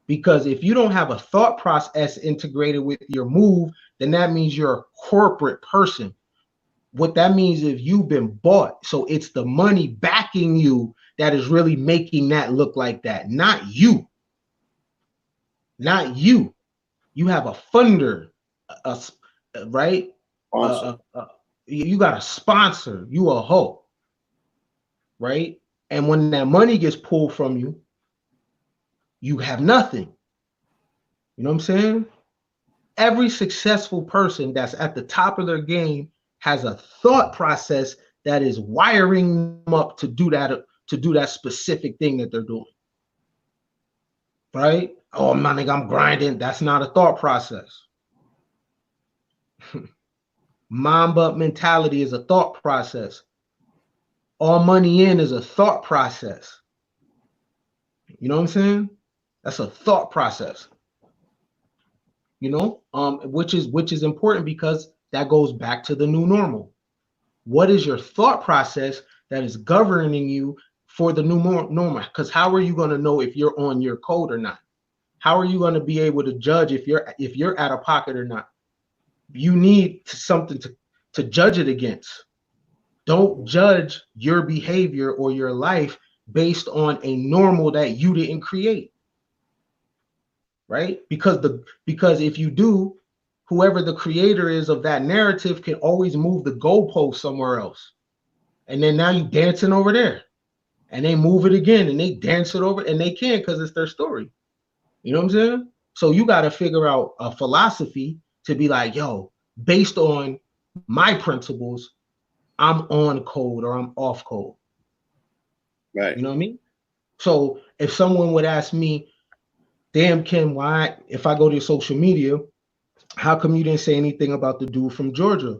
Because if you don't have a thought process integrated with your move, then that means you're a corporate person. What that means is you've been bought. So it's the money backing you that is really making that look like that, not you. Not you. You have a funder, right? You got a sponsor. You a hoe, right? And when that money gets pulled from you, you have nothing. You know what I'm saying? Every successful person that's at the top of their game has a thought process that is wiring them up to do that specific thing that they're doing. Right? Oh man, I'm grinding. That's not a thought process. Mamba mentality is a thought process. All money in is a thought process. You know what I'm saying? That's a thought process. You know, which is important because that goes back to the new normal. What is your thought process that is governing you for the new normal? Because how are you going to know if you're on your code or not? How are you going to be able to judge if you're out of pocket or not? You need something to judge it against. Don't judge your behavior or your life based on a normal that you didn't create. Right? Because if you do, whoever the creator is of that narrative can always move the goalpost somewhere else. And then now you dancing over there. And they move it again and they dance it over, and they can because it's their story. You know what I'm saying? So you got to figure out a philosophy to be like, yo, based on my principles, I'm on code or I'm off code. Right. You know what I mean? So if someone would ask me, damn, Kim, why, if I go to your social media, how come you didn't say anything about the dude from Georgia?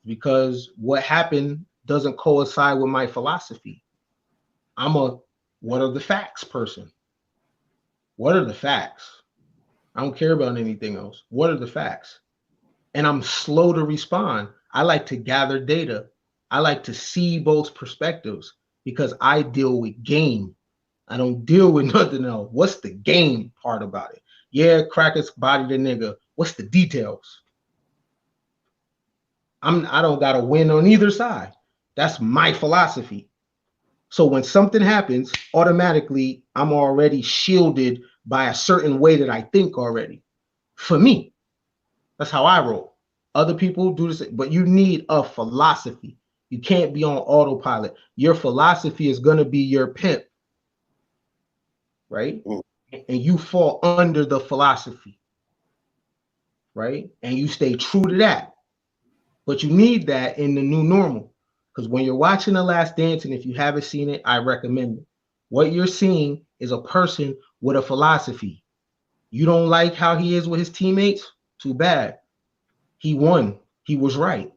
Because what happened doesn't coincide with my philosophy. I'm a what are the facts person. What are the facts? I don't care about anything else. What are the facts? And I'm slow to respond. I like to gather data. I like to see both perspectives because I deal with game. I don't deal with nothing else. What's the game part about it? Yeah, Crackers body the nigga. What's the details? I don't gotta win on either side. That's my philosophy. So when something happens, automatically I'm already shielded by a certain way that I think already. For me, that's how I roll. Other people do this, but you need a philosophy. You can't be on autopilot. Your philosophy is gonna be your pimp, right? And you fall under the philosophy, right? And you stay true to that. But you need that in the new normal. Because when you're watching The Last Dance, and if you haven't seen it, I recommend it. What you're seeing is a person with a philosophy. You don't like how he is with his teammates? Too bad. He won. He was right.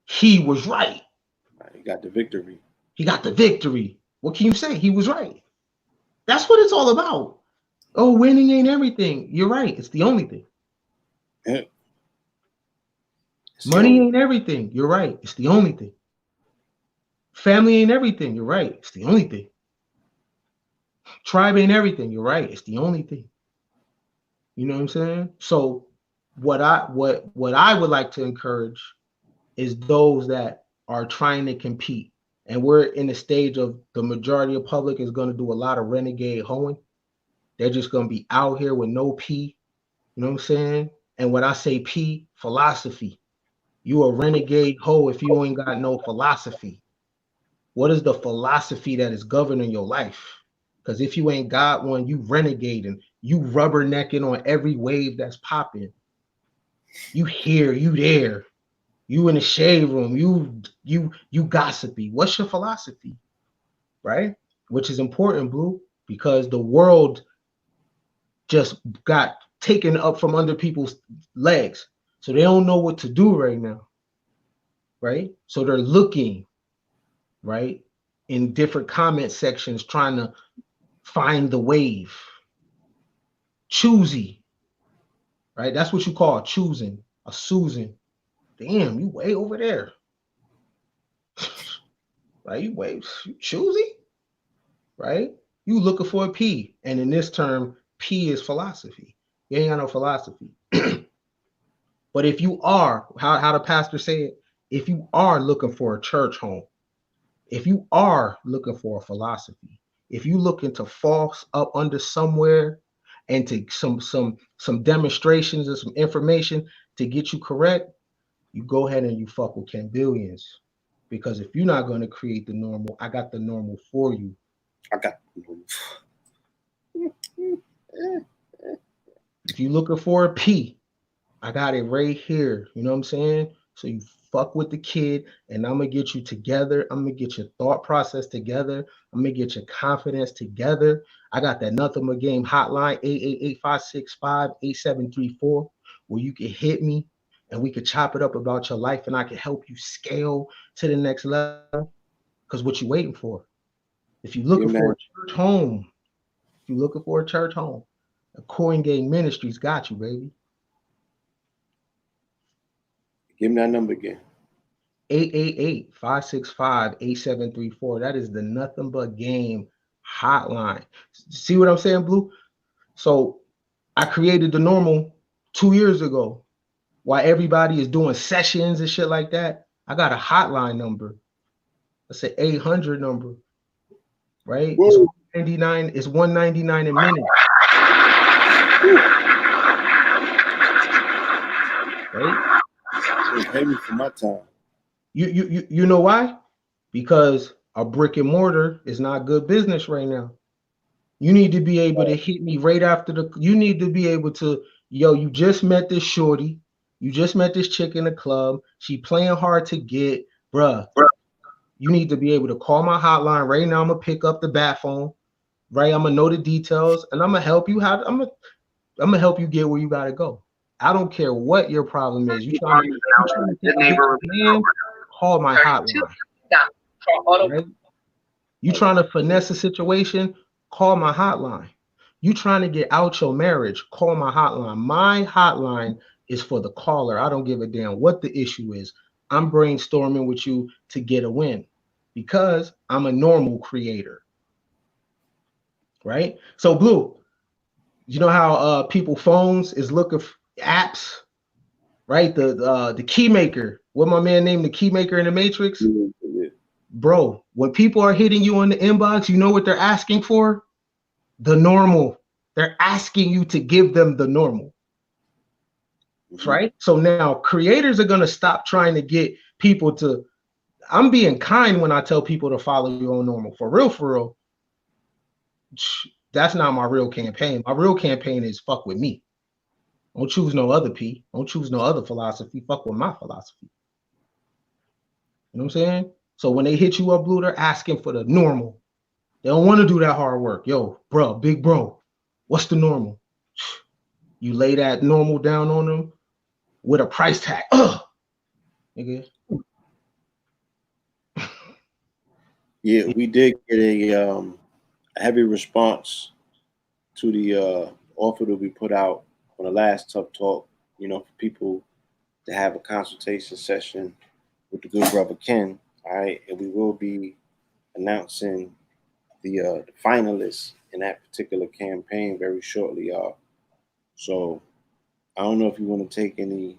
He was right. He got the victory. He got the victory. What can you say? He was right. That's what it's all about. Oh, winning ain't everything. You're right. It's the only thing. Yeah. Money ain't everything. You're right. It's the only thing. Family ain't everything. You're right. It's the only thing. Tribe ain't everything. You're right. It's the only thing. You know what I'm saying? So what I would like to encourage is those that are trying to compete. And we're in the stage of the majority of public is going to do a lot of renegade hoeing. They're just going to be out here with no P. You know what I'm saying? And when I say P, philosophy. You a renegade hoe if you ain't got no philosophy. What is the philosophy that is governing your life? Because if you ain't got one, you renegading, you rubbernecking on every wave that's popping. You here, you there, you in the shade room, you gossipy. What's your philosophy? Right? Which is important, Blue, because the world just got taken up from under people's legs. So they don't know what to do right now. Right? So they're looking, right, in different comment sections trying to find the wave. Choosy, right? That's what you call choosing, a Susan. Damn, you way over there. Right? You choosy, right? You looking for a P. And in this term, P is philosophy. You ain't got no philosophy. But if you are, how the pastor said, if you are looking for a church home, if you are looking for a philosophy, if you looking to false up under somewhere and to some demonstrations and some information to get you correct, you go ahead and you fuck with Ken Billions. Because if you're not going to create the normal, I got the normal for you. I got. If you're looking for a P, I got it right here. You know what I'm saying? So you fuck with the kid, and I'm gonna get you together. I'm gonna get your thought process together. I'm gonna get your confidence together. I got that Nothing But Game hotline, 888-565-8734, where you can hit me and we could chop it up about your life, and I can help you scale to the next level. Because what you waiting for? If you're looking for a church home, a Coin Gang Ministries got you, baby. Give me that number again. 888-565-8734. That is the Nothing But Game hotline. See what I'm saying, Blue? So I created the normal 2 years ago. While everybody is doing sessions and shit like that, I got a hotline number. That's an 800 number, right? It's 199. It's 199 a minute. Right? Pay me for my time. You know why? Because a brick and mortar is not good business right now. You need to be able to hit me right after you need to be able to, you just met this shorty. You just met this chick in the club. She playing hard to get, bruh. You need to be able to call my hotline right now. I'm gonna pick up the bat phone. right? I'm gonna know the details, and I'm gonna help you. I'm gonna help you get where you gotta go. I don't care what your problem is. You trying to take a bitch's man, call my hotline. Right? You trying to finesse a situation, call my hotline. You trying to get out your marriage, call my hotline. My hotline is for the caller. I don't give a damn what the issue is. I'm brainstorming with you to get a win because I'm a normal creator. Right? So Blue, you know how people phones is looking for apps, right? The key maker. What my man named the key maker in the Matrix? Bro, when people are hitting you on the inbox, you know what they're asking for? The normal. They're asking you to give them the normal. Right? So now creators are going to stop trying to get people to. I'm being kind when I tell people to follow your own normal. For real, that's not my real campaign. My real campaign is fuck with me. Don't choose no other P. Don't choose no other philosophy. Fuck with my philosophy. You know what I'm saying? So when they hit you up, Blue, they're asking for the normal. They don't want to do that hard work. Yo, bro, big bro, what's the normal? You lay that normal down on them with a price tag. Ugh, nigga. Yeah, we did get a heavy response to the offer that we put out on the last Tough Talk. You know, for people to have a consultation session with the good brother Ken. All right, and we will be announcing the finalists in that particular campaign very shortly, y'all. So I don't know if you want to take any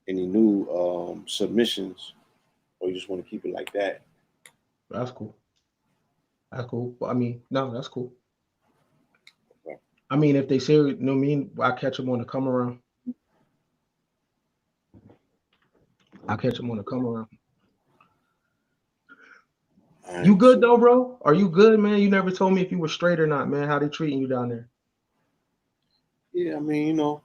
new submissions, or you just want to keep it like that. That's cool. That's cool. I mean, no, that's cool. Okay. I mean, if they say, you know what I mean, I catch them on the come around. I catch them on the come around. Right, You good so, though, bro? Are you good, man? You never told me if you were straight or not, man. How they treating you down there? yeah, I mean, you know,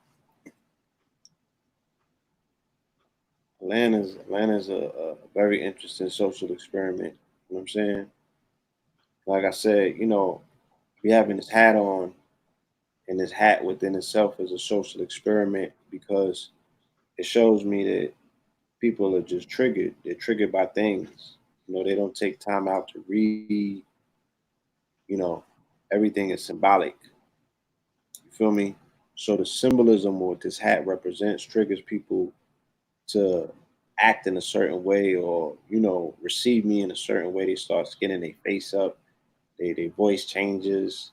Atlanta's a very interesting social experiment. You know what I'm saying? Like I said, you know, we having this hat on, and this hat within itself is a social experiment because it shows me that people are just triggered. They're triggered by things. You know, they don't take time out to read. You know, everything is symbolic. You feel me? So the symbolism of what this hat represents triggers people to act in a certain way, or you know, receive me in a certain way. They start skinning their face up. Their voice changes.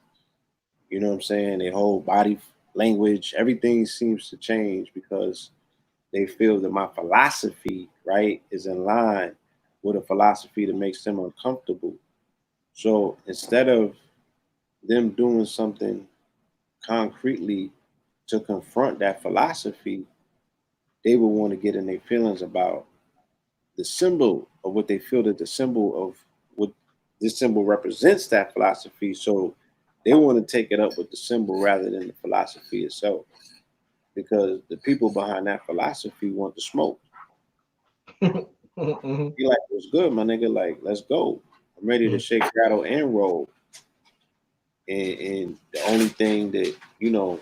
You know what I'm saying? Their whole body language, everything seems to change because they feel that my philosophy, right, is in line with a philosophy that makes them uncomfortable. So instead of them doing something concretely to confront that philosophy, they would want to get in their feelings about the symbol of what they feel that the symbol of what this symbol represents that philosophy. So they want to take it up with the symbol rather than the philosophy itself. Because the people behind that philosophy want to smoke. Mm-hmm. Be like, what's good, my nigga? Like, let's go. I'm ready to shake, rattle, and roll. And the only thing that, you know,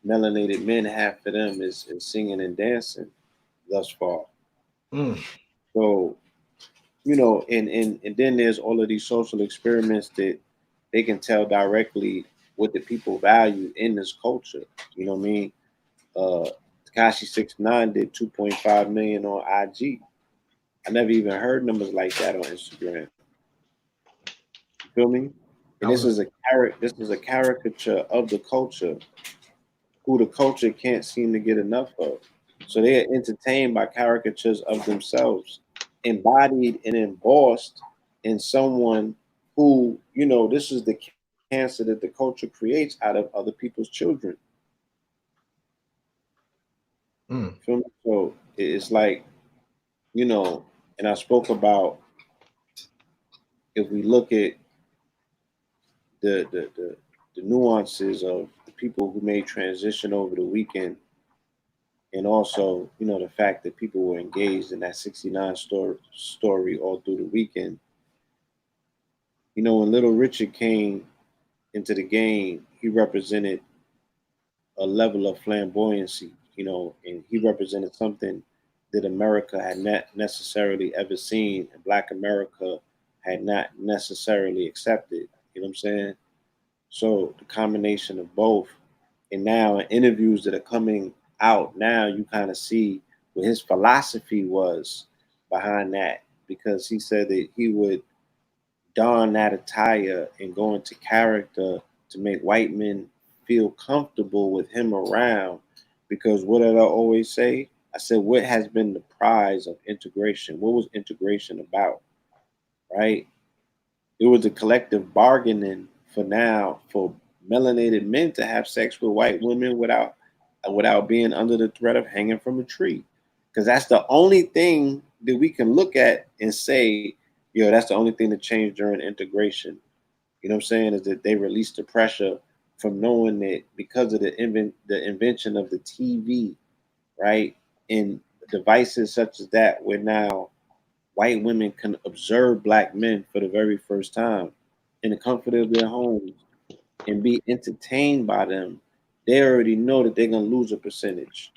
melanated men have for them is singing and dancing thus far. Mm. So, you know, and then there's all of these social experiments that they can tell directly what the people value in this culture. You know what I mean? Takashi 69 did 2.5 million on IG. I never even heard numbers like that on Instagram. You feel me? And That was this is a caricature of the culture who the culture can't seem to get enough of. So they are entertained by caricatures of themselves, embodied and embossed in someone who, you know, this is the cancer that the culture creates out of other people's children. mm. Feel me? So it's like, you know, and I spoke about if we look at the the the, the nuances of the people who made transition over the weekend, and also, you know, the fact that people were engaged in that 69 story all through the weekend. You know, when Little Richard came into the game, he represented a level of flamboyancy, you know, and he represented something that America had not necessarily ever seen, and Black America had not necessarily accepted. You know what I'm saying? So the combination of both, and now in interviews that are coming out now, you kind of see what his philosophy was behind that, because he said that he would don that attire and go into character to make white men feel comfortable with him around. Because what did I always say? I said, what has been the prize of integration? What was integration about? Right? It was a collective bargaining for now for melanated men to have sex with white women without being under the threat of hanging from a tree. Because that's the only thing that we can look at and say, yo, that's the only thing that changed during integration. You know what I'm saying? Is that they released the pressure from knowing that because of the invention of the TV, right? And devices such as that, where now white women can observe black men for the very first time in the comfort of their homes and be entertained by them, they already know that they're gonna lose a percentage.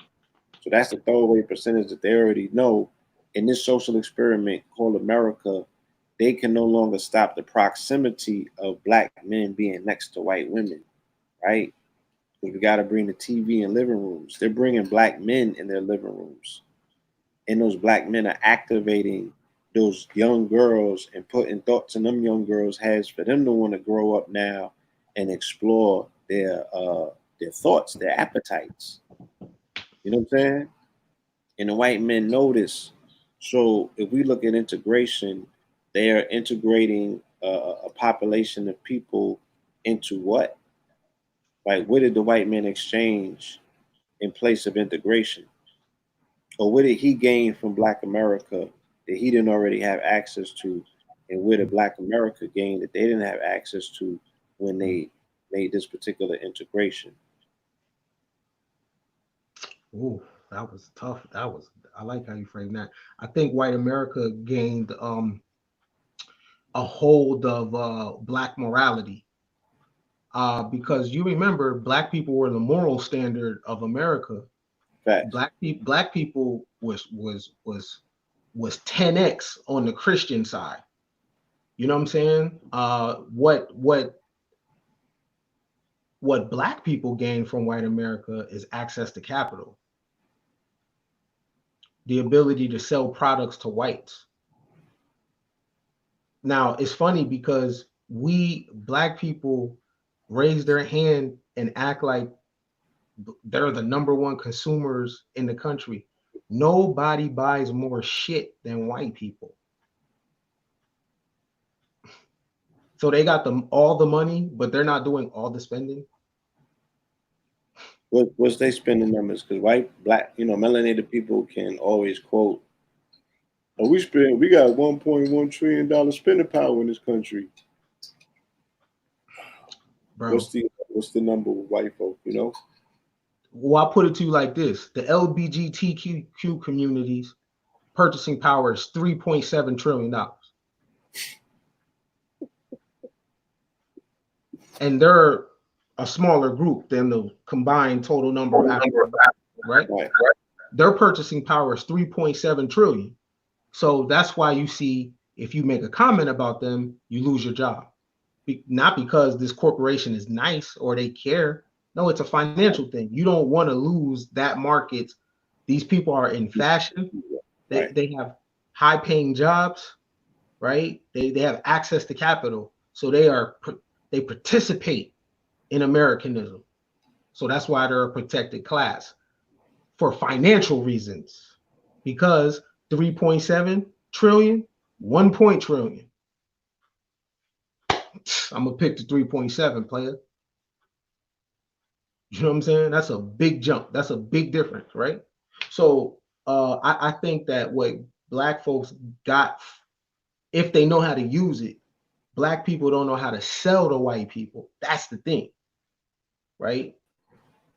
So that's the throwaway percentage that they already know. In this social experiment called America, they can no longer stop the proximity of black men being next to white women, right? Because we got to bring the TV in living rooms. They're bringing black men in their living rooms, and those black men are activating those young girls and putting thoughts in them young girls' heads for them to want to grow up now and explore their thoughts, their appetites. You know what I'm saying? And the white men know this. So if we look at integration, they are integrating a population of people into what? Like, what did the white men exchange in place of integration? Or what did he gain from Black America that he didn't already have access to? And where did Black America gain that they didn't have access to when they made this particular integration? Ooh, that was tough. I like how you framed that. I think white America gained a hold of black morality. Because you remember black people were the moral standard of America. Facts. Black people was 10x on the Christian side. You know what I'm saying? What black people gain from white America is access to capital, the ability to sell products to whites. Now it's funny because we black people raise their hand and act like they're the number one consumers in the country. Nobody buys more shit than white people. So they got them all the money, but they're not doing all the spending. What's they spending numbers? Because white, black, melanated people can always quote, "Oh, we got $1.1 trillion spending power in this country." Bro, What's the number with white folk? well, I'll put it to you like this: the LGBTQ community's purchasing power is $3.7 trillion, and they're a smaller group than the combined total number of Africans, right? Right. Their purchasing power is 3.7 trillion. So that's why you see if you make a comment about them, you lose your job. Not because this corporation is nice or they care. No, it's a financial thing. You don't want to lose that market. These people are in fashion. They, Right. they have high paying jobs, right? They have access to capital. So they participate in Americanism. So that's why they're a protected class for financial reasons. Because 3.7 trillion, 1 point trillion. I'm gonna pick the 3.7 player. You know what I'm saying? That's a big jump. That's a big difference, right? So I think that what black folks got, if they know how to use it, black people don't know how to sell to white people. That's the thing, right?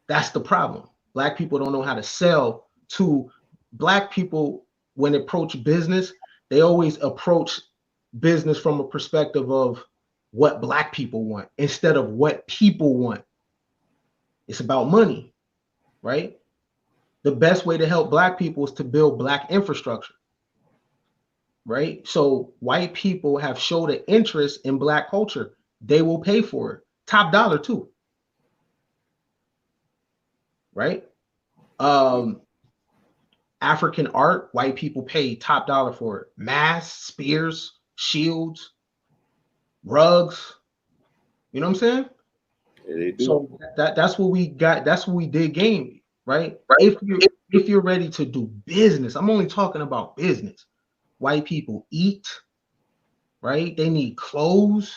That's the problem. Black people don't know how to sell to black people when they approach business. They always approach business from a perspective of what black people want instead of what people want. It's about money, right? The best way to help black people is to build black infrastructure, right? So white people have showed an interest in black culture. They will pay for it. Top dollar too, right? African art, white people pay top dollar for it. Masks, spears, shields, rugs. You know what I'm saying? Yeah, they do. So that's what we got. That's what we did game, right? Right. If you're ready to do business, I'm only talking about business. White people eat, right? They need clothes.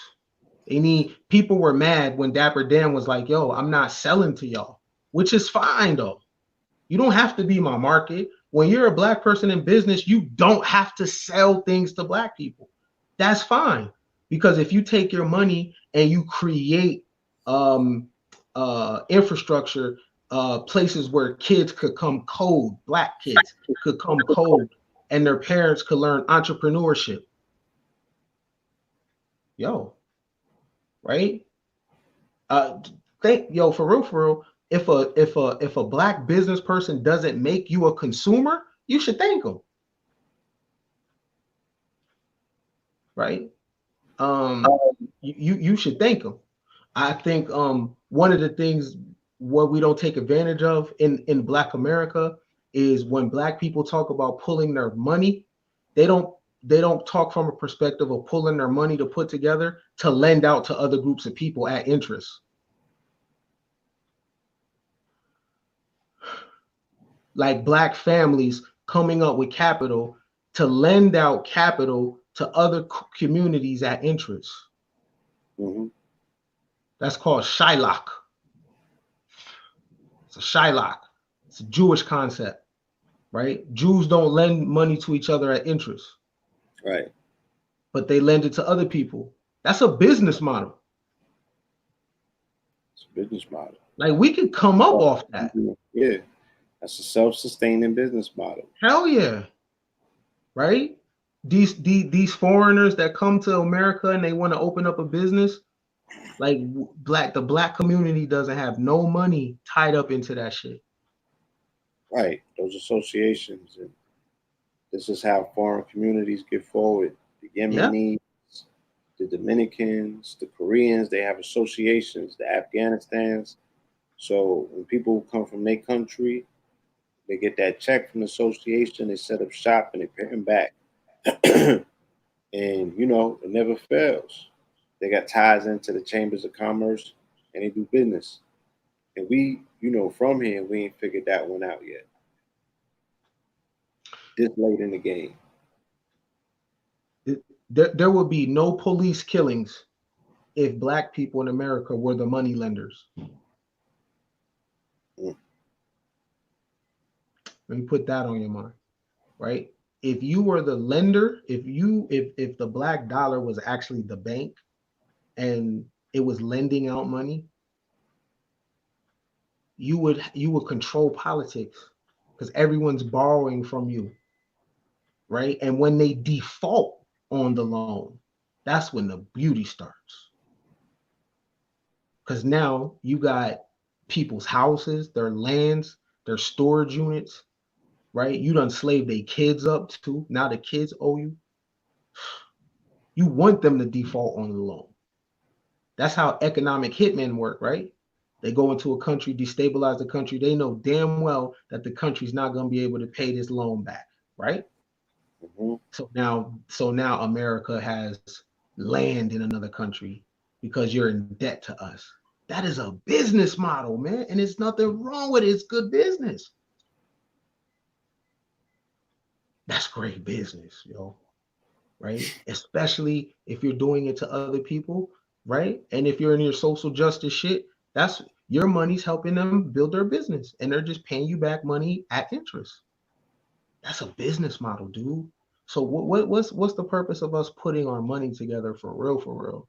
They need. People were mad when Dapper Dan was like, "Yo, I'm not selling to y'all," which is fine though. You don't have to be my market. When you're a black person in business, you don't have to sell things to black people. That's fine. Because if you take your money and you create infrastructure, places where kids could come code, black kids could come code, and their parents could learn entrepreneurship. Yo, right? Uh, for real, if a black business person doesn't make you a consumer, you should thank them, right? Um, you should thank them. I think one of the things what we don't take advantage of in Black America is when black people talk about pulling their money, they don't they don't talk from a perspective of pulling their money to put together to lend out to other groups of people at interest. Like black families coming up with capital to lend out capital to other communities at interest. Mm-hmm. That's called Shylock. It's a Shylock. It's a Jewish concept, right? Jews don't lend money to each other at interest, Right. but they lend it to other people. That's a business model. It's a business model. Like we could come up off that. Yeah. That's a self-sustaining business model. Hell yeah, right? These foreigners that come to America and they want to open up a business, like the black community doesn't have no money tied up into that shit. Right. Those associations. And this is how foreign communities get forward. The Yeah, Yemenis, the Dominicans, the Koreans, they have associations, the Afghanistans. So when people come from their country, they get that check from the association, they set up shop and they pay them back. And it never fails. They got ties into the chambers of commerce and they do business. And we, from here, we ain't figured that one out yet. This late in the game. there would be no police killings if black people in America were the money lenders. Mm. Let me put that on your mind, right? If you were the lender, if the black dollar was actually the bank and it was lending out money, you would control politics because everyone's borrowing from you, right? And when they default on the loan, that's when the beauty starts. Because now you got people's houses, their lands, their storage units, right? You done slaved their kids up too. Now the kids owe you. You want them to default on the loan. That's how economic hitmen work, right? They go into a country, destabilize the country. They know damn well that the country's not going to be able to pay this loan back, right? Mm-hmm. So now America has land in another country because you're in debt to us. That is a business model, man, and there's nothing wrong with it. It's good business. That's great business, yo, right? Especially if you're doing it to other people, right? And if you're in your social justice shit, that's your money's helping them build their business and they're just paying you back money at interest. That's a business model, dude. So what's the purpose of us putting our money together for real,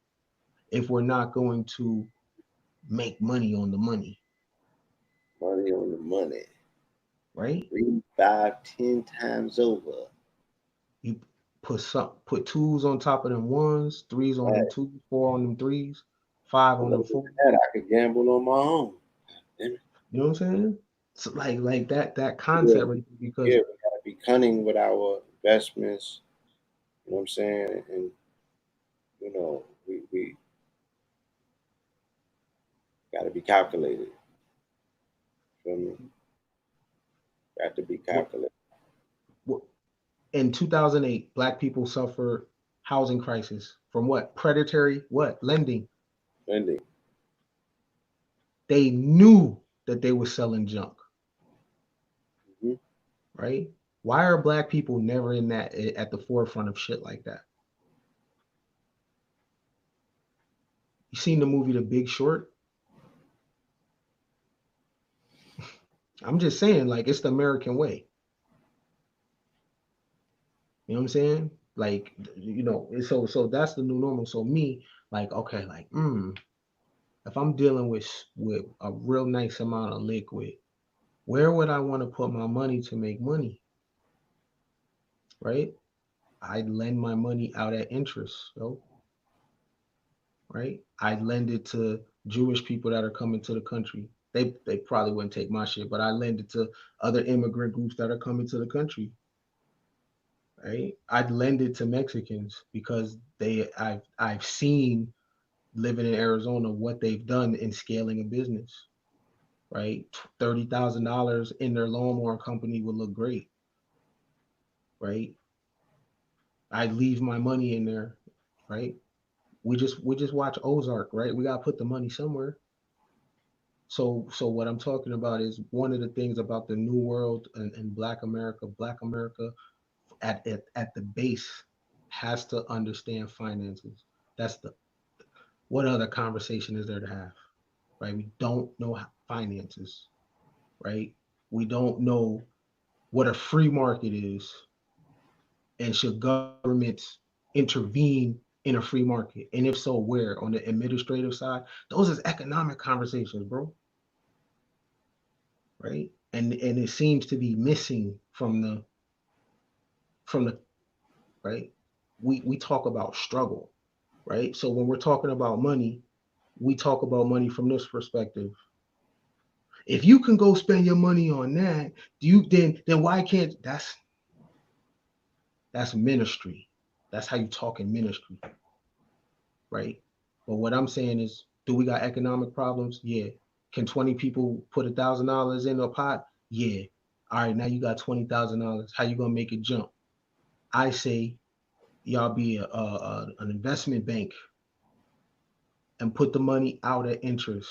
if we're not going to make money on the money, Money on the money. right? 3, 5, 10 times over. You put twos on top of them ones, threes on them twos, four on them threes, five on them fours. I could gamble on my own. You know what I'm saying? So like that concept, Yeah, right? Because we gotta be cunning with our investments. You know what I'm saying? And you know, we gotta be calculated. Feel me? Got to be calculated. what in 2008, Black people suffered housing crisis from what? Predatory what? Lending. Lending. They knew that they were selling junk, Mm-hmm. right? Why are Black people never in that at the forefront of shit like that? You seen the movie The Big Short? I'm just saying, like, it's the American way. You know what I'm saying? Like, so that's the new normal. So me, like, okay, like, if I'm dealing with a real nice amount of liquid, where would I want to put my money to make money? Right? I'd lend my money out at interest, right? I'd lend it to Jewish people that are coming to the country. They probably wouldn't take my shit, but I lend it to other immigrant groups that are coming to the country. Right? I'd lend it to Mexicans because I've seen living in Arizona what they've done in scaling a business. Right? $30,000 in their lawnmower company would look great. Right? I'd leave my money in there. Right? We just watch Ozark. Right? We gotta put the money somewhere. So what I'm talking about is one of the things about the new world and Black America at the base has to understand finances. That's the what other conversation is there to have, right? We don't know finances, right? We don't know what a free market is, and should governments intervene in a free market? And if so, where? On the administrative side? Those is economic conversations, bro, right? And it seems to be missing from the right. We talk about struggle, right? So when we're talking about money, we talk about money from this perspective. If you can go spend your money on that, do you then why can't that's ministry. That's how you talk in ministry, right? But what I'm saying is, do we got economic problems? Yeah. Can 20 people put $1,000 in a pot? Yeah. All right, now you got $20,000. How you gonna make it jump? I say y'all be an investment bank and put the money out at interest.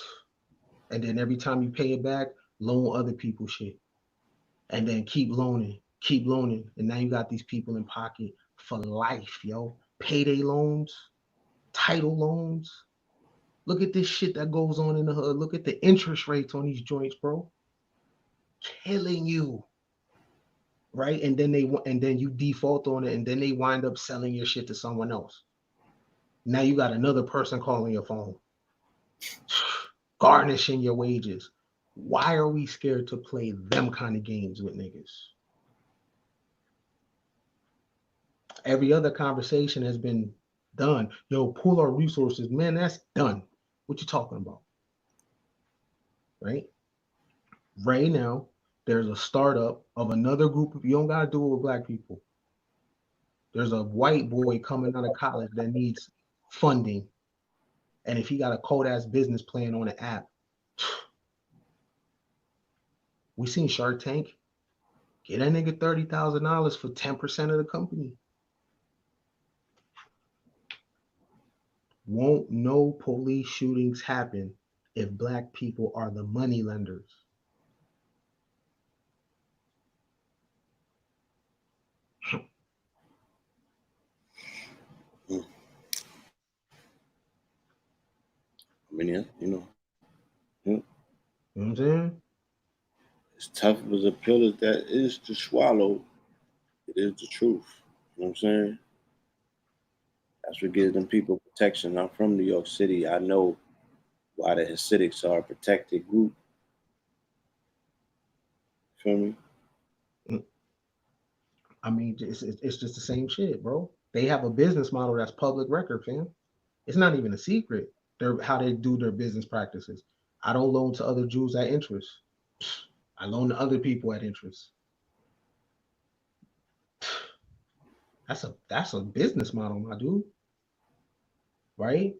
And then every time you pay it back, loan other people shit. And then keep loaning. And now you got these people in pocket for life, yo. Payday loans, title loans. Look at this shit that goes on in the hood. Look at the interest rates on these joints, bro. Killing you. Right? And then you default on it, and then they wind up selling your shit to someone else. Now you got another person calling your phone, garnishing your wages. Why are we scared to play them kind of games with niggas? Every other conversation has been done. Yo, pool our resources. Man, that's done. What you talking about? Right? Right now, there's a startup of another group of, you don't gotta do it with Black people. There's a white boy coming out of college that needs funding. And if he got a cold ass business plan on an app, we seen Shark Tank. Get that nigga $30,000 for 10% of the company. Won't no police shootings happen if Black people are the money lenders? I mean, yeah, You know what I'm saying? as tough as a pill as that is to swallow, it is the truth. You know what I'm saying? That's what gives them people protection. I'm from New York City. I know why the Hasidics are a protected group. Feel me? I mean, it's just the same shit, bro. They have a business model that's public record, fam. It's not even a secret. They're how they do their business practices. I don't loan to other Jews at interest. I loan to other people at interest. That's a business model, my dude, right?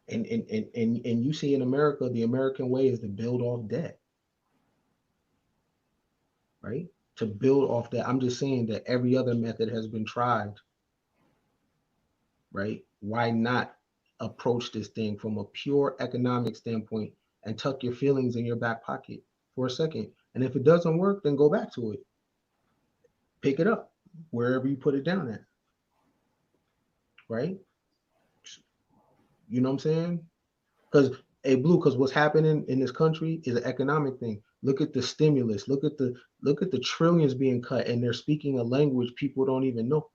And you see in America, the American way is to build off debt, right? To build off that. I'm just saying that every other method has been tried, right? Why not approach this thing from a pure economic standpoint and tuck your feelings in your back pocket for a second? And if it doesn't work, then go back to it. Pick it up wherever you put it down at, right? You know what I'm saying? Because because what's happening in this country is an economic thing. Look at the stimulus. Look at the trillions being cut, and they're speaking a language people don't even know.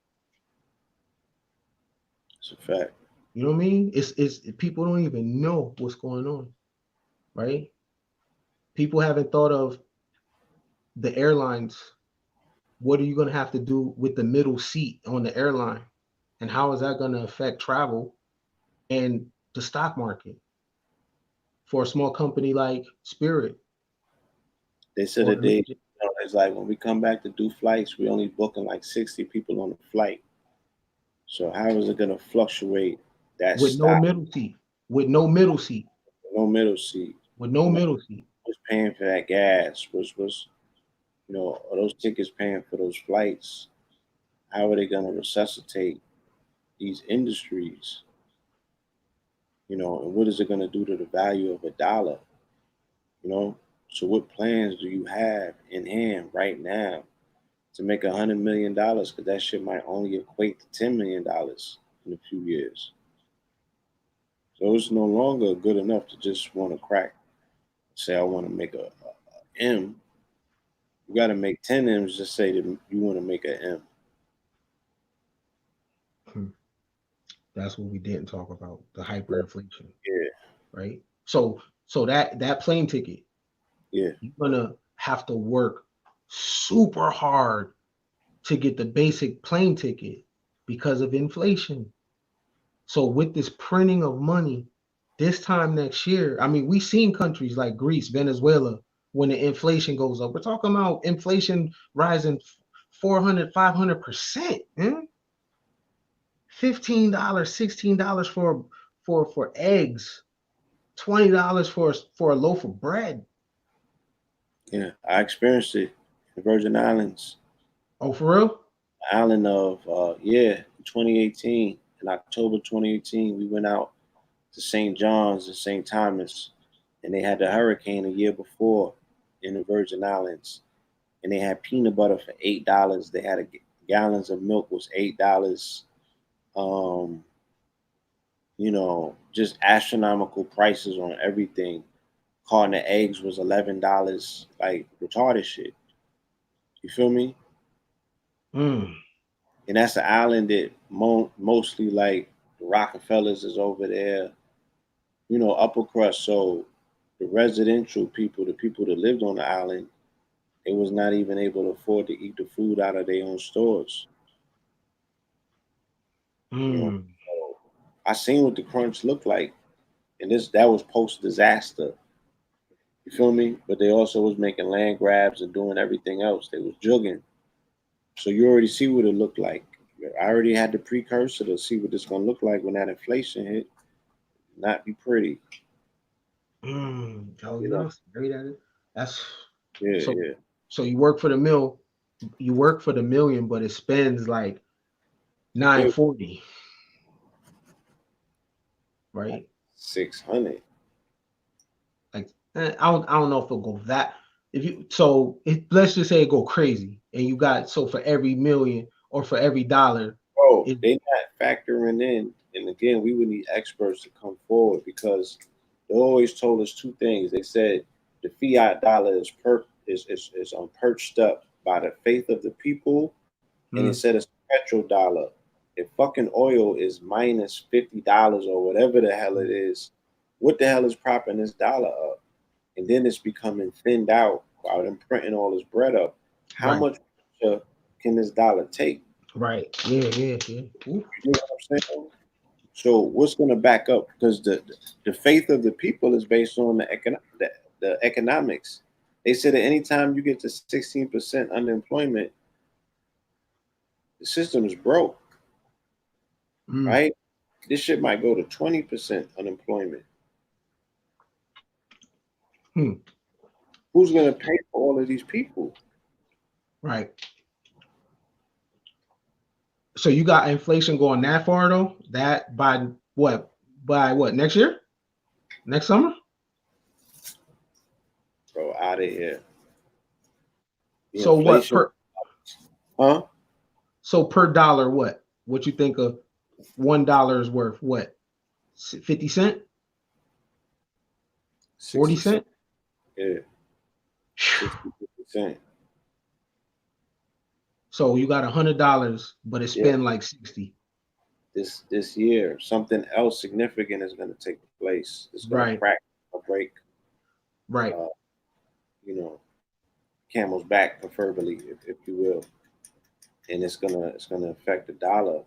It's a fact. You know what I mean? It's people don't even know what's going on, right? People haven't thought of the airlines. What are you going to have to do with the middle seat on the airline, and how is that going to affect travel and the stock market for a small company like Spirit? They said Or that it's like when we come back to do flights, we only booking like 60 people on the flight. So how is it gonna fluctuate that with no stock? middle seat, with no middle seat, No middle seat. with no You know, middle seat. who's paying for that gas? Was are those tickets paying for those flights? How are they gonna resuscitate these industries? And what is it gonna do to the value of a dollar? You know? So what plans do you have in hand right now to make $100 million? Because that shit might only equate to $10 million in a few years. So it's no longer good enough to just want to crack. Say I want to make a M. You got to make 10 M's to say that you want to make an M. Hmm. That's what we didn't talk about, the hyperinflation, Yeah, right? So that plane ticket, yeah. you're gonna have to work super hard to get the basic plane ticket because of inflation. So with this printing of money, this time next year, I mean, we've seen countries like Greece, Venezuela, when the inflation goes up. We're talking about inflation rising 400, 500%. $15, $16 for eggs, $20 for a loaf of bread. Yeah, I experienced it in Virgin Islands, Oh, for real? island of 2018. In October 2018, we went out to St. John's and St. Thomas, and they had the hurricane a year before in the Virgin Islands, and they had peanut butter for $8. They had gallons of milk was $8. Um, just astronomical prices on everything. Carton of eggs was $11, like retarded shit. You feel me? Mm, And that's an island that mostly like the Rockefellers is over there, upper crust. So the residential people, the people that lived on the island, they was not even able to afford to eat the food out of their own stores. mm, So I seen what the crunch looked like, and that was post disaster. You feel me? But they also was making land grabs and doing everything else. They was jugging. So you already see what it looked like. I already had the precursor to see what it's gonna look like when that inflation hit. Not be pretty. Oh, You know? great at it. That's Yeah, so. yeah. So you work for the mill, you work for the million, but it spends like Yeah, 940, like right? 600. Like I don't know if it'll go that. If you so let's just say it go crazy, and you got so for every million or for every dollar, Bro, it they not factoring in, and again, we would need experts to come forward because they always told us two things. They said the fiat dollar is perched up by the faith of the people, and it mm, said it's a petrodollar. If fucking oil is minus $50 or whatever the hell it is, what the hell is propping this dollar up? And then it's becoming thinned out while them printing all this bread up. How right. much pressure can this dollar take? Right. Yeah. Ooh. You know what I'm saying? So what's going to back up? Because the faith of the people is based on the economics. They said that anytime you get to 16% unemployment, the system is broke, right? This shit might go to 20% unemployment. Who's going to pay for all of these people? Right. So you got inflation going that far though? That by what? By what? Next year? Next summer? Bro, out of here. The So what inflation, per? huh? So per dollar, what? What you think of $1 is worth? What? 50 cent? 40 60 cents. cent? Yeah. 60%. So you got $100, but it Yeah. spend like 60. This year, something else significant is going to take place. It's going to Right. crack or break, Right. you know, camel's back, preferably, if you will, and it's gonna affect the dollar.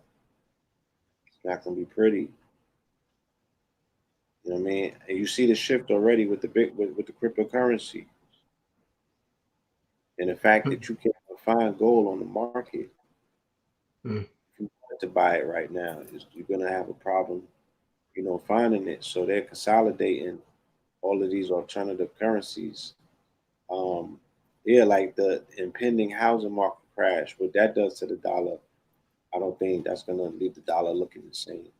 It's not gonna be pretty. You know what I mean? And you see the shift already with with the cryptocurrency, and the fact that you can't find gold on the market. Mm. If you wanted to buy it right now, you're gonna have a problem, finding it. So they're consolidating all of these alternative currencies. Um, yeah, like the impending housing market crash, what that does to the dollar, I don't think that's gonna leave the dollar looking the same.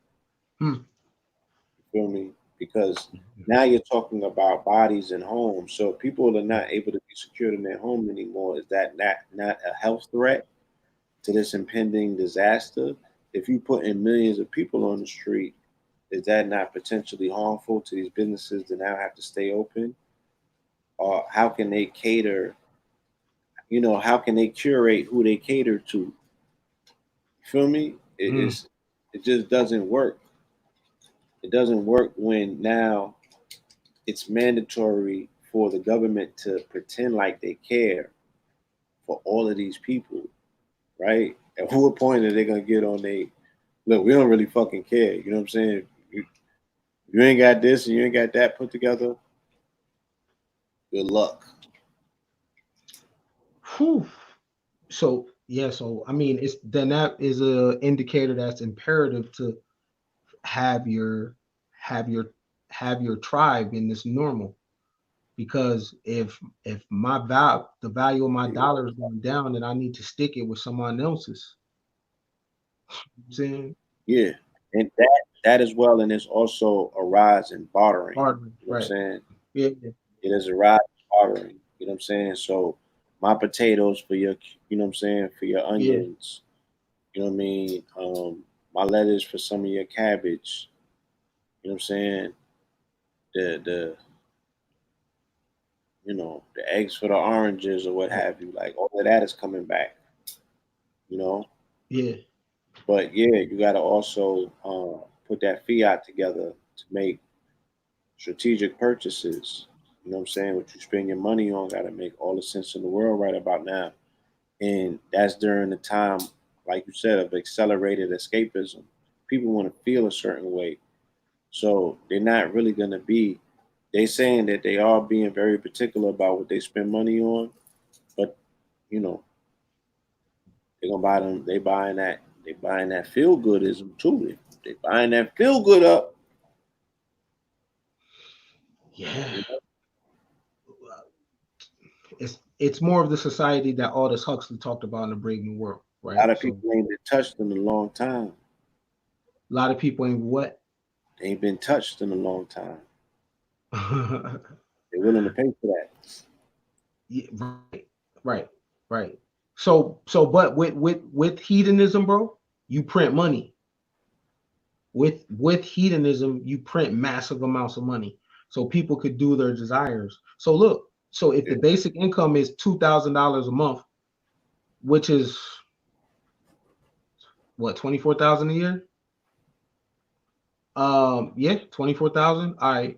Mm. You feel me? Because now you're talking about bodies and homes. So if people are not able to be secured in their home anymore, is that not a health threat to this impending disaster? If you put in millions of people on the street, is that not potentially harmful to these businesses that now have to stay open? Or how can they cater? How can they curate who they cater to? You feel me? Mm. It just doesn't work. It doesn't work when now it's mandatory for the government to pretend like they care for all of these people, right? At what point are they gonna get on they look? We don't really fucking care. You know what I'm saying? You ain't got this and you ain't got that put together. Good luck. Whew. So yeah, so I mean, it's then that is a indicator that's imperative to have your have your have your tribe in this normal. Because if the value of my dollar is going down, then I need to stick it with someone else's. You know what I'm saying? Yeah, and that as well, and there's also a rise in bartering. Hardly, You know what I'm right? saying? Yeah, It is a rise in bartering. You know what I'm saying? So my potatoes for your, you know what I'm saying, for your yeah, onions. You know what I mean? My lettuce for some of your cabbage. You know what I'm saying? The the eggs for the oranges or what right, have you. Like all of that is coming back. You know, yeah, but yeah, you got to also put that fiat together to make strategic purchases. You know what I'm saying? What you spend your money on got to make all the sense in the world right about now. And that's during the time, like you said, of accelerated escapism. People want to feel a certain way. So they're not really going to be, they saying that they are being very particular about what they spend money on, but you know, they're gonna buy them, they buying that feel goodism too. They buying that feel good up. yeah. You know? It's more of the society that Aldous Huxley talked about in the Brave New World, A right? lot of So people ain't been touched in a long time. a lot of people ain't what. They ain't been touched in a long time. Yeah, They're willing to pay for that. right, right, right. But with hedonism, bro, you print money. With hedonism, you print massive amounts of money so people could do their desires. So look, so if Yeah. the basic income is $2,000 a month, which is what 24,000 a year, yeah, 24,000. All right,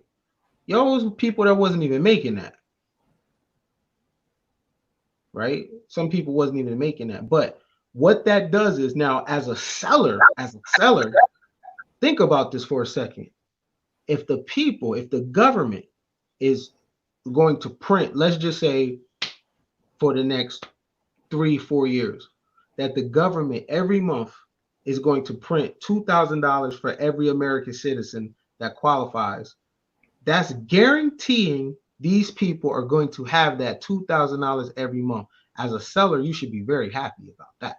yo, was people that wasn't even making that, right? Some people wasn't even making that, but What that does is now as a seller, think about this for a second. If the government is going to print, let's just say for the next 3-4 years, that the government every month is going to print $2,000 for every American citizen that qualifies, that's guaranteeing these people are going to have that $2,000 every month. As a seller, you should be very happy about that.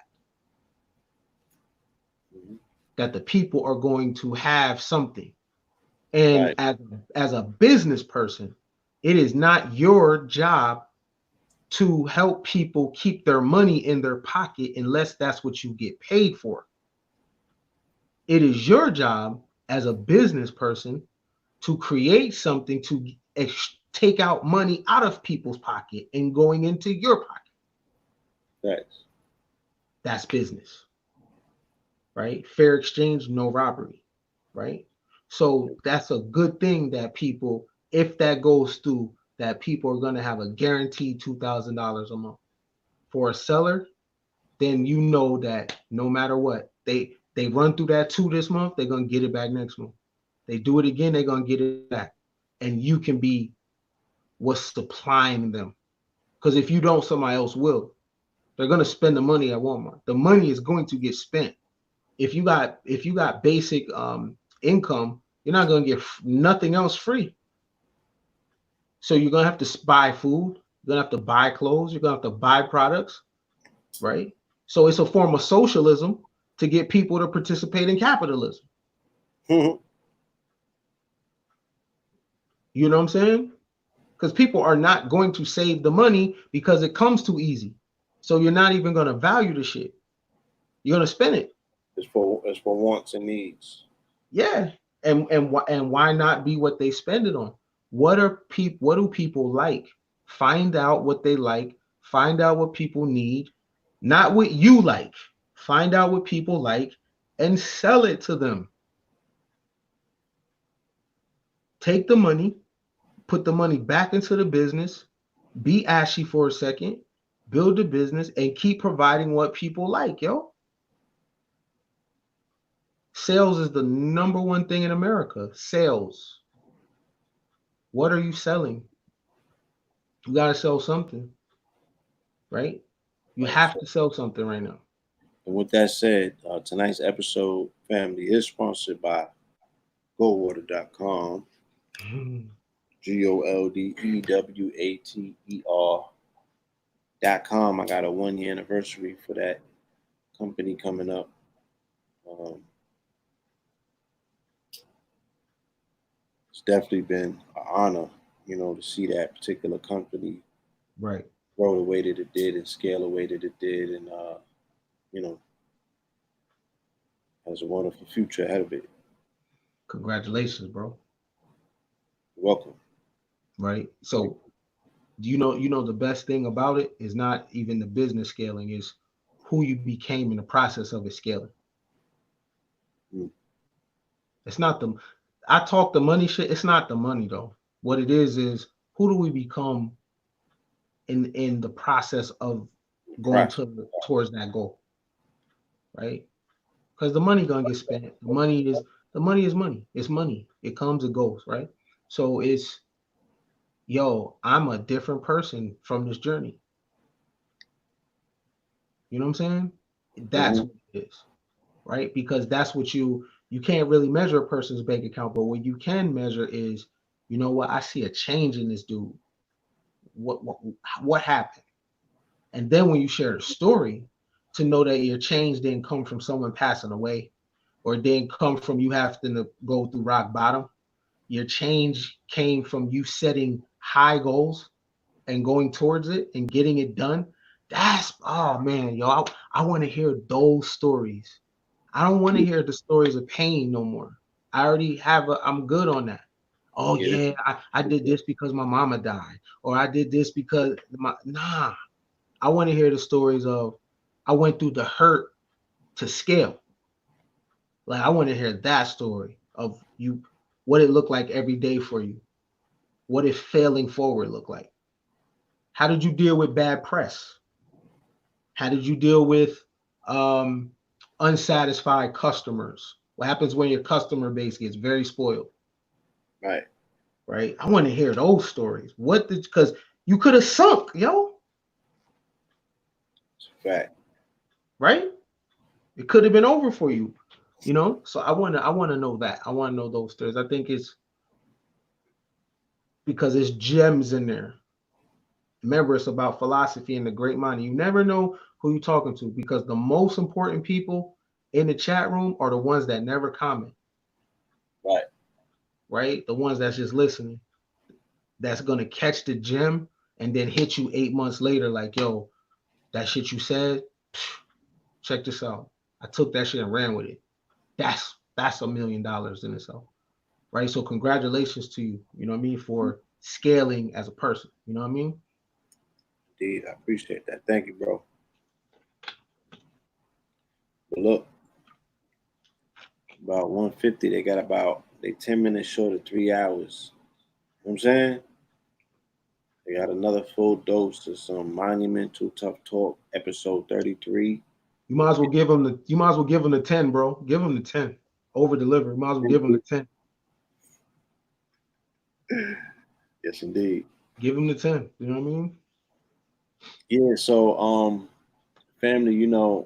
That the people are going to have something. And Right. as a business person, it is not your job to help people keep their money in their pocket unless that's what you get paid for. It is your job as a business person to create something to take out money out of people's pocket and going into your pocket. Thanks. That's business, right? Fair exchange, no robbery, right? So that's a good thing that people, if that goes through, that people are going to have a guaranteed $2,000 a month. For a seller, then you know that no matter what, they run through that two this month, they're going to get it back next month. They do it again, they're going to get it back. And you can be what's supplying them. Because if you don't, somebody else will. They're going to spend the money at Walmart. The money is going to get spent. If you got basic income, you're not going to get nothing else free. So you're going to have to buy food. You're going to have to buy clothes. You're going to have to buy products, right? So it's a form of socialism to get people to participate in capitalism. You know what I'm saying? Because people are not going to save the money because it comes too easy. So you're not even going to value the shit. You're going to spend it. It's for wants and needs. Yeah. And why not be what they spend it on? What do people like? Find out what they like. Find out what people need. Not what you like. Find out what people like and sell it to them. Take the money, put the money back into the business, be ashy for a second, build a business, and keep providing what people like, yo. Sales is the number one thing in America. Sales. What are you selling? You got to sell something, right? You have to sell something right now. And with that said, tonight's episode, family, is sponsored by goldwater.com. GOLDEWATER.com. I got a 1-year anniversary for that company coming up. It's definitely been an honor, to see that particular company Right. grow the way that it did and scale the way that it did, and has a wonderful future ahead of it. Congratulations, bro. You're welcome. Right. So you know the best thing about it is not even the business scaling, is who you became in the process of it scaling. It's not I talk the money shit. It's not the money though. What it is who do we become in the process of going towards that goal, right? Because the money gonna get spent. The money is money. It's money. It comes, it goes, right? So it's, yo, I'm a different person from this journey. You know what I'm saying? That's what it is, right? Because that's what you can't really measure a person's bank account, but what you can measure is, you know what? I see a change in this dude. What happened? And then when you share the story, to know that your change didn't come from someone passing away, or it didn't come from you having to go through rock bottom. Your change came from you setting high goals and going towards it and getting it done. That's, oh man, yo, I want to hear those stories. I don't want to hear the stories of pain no more. I already I'm good on that. Oh yeah, I did this because my mama died, or I did this because nah. I want to hear the stories of, I went through the hurt to scale. Like, I want to hear that story of you, what it looked like every day for you. What if failing forward looked like? How did you deal with bad press? How did you deal with Unsatisfied customers. What happens when your customer base gets very spoiled? Right. Right. I want to hear those stories. What did because you could have sunk, yo. It's a fact. Right? It could have been over for you. You know, so I wanna know that. I want to know those stories. I think it's because there's gems in there. Remember, it's about philosophy and the great mind. You never know who you're talking to because the most important people in the chat room are the ones that never comment, Right. right? The ones that's just listening. That's gonna catch the gem and then hit you 8 months later, like, yo, that shit you said, check this out. I took that shit and ran with it. That's $1 million in itself. Right. So congratulations to you, you know what I mean, for scaling as a person. You know what I mean? Indeed. I appreciate that. Thank you, bro. But look, about 150, they 10 minutes short of 3 hours. You know what I'm saying? They got another full dose of some monumental tough talk, episode 33. You might as well give them the 10, bro. Give them the 10. Over deliver. You might as well give them the 10. Yes, indeed. Give them the 10. You know what I mean? Yeah, so family, the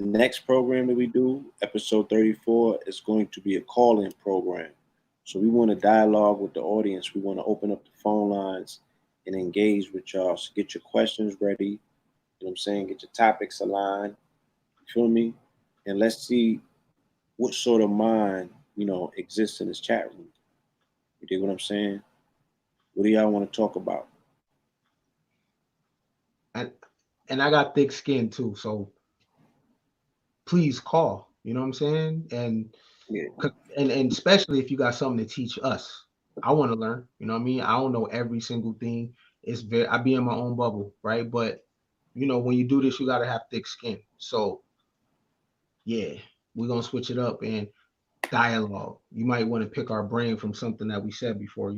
next program that we do, episode 34, is going to be a call-in program. So we want to dialogue with the audience. We want to open up the phone lines and engage with y'all. So get your questions ready. You know what I'm saying? Get your topics aligned. You feel me? And let's see what sort of mind, exists in this chat room. You dig what I'm saying? What do y'all want to talk about? And and I got thick skin too. So please call. You know what I'm saying? Yeah. And especially if you got something to teach us. I want to learn. You know what I mean? I don't know every single thing. I be in my own bubble, right? But when you do this, you gotta have thick skin. So yeah, we're gonna switch it up and dialogue. You might want to pick our brain from something that we said before.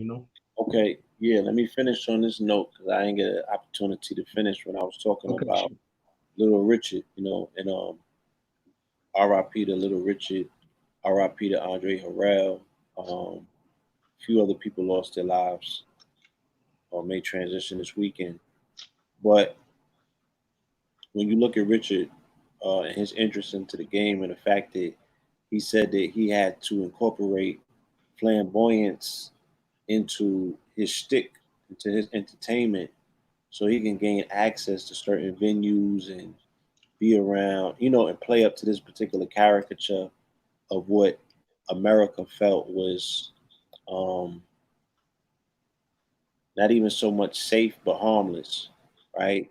Okay. Yeah. Let me finish on this note because I didn't get an opportunity to finish when I was talking Okay, about shoot. Little Richard, and R.I.P. to Little Richard, R.I.P. to Andre Harrell. A few other people lost their lives or made transition this weekend. But when you look at Richard and his interest into the game and the fact that he said that he had to incorporate flamboyance into his shtick, into his entertainment, so he can gain access to certain venues and be around, and play up to this particular caricature of what America felt was um, not even so much safe but harmless, right?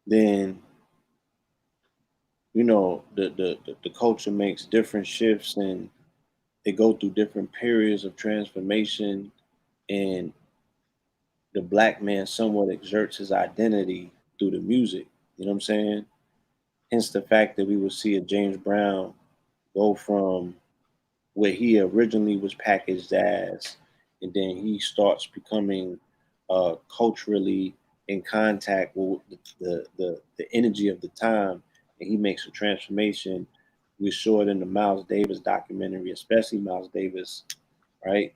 Then the culture makes different shifts and they go through different periods of transformation, and the black man somewhat exerts his identity through the music. You know what I'm saying? Hence the fact that we will see a James Brown go from where he originally was packaged as, and then he starts becoming culturally in contact with the energy of the time, and he makes a transformation. We saw it in the Miles Davis documentary, especially Miles Davis, right?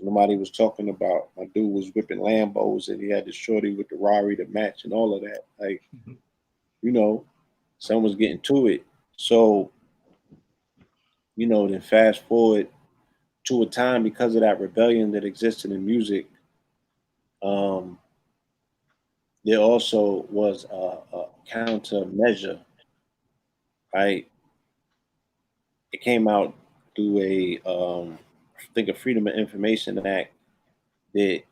Nobody was talking about my dude was whipping Lambos and he had the shorty with the Rari to match and all of that. Like, you know, someone was getting to it. So, then fast forward to a time because of that rebellion that existed in music, um, there also was a countermeasure, right? It came out through I think a Freedom of Information Act that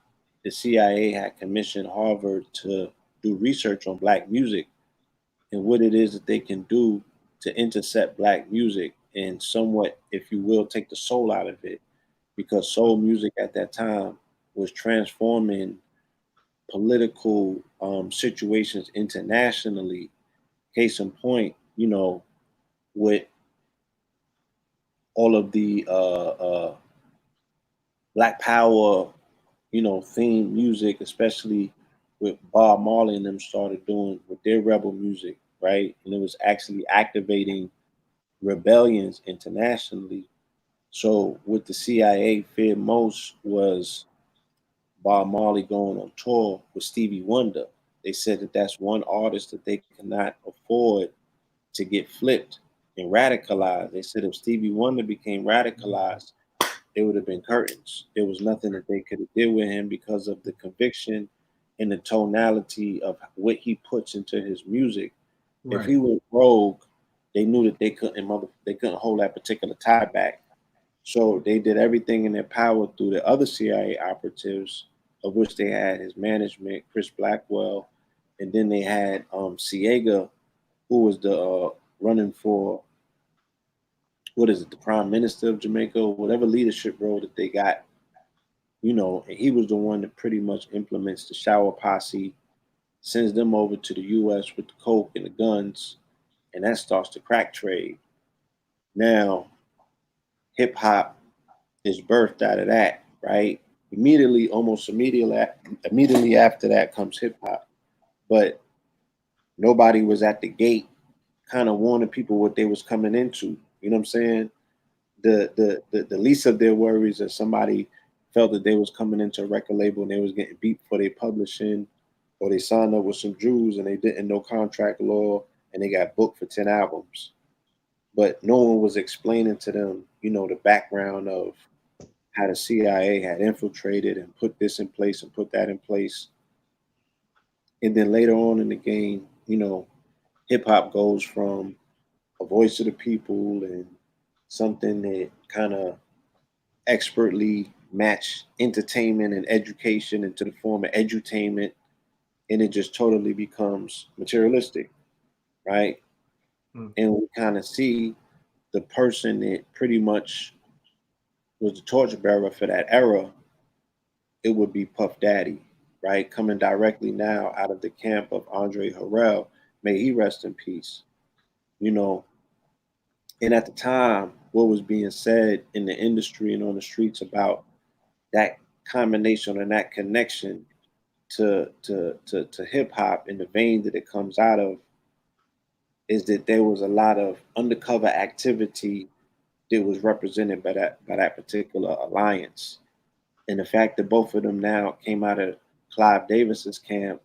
the CIA had commissioned Harvard to do research on black music and what it is that they can do to intercept black music and somewhat, if you will, take the soul out of it. Because soul music at that time was transforming political situations internationally. Case in point, with all of the Black Power, theme music, especially with Bob Marley and them started doing with their rebel music, right? And it was actually activating rebellions internationally. So what the CIA feared most was Bob Marley going on tour with Stevie Wonder. They said that that's one artist that they cannot afford to get flipped and radicalized. They said if Stevie Wonder became radicalized, it would have been curtains. There was nothing that they could have did with him because of the conviction and the tonality of what he puts into his music. If Right. he went rogue, they knew that they couldn't hold that particular tie back. So they did everything in their power through the other CIA operatives, of which they had his management, Chris Blackwell, and then they had Siega, who was the running for what is it, the Prime Minister of Jamaica, whatever leadership role that they got, and he was the one that pretty much implements the shower posse, sends them over to the U.S. with the coke and the guns, and that starts the crack trade. Now, hip hop is birthed out of that, right? Immediately after that comes hip hop, but nobody was at the gate, kind of warning people what they was coming into. You know what I'm saying? The least of their worries is somebody felt that they was coming into a record label and they was getting beat for their publishing, or they signed up with some Jews and they didn't know contract law and they got booked for 10 albums. But no one was explaining to them, the background of how the CIA had infiltrated and put this in place and put that in place. And then later on in the game, hip hop goes from a voice of the people and something that kind of expertly match entertainment and education into the form of edutainment, and it just totally becomes materialistic, right? Mm. And we kind of see the person that pretty much was the torchbearer for that era, it would be Puff Daddy, right? Coming directly now out of the camp of Andre Harrell, may he rest in peace, you know. And at the time, what was being said in the industry and on the streets about that combination and that connection to hip hop in the vein that it comes out of is that there was a lot of undercover activity that was represented by that particular alliance. And the fact that both of them now came out of Clive Davis's camp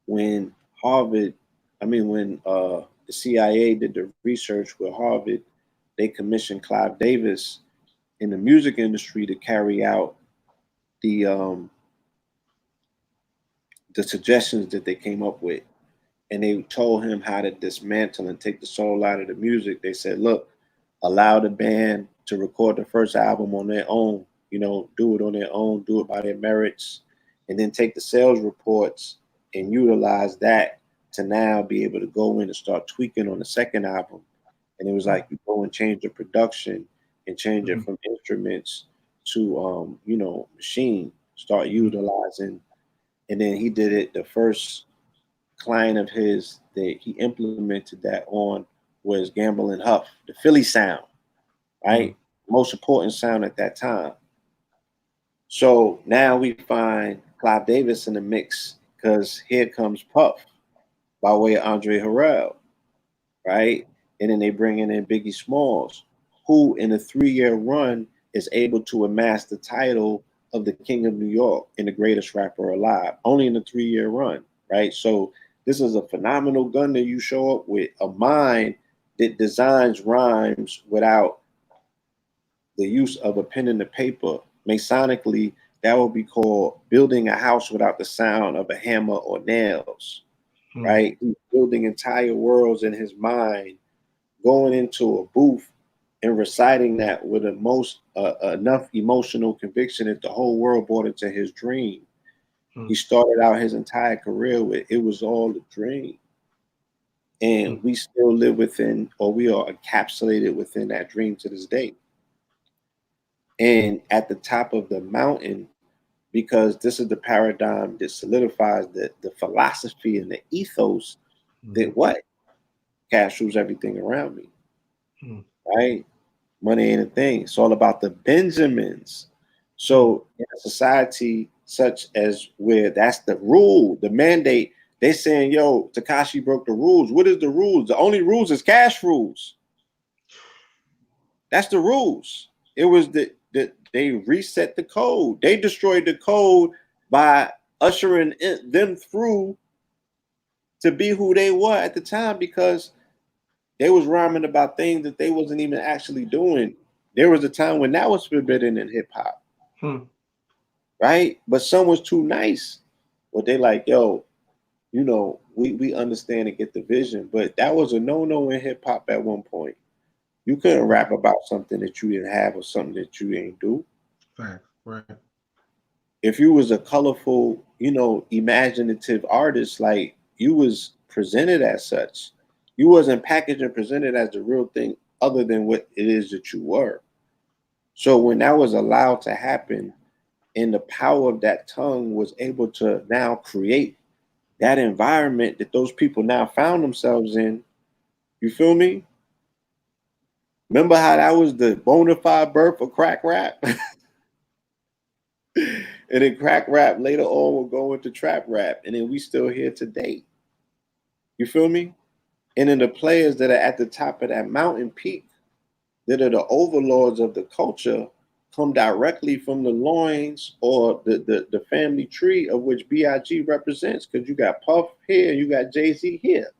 when Harvard, when the CIA did the research with Harvard, they commissioned Clive Davis in the music industry to carry out the um, the suggestions that they came up with, and they told him how to dismantle and take the soul out of the music. They said, look, allow the band to record the first album on their own, do it on their own, do it by their merits, and then take the sales reports and utilize that to now be able to go in and start tweaking on the second album. And it was Mm. like you go and change the production and change it Mm. from instruments to machine, start Mm. utilizing. And then he did it the first client of his that he implemented that on was Gamble and Huff, the Philly sound, Mm. right? Most important sound at that time. So now we find Clive Davis in the mix because here comes Puff by way of Andre Harrell, right? And then they bring in Biggie Smalls, who in a 3-year run is able to amass the title of the King of New York and the greatest rapper alive, only in a 3-year run, right? So this is a phenomenal gun that you show up with, a mind that designs rhymes without the use of a pen and the paper. Masonically, that would be called building a house without the sound of a hammer or nails, Mm. right? He's building entire worlds in his mind, going into a booth and reciting that with enough emotional conviction that the whole world bought into his dream. He Mm. started out his entire career with it was all a dream. Mm. And we still live within, or we are encapsulated within that dream to this day. And at the top of the mountain, because this is the paradigm that solidifies the philosophy and the ethos Mm. that what? Cash rules everything around me, Mm. right? Money ain't a thing. It's all about the Benjamins. So in a society such as where that's the rule, the mandate, they saying, yo, Takashi broke the rules. What is the rules? The only rules is cash rules. That's the rules. It was they reset the code. They destroyed the code by ushering them through to be who they were at the time because they was rhyming about things that they wasn't even actually doing. There was a time when that was forbidden in hip hop, right? But some was too nice. But they like, yo, we understand and get the vision. But that was a no-no in hip hop at one point. You couldn't rap about something that you didn't have or something that you ain't do. Right. If you was a colorful, imaginative artist, like you was presented as such. You wasn't packaged and presented as the real thing other than what it is that you were. So when that was allowed to happen and the power of that tongue was able to now create that environment that those people now found themselves in, you feel me? Remember how that was the bona fide birth of crack rap? And then crack rap later on will go into trap rap. And then we still here today. You feel me? And then the players that are at the top of that mountain peak, that are the overlords of the culture, come directly from the loins or the family tree of which BIG represents. Because you got Puff here, you got Jay-Z here.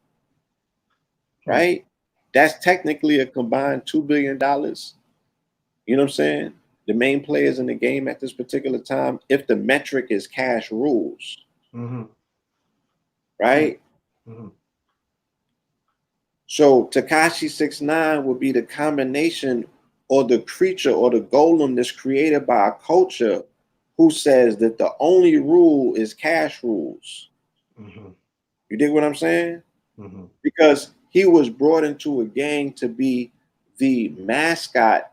Right? That's technically a combined $2 billion. You know what I'm saying? The main players in the game at this particular time, if the metric is cash rules, right? So Tekashi 6ix9ine would be the combination or the creature or the golem that's created by a culture who says that the only rule is cash rules. You dig what I'm saying? Because he was brought into a gang to be the mascot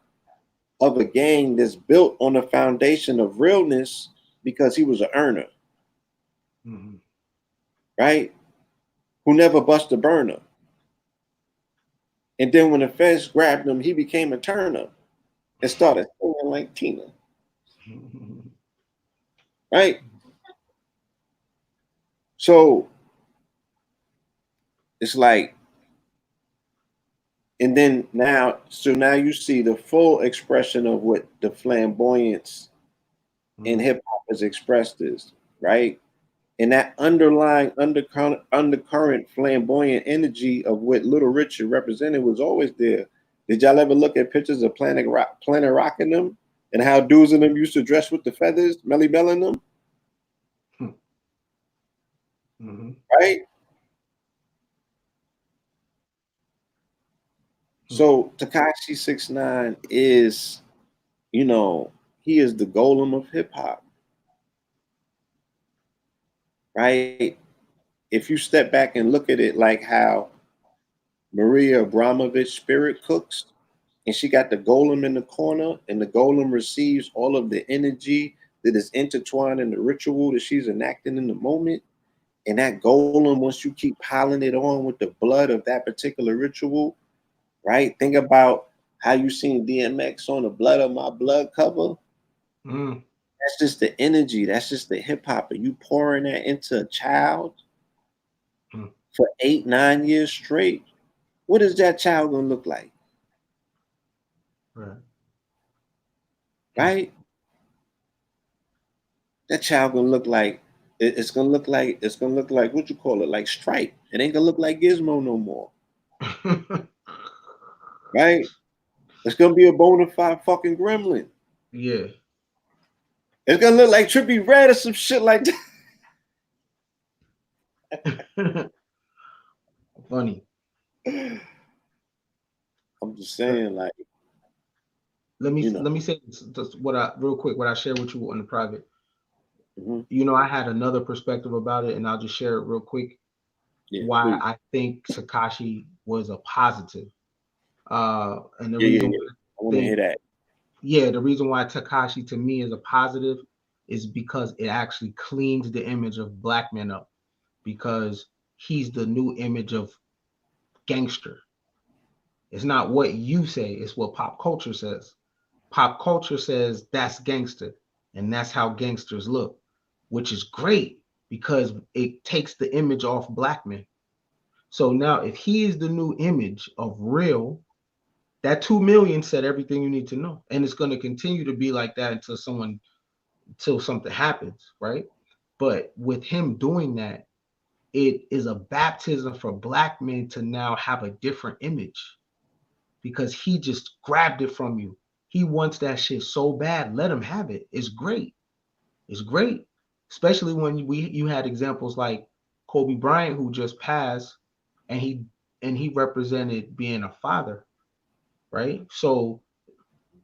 of a gang that's built on the foundation of realness because he was an earner, right? Who never bust a burner. And then when the feds grabbed him, he became a turner and started singing like Tina, right? So it's like, and then now you see the full expression of what the flamboyance in hip hop is expressed as, right? And that underlying undercurrent flamboyant energy of what Little Richard represented was always there. Did y'all ever look at pictures of Planet Rock in them and how dudes in them used to dress with the feathers, Melly Bell in them? Right? So Tekashi 6ix9ine is, he is the golem of hip hop. Right? If you step back and look at it like how Maria Abramovich spirit cooks, and she got the golem in the corner, and the golem receives all of the energy that is intertwined in the ritual that she's enacting in the moment. And that golem, once you keep piling it on with the blood of that particular ritual, right? Think about how you seen DMX on the Blood of My Blood cover. That's just the energy. That's just the hip hop. And you pouring that into a child for 8-9 years straight. What is that child gonna look like? Right? That child gonna look like it's gonna look like what you call it, like Stripe. It ain't gonna look like Gizmo no more. Right? It's gonna be a bona fide fucking gremlin. Yeah. It's gonna look like Trippie Redd or some shit like that. Funny. I'm just saying, like, let me say this, what I share with you on the private. I had another perspective about it, and I'll just share it real quick. Why please. I think Tekashi was a positive. And the reason I want to hear that. Yeah, the reason why Tekashi to me is a positive is because it actually cleans the image of black men up, because he's the new image of gangster. It's not what you say, it's what pop culture says. Pop culture says that's gangster. And that's how gangsters look, which is great because it takes the image off black men. So now if he is the new image of real, that 2 million said everything you need to know. And it's going to continue to be like that until something happens, right? But with him doing that, it is a baptism for black men to now have a different image because he just grabbed it from you. He wants that shit so bad. Let him have it. It's great. It's great. Especially when you had examples like Kobe Bryant who just passed and he represented being a father, right? So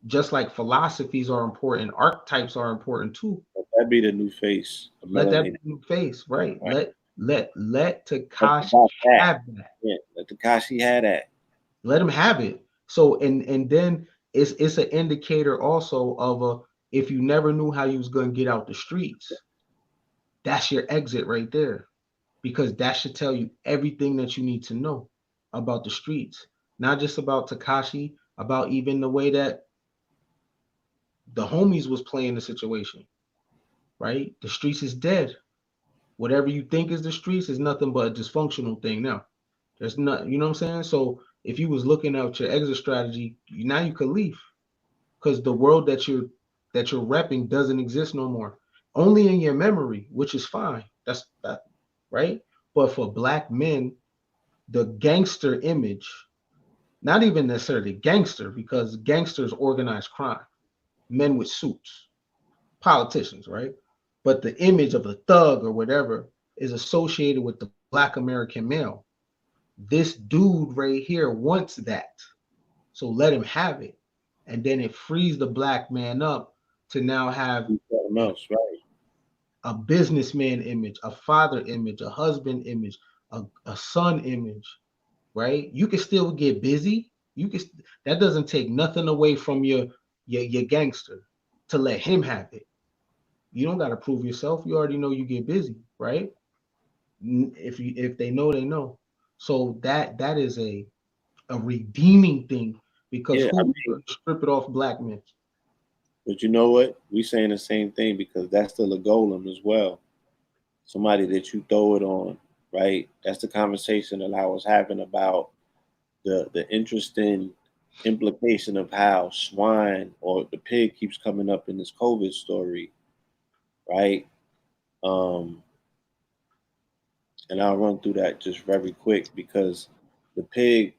just like philosophies are important, archetypes are important too. Let that be the new face of Let that melanated. be new face, right? Right. Let That's Takashi about that. have that. Yeah, let Takashi had that. Let him have it. So and then it's an indicator also of a if you never knew how you was gonna get out the streets, that's your exit right there. Because that should tell you everything that you need to know about the streets. Not just about Takashi, about even the way that the homies was playing the situation, right? The streets is dead. Whatever you think is the streets is nothing but a dysfunctional thing now. There's not, you know what I'm saying? So if you was looking at your exit strategy, now you could leave because the world that you're repping doesn't exist no more. Only in your memory, which is fine. That's that, right? But for black men, the gangster image, not even necessarily gangster, because gangsters organize crime, men with suits, politicians, right? But the image of a thug or whatever is associated with the black American male. This dude right here wants that. So let him have it. And then it frees the black man up to now have Something a, else, right? a businessman image, a father image, a husband image, a son image, right? You can still get busy. You can that doesn't take nothing away from your gangster to let him have it. You don't got to prove yourself. You already know you get busy, right? If they know, they know. So that is a redeeming thing because Yeah, I who mean, strip it off black men? but you know what? We saying the same thing because that's still a golem as well. Somebody that you throw it on, right? That's the conversation that I was having about the interesting implication of how swine or the pig keeps coming up in this COVID story, right? Um, and I'll run through that just very quick because the pig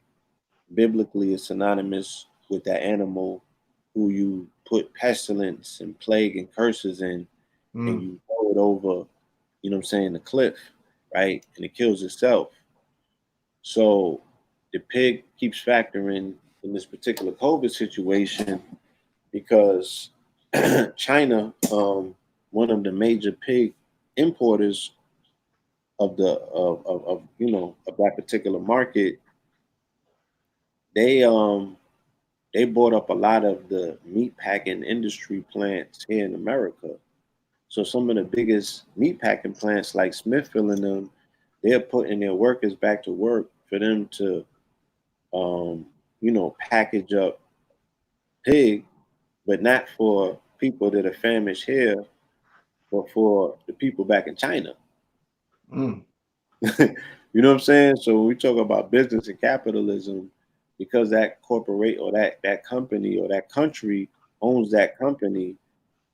biblically is synonymous with that animal who you put pestilence and plague and curses in and Mm, you throw it over, you know what I'm saying, the cliff, right? And it kills itself. So the pig keeps factoring in this particular COVID situation because China, one of the major pig importers of the of you know of that particular market, they they bought up a lot of the meat packing industry plants here in America. So some of the biggest meat packing plants like Smithfield and them, they're putting their workers back to work for them to you know, package up pig, but not for people that are famished here, but for the people back in China. mm, You know what I'm saying? So when we talk about business and capitalism, because that corporate or that company or that country owns that company,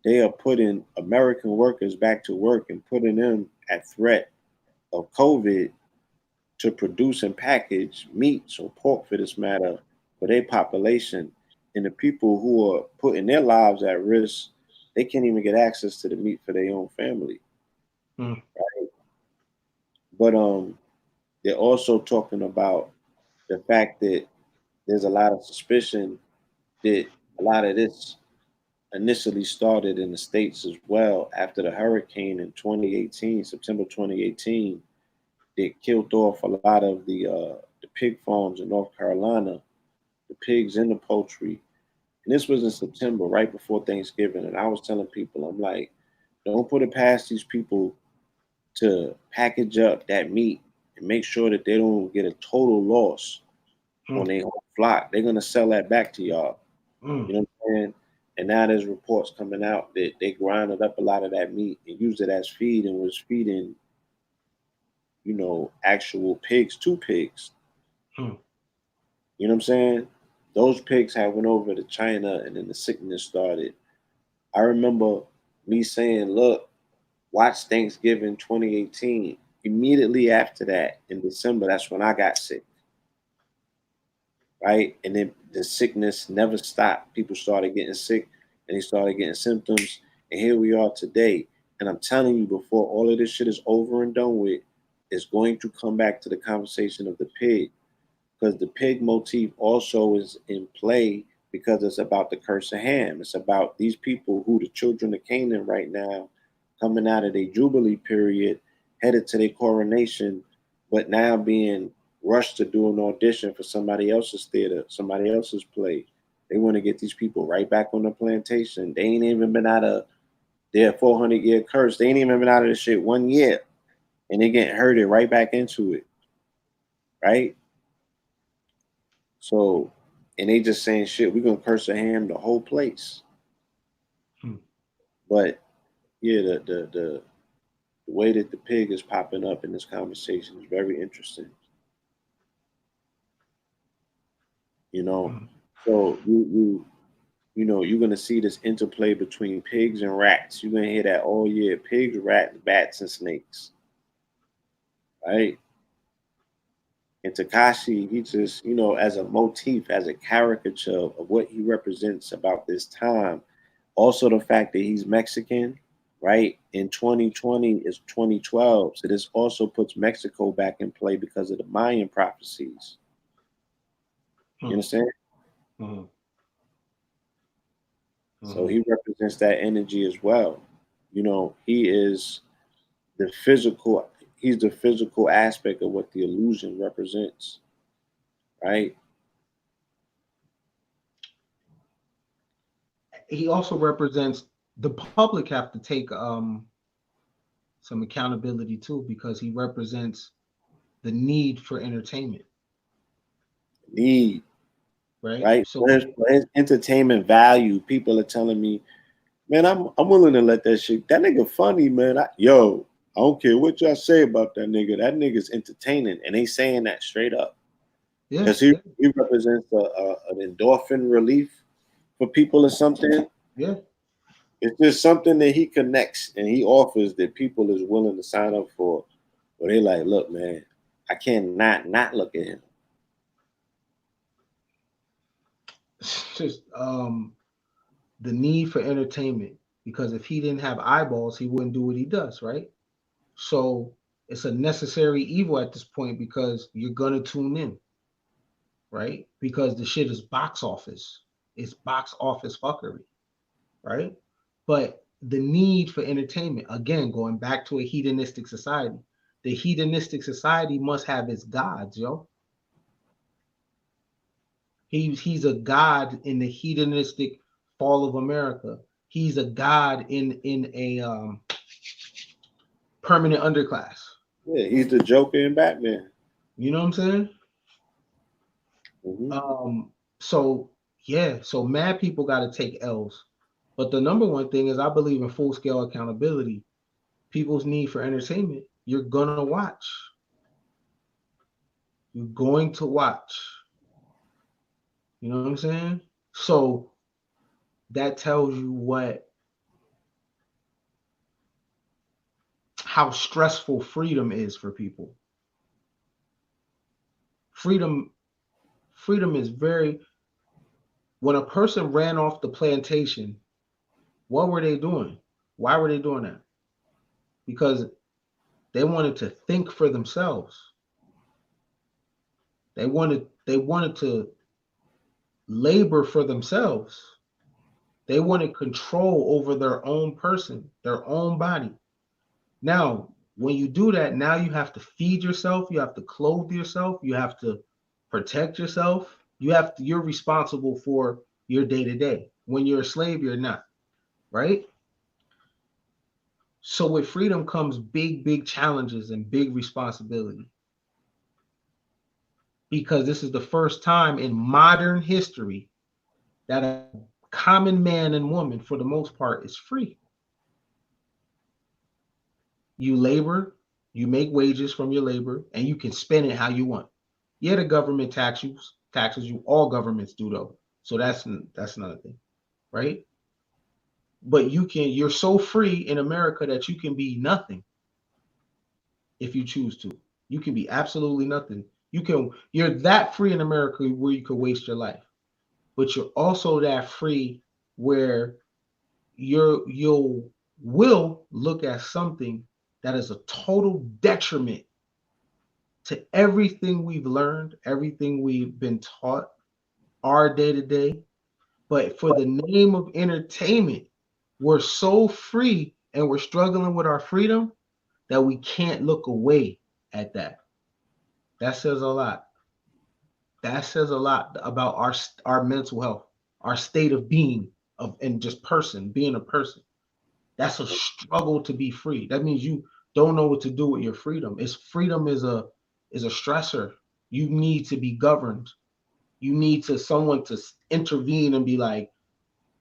they are putting American workers back to work and putting them at threat of COVID to produce and package meats or pork for this matter for their population. And the people who are putting their lives at risk, they can't even get access to the meat for their own family. mm, But they're also talking about the fact that there's a lot of suspicion that a lot of this initially started in the States as well after the hurricane in 2018, September 2018, that killed off a lot of the pig farms in North Carolina, the pigs and the poultry. And this was in September, right before Thanksgiving. And I was telling people, I'm like, don't put it past these people to package up that meat and make sure that they don't get a total loss on mm, their whole flock. They're gonna sell that back to y'all. mm. You know what I'm saying? And now there's reports coming out that they grinded up a lot of that meat and used it as feed and was feeding, actual pigs to pigs. Hmm. You know what I'm saying? Those pigs had went over to China and then the sickness started. I remember me saying, look, watch Thanksgiving 2018. Immediately after that, in December, that's when I got sick. Right? And then the sickness never stopped. People started getting sick and they started getting symptoms. And here we are today. And I'm telling you, before all of this shit is over and done with, it's going to come back to the conversation of the pig. Because the pig motif also is in play because it's about the curse of Ham. It's about these people who the children of Canaan right now coming out of their Jubilee period, headed to their coronation, but now being rushed to do an audition for somebody else's theater, somebody else's play. They want to get these people right back on the plantation. They ain't even been out of their 400-year curse. They ain't even been out of this shit 1 year. And they get herded right back into it. Right? So, and they just saying shit, we're gonna curse a Ham the whole place. Hmm. But yeah, the way that the pig is popping up in this conversation is very interesting. You know, Hmm. so you're gonna see this interplay between pigs and rats. You're gonna hear that all year: pigs, rats, bats, and snakes. Right? And Takashi, he just, as a motif, as a caricature of what he represents about this time. Also, the fact that he's Mexican, right? In 2020 is 2012. So this also puts Mexico back in play because of the Mayan prophecies. You Hmm. understand? Hmm. So Hmm. he represents that energy as well. He is the physical, he's the physical aspect of what the illusion represents, right? He also represents the public have to take some accountability too, because he represents the need for entertainment, Need, right? right? So For his entertainment value, people are telling me, man, I'm willing to let that shit. That nigga funny, man. I don't care what y'all say about that nigga. That nigga's entertaining, and they saying that straight up yeah, because he yeah, he represents an endorphin relief for people or something. yeah. It's just something that he connects and he offers that people is willing to sign up for. But they like, look, man, I can't not look at him. Just the need for entertainment, because if he didn't have eyeballs, he wouldn't do what he does, right? So it's a necessary evil at this point because you're gonna tune in, right? Because the shit is box office. It's box office fuckery, right? But the need for entertainment, again, going back to a hedonistic society, the hedonistic society must have its gods, yo. He's a god in the hedonistic fall of America. He's a god in a permanent underclass. Yeah, he's the Joker in Batman. You know what I'm saying? Hmm. So yeah, so mad people got to take L's. But the number one thing is I believe in full scale accountability. People's need for entertainment, you're gonna watch. You're going to watch. You know what I'm saying? So that tells you what how stressful freedom is for people. Freedom freedom is very when a person ran off the plantation, what were they doing? Why were they doing that? Because they wanted to think for themselves. They wanted to labor for themselves. They wanted control over their own person, their own body. Now, when you do that, now you have to feed yourself, you have to clothe yourself, you have to protect yourself. You're responsible for your day to day. When you're a slave, you're not, right? So with freedom comes big challenges and big responsibility. Because this is the first time in modern history that a common man and woman, for the most part, is free. You labor, you make wages from your labor, and you can spend it how you want. Yeah, the government taxes you. All governments do though. So that's another thing, right? But you're so free in America that you can be nothing if you choose to. You can be absolutely nothing. You're that free in America where you could waste your life. But you're also that free where you'll will look at something that is a total detriment to everything we've learned, everything we've been taught, our day to day. But for the name of entertainment, we're so free and we're struggling with our freedom that we can't look away at that. That says a lot. That says a lot about our mental health, our state of being and just being a person. That's a struggle to be free. That means you don't know what to do with your freedom. Freedom is a stressor. You need to be governed. You need someone to intervene and be like,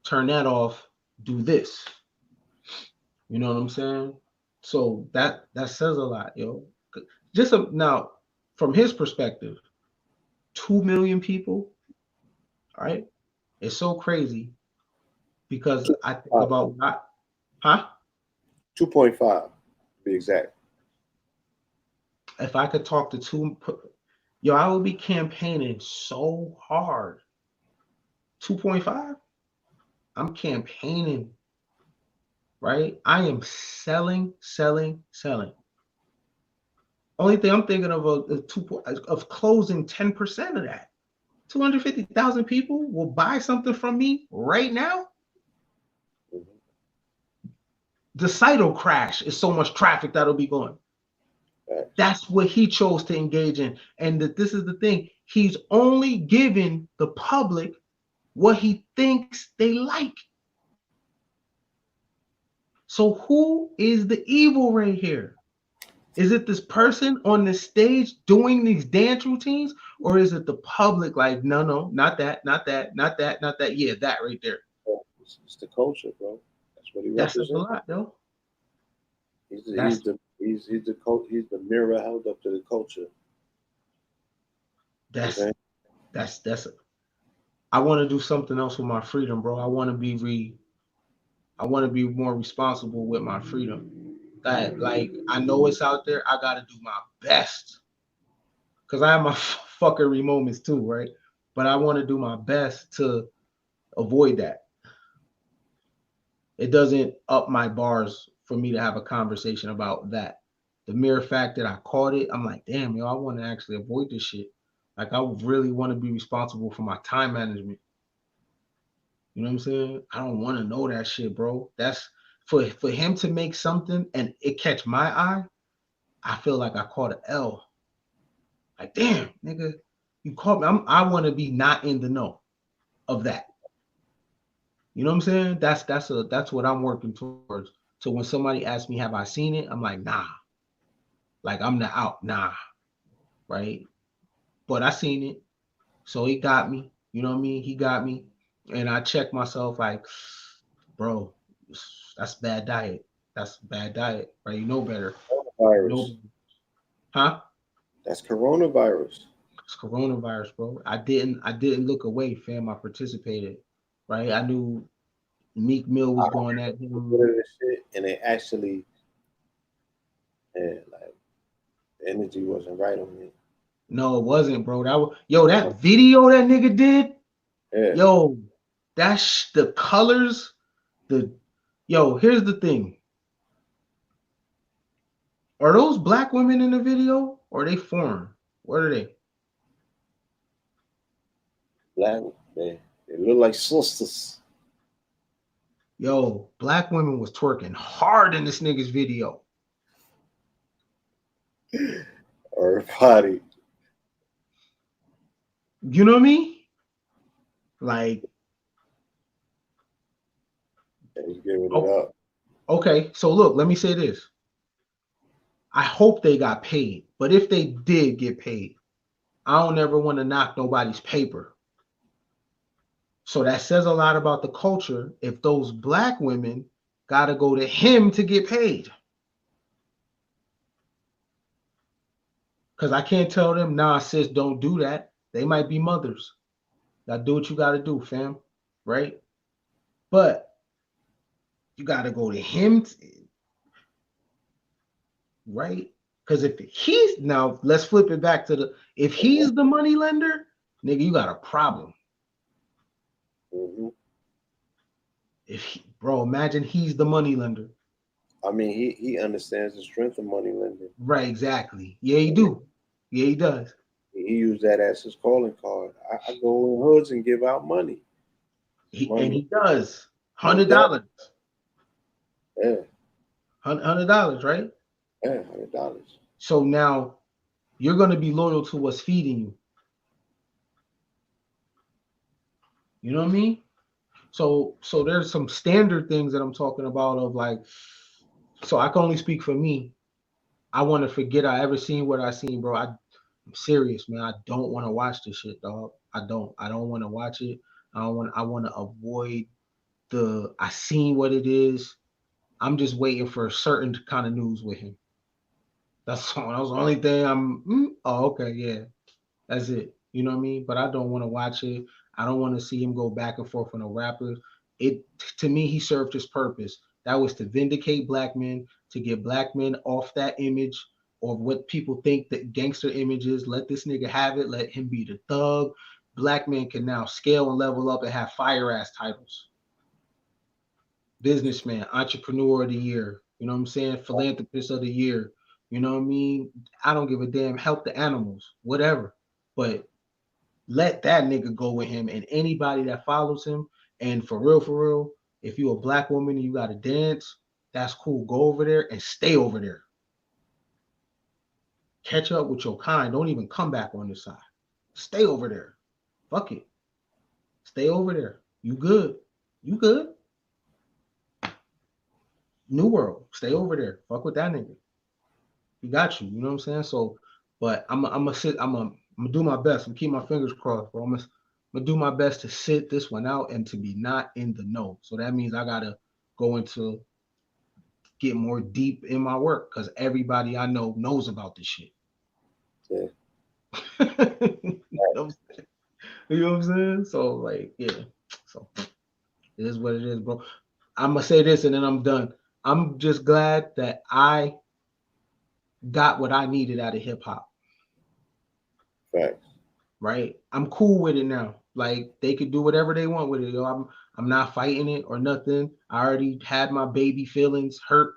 turn that off, do this. You know what I'm saying? So that says a lot, yo. Now, from his perspective, 2 million people, all right? It's so crazy because I think about huh? 2.5 to be exact. If I could talk to yo, I would be campaigning so hard. 2.5? I'm campaigning, right? I am selling. Only thing I'm thinking of closing 10% of that. 250,000 people will buy something from me right now. The site will crash. It's so much traffic that'll be going. That's what he chose to engage in. And this is the thing. He's only giving the public what he thinks they like. So who is the evil right here? Is it this person on the stage doing these dance routines? Or is it the public like, no, not that. Yeah, that right there. It's the culture, bro. That's what he That's represents. a lot, though. He's the mirror held up to the culture. That's I want to do something else with my freedom, bro. I want to be more responsible with my freedom. Like I know it's out there. I gotta do my best. Cause I have my fuckery moments too, right? But I want to do my best to avoid that. It doesn't up my bars for me to have a conversation about that. The mere fact that I caught it, I'm like, damn, yo, I want to actually avoid this shit. Like I really want to be responsible for my time management. You know what I'm saying? I don't want to know that shit, bro. That's for him to make something and it catch my eye. I feel like I caught an L. Like, damn, nigga, you caught me. I want to be not in the know of that. You know what I'm saying? That's what I'm working towards. So when somebody asks me, have I seen it? I'm like, nah. Like I'm not out, nah. Right? But I seen it. So he got me. You know what I mean? He got me. And I check myself like, bro, that's bad diet. That's bad diet, right? You know better. Coronavirus. Huh? That's coronavirus. It's coronavirus, bro. I didn't look away, fam. I participated, right? I knew Meek Mill was going at him. Shit, and it actually, like, the energy wasn't right on me. No, it wasn't, bro. That video that nigga did. Yeah. Yo, that's the colors. Here's the thing. Are those black women in the video or are they foreign? What are they? Black, they look like sisters. Yo, black women was twerking hard in this nigga's video. Everybody. You know what I mean? Like, He's giving it up. Okay, so look, let me say this. I hope they got paid, but if they did get paid, I don't ever want to knock nobody's paper. So that says a lot about the culture if those black women got to go to him to get paid. Because I can't tell them, nah, sis, don't do that. They might be mothers. Gotta do what you gotta do, fam. Right? But you gotta go to him, right? Because if he's now, let's flip it back to the if he's the money lender, nigga, you got a problem. Mm-hmm. If he, bro, imagine he's the money lender. I mean, he understands the strength of money lending. Right, exactly. Yeah, he do. Yeah, he does. He used that as his calling card. I go in hoods and give out money. And he does. And he does. $100. Yeah, $100, right? yeah, $100. So now you're gonna be loyal to what's feeding you. You know what I mean? So there's some standard things that I'm talking about of like, so I can only speak for me. I want to forget I ever seen what I seen, bro. I'm serious, man. I don't want to watch this shit, dog. I don't. I don't want to watch it. I want to avoid the. I seen what it is. I'm just waiting for a certain kind of news with him. That's all. That was the only thing oh, okay, yeah. That's it. You know what I mean? But I don't want to watch it. I don't want to see him go back and forth on a rapper. It to me, he served his purpose. That was to vindicate black men, to get black men off that image or what people think that gangster image is. Let this nigga have it. Let him be the thug. Black men can now scale and level up and have fire ass titles. Businessman, entrepreneur of the year. You know what I'm saying? Philanthropist of the year. You know what I mean? I don't give a damn. Help the animals, whatever. But let that nigga go with him and anybody that follows him. And for real, if you a black woman and you got to dance, that's cool. Go over there and stay over there. Catch up with your kind. Don't even come back on this side. Stay over there. Fuck it. Stay over there. You good. You good. New world. Stay over there. Fuck with that nigga. He got you. You know what I'm saying? So, but I'm gonna sit. I'm gonna do my best. I'm keep my fingers crossed, bro. I'm gonna do my best to sit this one out and to be not in the know. So that means I gotta go into get more deep in my work because everybody I know knows about this shit. Yeah. You know what I'm saying? So like, yeah. So it is what it is, bro. I'm gonna say this and then I'm done. I'm just glad that I got what I needed out of hip hop. Facts. Right? I'm cool with it now. Like they could do whatever they want with it. Yo, I'm not fighting it or nothing. I already had my baby feelings hurt,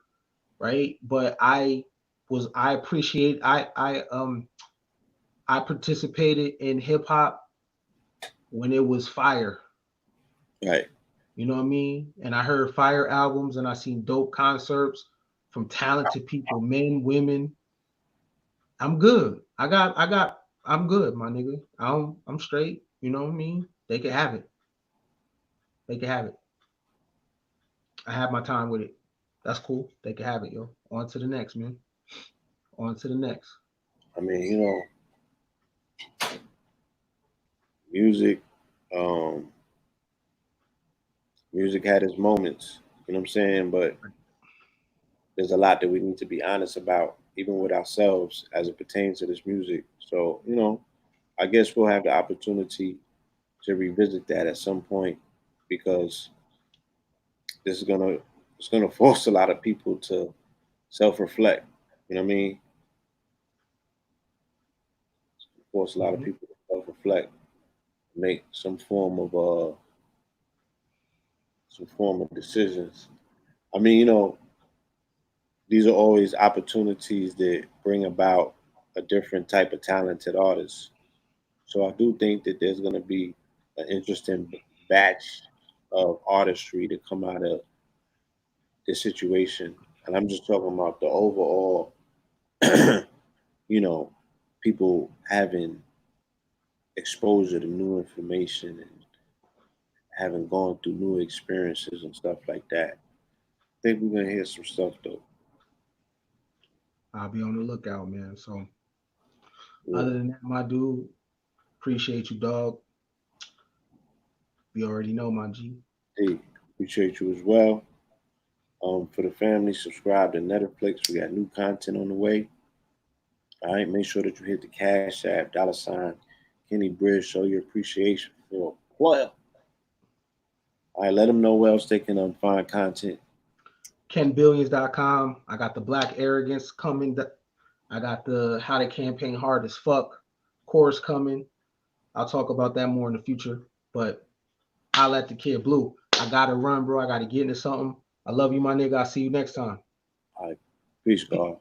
right? But I appreciate I participated in hip hop when it was fire. Right. You know what I mean? And I heard fire albums and I seen dope concerts from talented people, men, women. I'm good. I'm good, my nigga. I'm straight. You know what I mean? They can have it. They can have it. I have my time with it. That's cool. They can have it, yo. On to the next, man. On to the next. I mean, music, um, music had its moments. You know what I'm saying? But there's a lot that we need to be honest about, even with ourselves, as it pertains to this music. So, I guess we'll have the opportunity to revisit that at some point because this is gonna it's gonna force a lot of people to self-reflect. You know what I mean? Force a lot of Mm-hmm. people to self-reflect, make some form of decisions. I mean, these are always opportunities that bring about a different type of talented artist. So I do think that there's going to be an interesting batch of artistry to come out of this situation. And I'm just talking about the overall, you know, people having exposure to new information and having gone through new experiences and stuff like that. I think we're going to hear some stuff though. I'll be on the lookout, man. So Yeah. other than that, my dude, appreciate you, dog. You already know, my G. Hey, appreciate you as well. For the family, subscribe to Netflix. We got new content on the way. All right, make sure that you hit the Cash App, $ Kenny Bridge, show your appreciation for a player. All right, let them know where else they can find content. KenBillions.com. I got the Black Arrogance coming. I got the How to Campaign Hard as Fuck course coming. I'll talk about that more in the future. But I'll let the kid Blue. I gotta run, bro. I gotta get into something. I love you, my nigga. I'll see you next time. All right, peace, God. All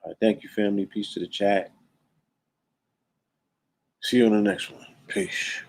right, thank you, family. Peace to the chat. See you on the next one. Peace.